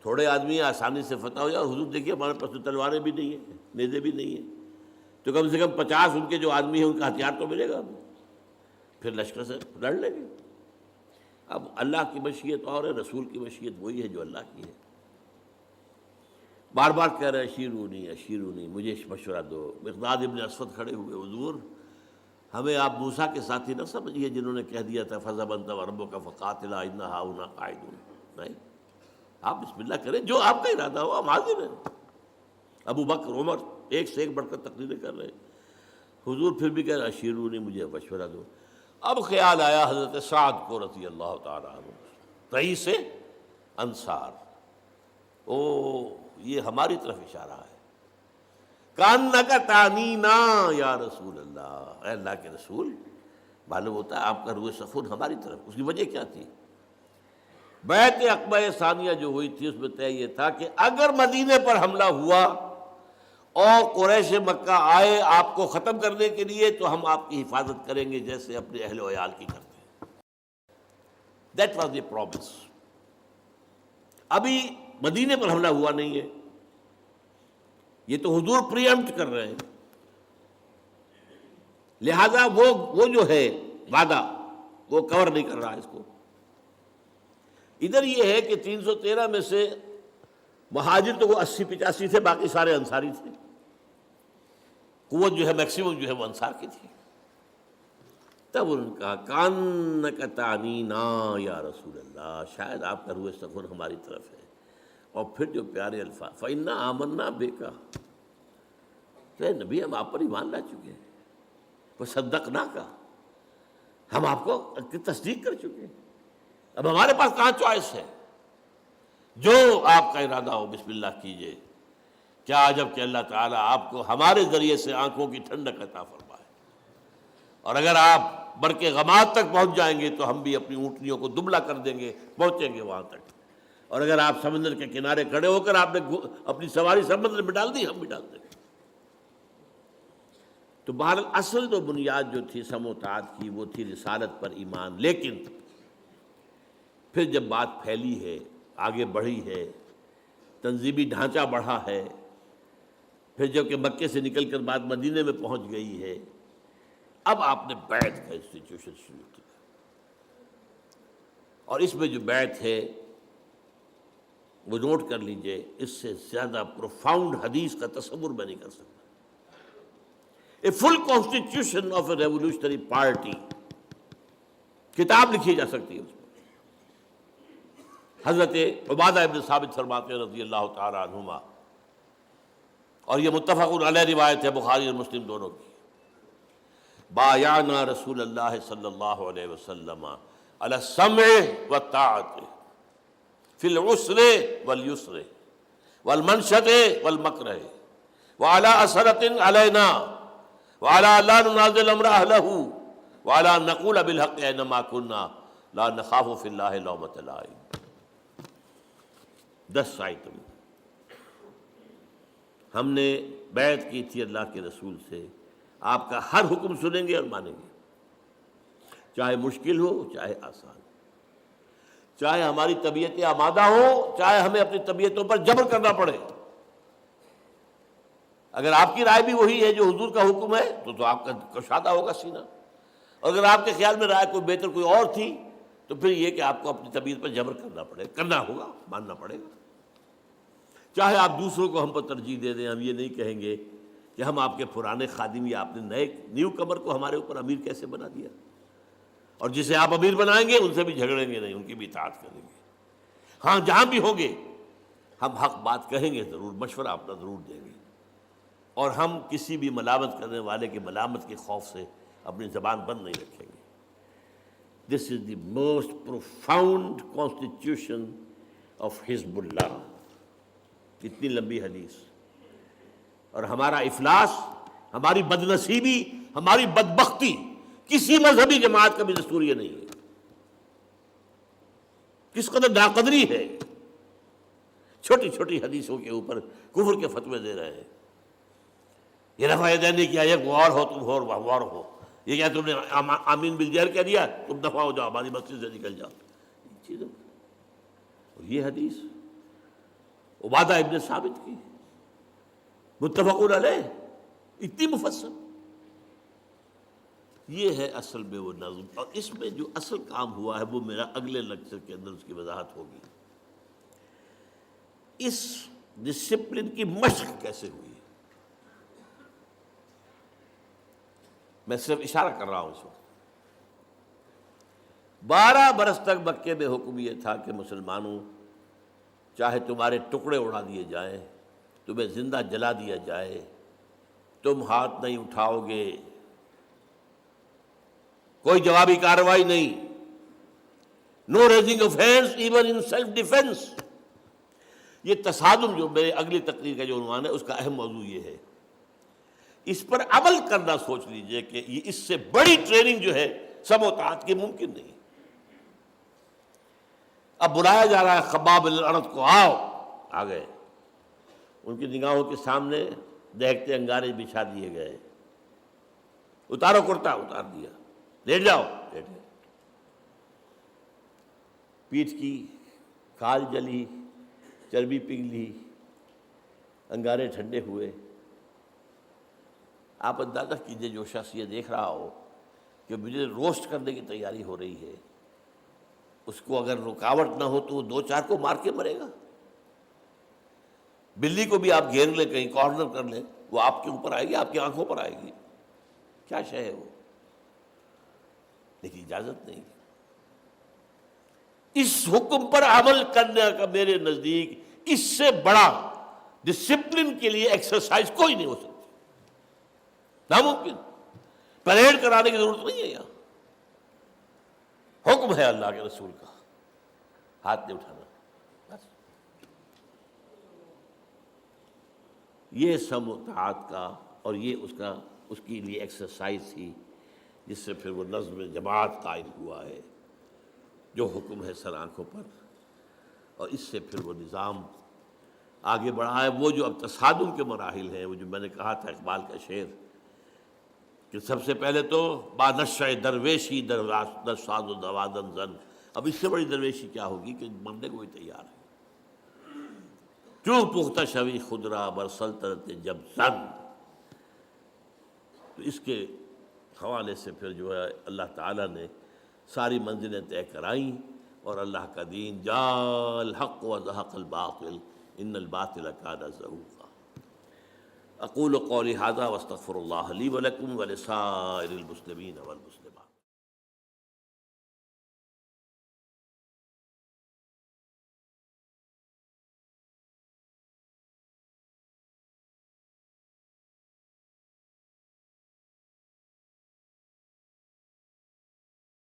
تھوڑے آدمی آسانی سے فتح ہو جائے. اور حضور دیکھیے ہمارے پاس تو تلواریں بھی نہیں ہیں، نیزے بھی نہیں ہیں، تو کم سے کم 50 ان کے جو آدمی ہیں ان کا ہتھیار تو ملے گا ہمیں، پھر لشکر سے لڑ لیں گے. اب اللہ کی مشیت اور ہے، رسول کی مشیت وہی ہے جو اللہ کی ہے. بار بار کہہ رہے اشیرونی اشیرونی، مجھے مشورہ دو. مقداد ابن اسود کھڑے ہوئے، حضور ہمیں آپ موسیٰ کے ساتھی نہ سمجھیے جنہوں نے کہہ دیا تھا فَذَهَبْ أَنْتَ وَرَبُّكَ فَقَاتِلَا إِنَّا هَاهُنَا قَاعِدُونَ. نہیں، آپ بسم اللہ کریں، جو آپ کا ارادہ ہو ہم حاضر ہیں. ابو بکر عمر ایک سے ایک بڑھ کر تقریریں کر رہے ہیں. حضور پھر بھی کہہ رہے اشیرونی، مجھے مشورہ دو. اب خیال آیا حضرت سعد کو رضی اللہ تعالیٰ عنہ، رئیس انصار. او یہ ہماری طرف اشارہ ہے. کانک تعنینا یا رسول اللہ، اے اللہ کے رسول، معلوم ہوتا ہے آپ کا روح سخن ہماری طرف. اس کی وجہ کیا تھی؟ بیعت عقبہ ثانیہ جو ہوئی تھی اس میں طے یہ تھا کہ اگر مدینے پر حملہ ہوا اور قریش مکہ آئے آپ کو ختم کرنے کے لیے تو ہم آپ کی حفاظت کریں گے جیسے اپنے اہل و عیال کی کرتے ہیں. That was the promise. ابھی مدینے پر حملہ ہوا نہیں ہے، یہ تو حضور پری ایمپٹ کر رہے ہیں، لہذا وہ جو ہے وعدہ وہ کور نہیں کر رہا اس کو. ادھر یہ ہے کہ 313 میں سے مہاجر تو وہ 80-85 تھے، باقی سارے انصاری تھے. قوت جو ہے میکسیمم جو ہے وہ انصار کی تھی. تب انہوں نے کہا کانک تعنینا یا رسول اللہ، شاید آپ کا روح سخن ہماری طرف ہے. اور پھر جو پیارے الفاظ فَإِنَّا آمَنَّا بِكَ، کہ نبی ہم آپ پر ایمان لا چکے ہیں، وَصَدَّقْنَاكَ، ہم آپ کو تصدیق کر چکے ہیں. اب ہمارے پاس کہاں چوائس ہے؟ جو آپ کا ارادہ ہو بسم اللہ کیجئے. کیا عجب کہ اللہ تعالیٰ آپ کو ہمارے ذریعے سے آنکھوں کی ٹھنڈک عطا فرمائے. اور اگر آپ برق غماد تک پہنچ جائیں گے تو ہم بھی اپنی اونٹنیوں کو دبلا کر دیں گے، پہنچیں گے وہاں تک. اور اگر آپ سمندر کے کنارے کھڑے ہو کر آپ نے اپنی سواری سمندر میں ڈال دی، ہم بھی ڈال دیں گے. تو بہرحال اصل تو بنیاد جو تھی سم و طاعت کی وہ تھی رسالت پر ایمان. لیکن پھر جب بات پھیلی ہے، آگے بڑھی ہے، تنظیمی ڈھانچہ بڑھا ہے، پھر جب کہ مکے سے نکل کر بعد مدینے میں پہنچ گئی ہے، اب آپ نے بیعت کا انسٹیٹیوشن شروع کیا. اور اس میں جو بیعت ہے وہ نوٹ کر لیجئے، اس سے زیادہ پروفاؤنڈ حدیث کا تصور میں نہیں کر سکتا. A full constitution of a revolutionary party, کتاب لکھی جا سکتی ہے اس میں. حضرت عبادہ ابن ثابت فرماتے ہیں رضی اللہ تعالیٰ عنہما، اور یہ متفق علیہ روایت ہے بخاری اور مسلم دونوں کی، بایعنا رسول اللہ صلی اللہ علیہ وسلم علی السمع والطاعت فی العسر والیسر والمنشط والمکرہ وعلی اثرۃ علینا وعلی لا ننازل امر اہلہ وعلی نقول بالحق اینما کنا لا نخاف فی اللہ لومۃ لائم. 10 آئٹم ہم نے بیعت کی تھی اللہ کے رسول سے، آپ کا ہر حکم سنیں گے اور مانیں گے، چاہے مشکل ہو چاہے آسان، چاہے ہماری طبیعتیں آمادہ ہوں چاہے ہمیں اپنی طبیعتوں پر جبر کرنا پڑے. اگر آپ کی رائے بھی وہی ہے جو حضور کا حکم ہے تو آپ کا کشادہ ہوگا سینہ. اور اگر آپ کے خیال میں رائے کوئی بہتر کوئی اور تھی تو پھر یہ کہ آپ کو اپنی طبیعت پر جبر کرنا ہوگا، ماننا پڑے گا۔ چاہے آپ دوسروں کو ہم پر ترجیح دے دیں، ہم یہ نہیں کہیں گے کہ ہم آپ کے پرانے خادم یا آپ نے نیو کمر کو ہمارے اوپر امیر کیسے بنا دیا، اور جسے آپ امیر بنائیں گے ان سے بھی جھگڑیں گے نہیں، ان کی بھی اطاعت کریں گے۔ ہاں جہاں بھی ہوں گے ہم حق بات کہیں گے، ضرور مشورہ اپنا ضرور دیں گے، اور ہم کسی بھی ملامت کرنے والے کی ملامت کے خوف سے اپنی زبان بند نہیں رکھیں گے۔ This is the most profound constitution of حزب اللہ۔ اتنی لمبی حدیث، اور ہمارا افلاس، ہماری بدنصیبی، ہماری بدبختی کسی مذہبی جماعت کا بھی دستور یہ نہیں ہے۔ کس قدر ناقدری ہے، چھوٹی چھوٹی حدیثوں کے اوپر کفر کے فتوے دے رہے ہیں۔ یہ رفع یدین نہیں کیا، یہ غور ہو تم غور ہو، یہ کیا تم نے آمین بالجہر کہہ دیا، تم دفع ہو جاؤ، ہماری مسجد سے نکل جاؤ چیزوں۔ اور یہ حدیث عبادہ ابن ثابت کی، متفق علیہ، اتنی مفصل۔ یہ ہے اصل میں وہ نظم، اور اس میں جو اصل کام ہوا ہے وہ میرا اگلے لیکچر کے اندر اس کی وضاحت ہوگی۔ اس ڈسپلن کی مشق کیسے ہوئی، میں صرف اشارہ کر رہا ہوں اس وقت۔ 12 برس تک مکے میں حکم یہ تھا کہ مسلمانوں، چاہے تمہارے ٹکڑے اڑا دیے جائیں، تمہیں زندہ جلا دیا جائے، تم ہاتھ نہیں اٹھاؤ گے، کوئی جوابی کارروائی نہیں، no raising of hands even in self defence. یہ تصادم جو میرے اگلی تقریر کا جو عنوان ہے اس کا اہم موضوع یہ ہے۔ اس پر عمل کرنا سوچ لیجئے کہ یہ اس سے بڑی ٹریننگ جو ہے سم و طاعت کی ممکن نہیں۔ اب بلایا جا رہا ہے خباب بن الارت کو، آؤ، آ گئے، ان کی نگاہوں کے سامنے دیکھتے انگارے بچھا دیے گئے، اتارو کرتا، اتار دیا، لیٹ جاؤ، لیٹ گئے، پیٹھ کی کھال جلی، چربی پگھلی، انگارے ٹھنڈے ہوئے۔ آپ اندازہ کیجئے جو شخص یہ دیکھ رہا ہو کہ مجھے روسٹ کرنے کی تیاری ہو رہی ہے، اس کو اگر رکاوٹ نہ ہو تو وہ 2-4 کو مار کے مرے گا۔ بلی کو بھی آپ گھیر لیں، کہیں کارنر کر لیں، وہ آپ کے اوپر آئے گی، آپ کی آنکھوں پر آئے گی، کیا شے ہے وہ، لیکن اجازت نہیں۔ اس حکم پر عمل کرنے کا میرے نزدیک اس سے بڑا ڈسپلن کے لیے ایکسرسائز کوئی نہیں ہو سکتی، ناممکن۔ پریڈ کرانے کی ضرورت نہیں ہے، یہاں حکم ہے اللہ کے رسول کا، ہاتھ نہیں اٹھانا، بس۔ یہ سم و طاعت کا، اور یہ اس کے لیے ایکسرسائز تھی، جس سے پھر وہ نظم جماعت قائم ہوا ہے جو حکم ہے سر آنکھوں پر، اور اس سے پھر وہ نظام آگے بڑھا ہے۔ وہ جو اب تصادم کے مراحل ہیں، وہ جو میں نے کہا تھا اقبال کا شعر کہ سب سے پہلے تو با نشہ درویشی در ساز و دوادن زن، اب اس سے بڑی درویشی کیا ہوگی کہ مرنے کو ہی تیار ہے۔ چوں پختہ شوی خود را بر سلطنت جب زن، تو اس کے حوالے سے پھر جو ہے اللہ تعالیٰ نے ساری منزلیں طے کرائیں، اور اللہ کا دین جاء الحق وزهق الباطل ان الباطل کان زہوقا۔ اقول قولی ھذا واستغفر اللہ لی ولکم ولسائر المسلمین والمسلمات۔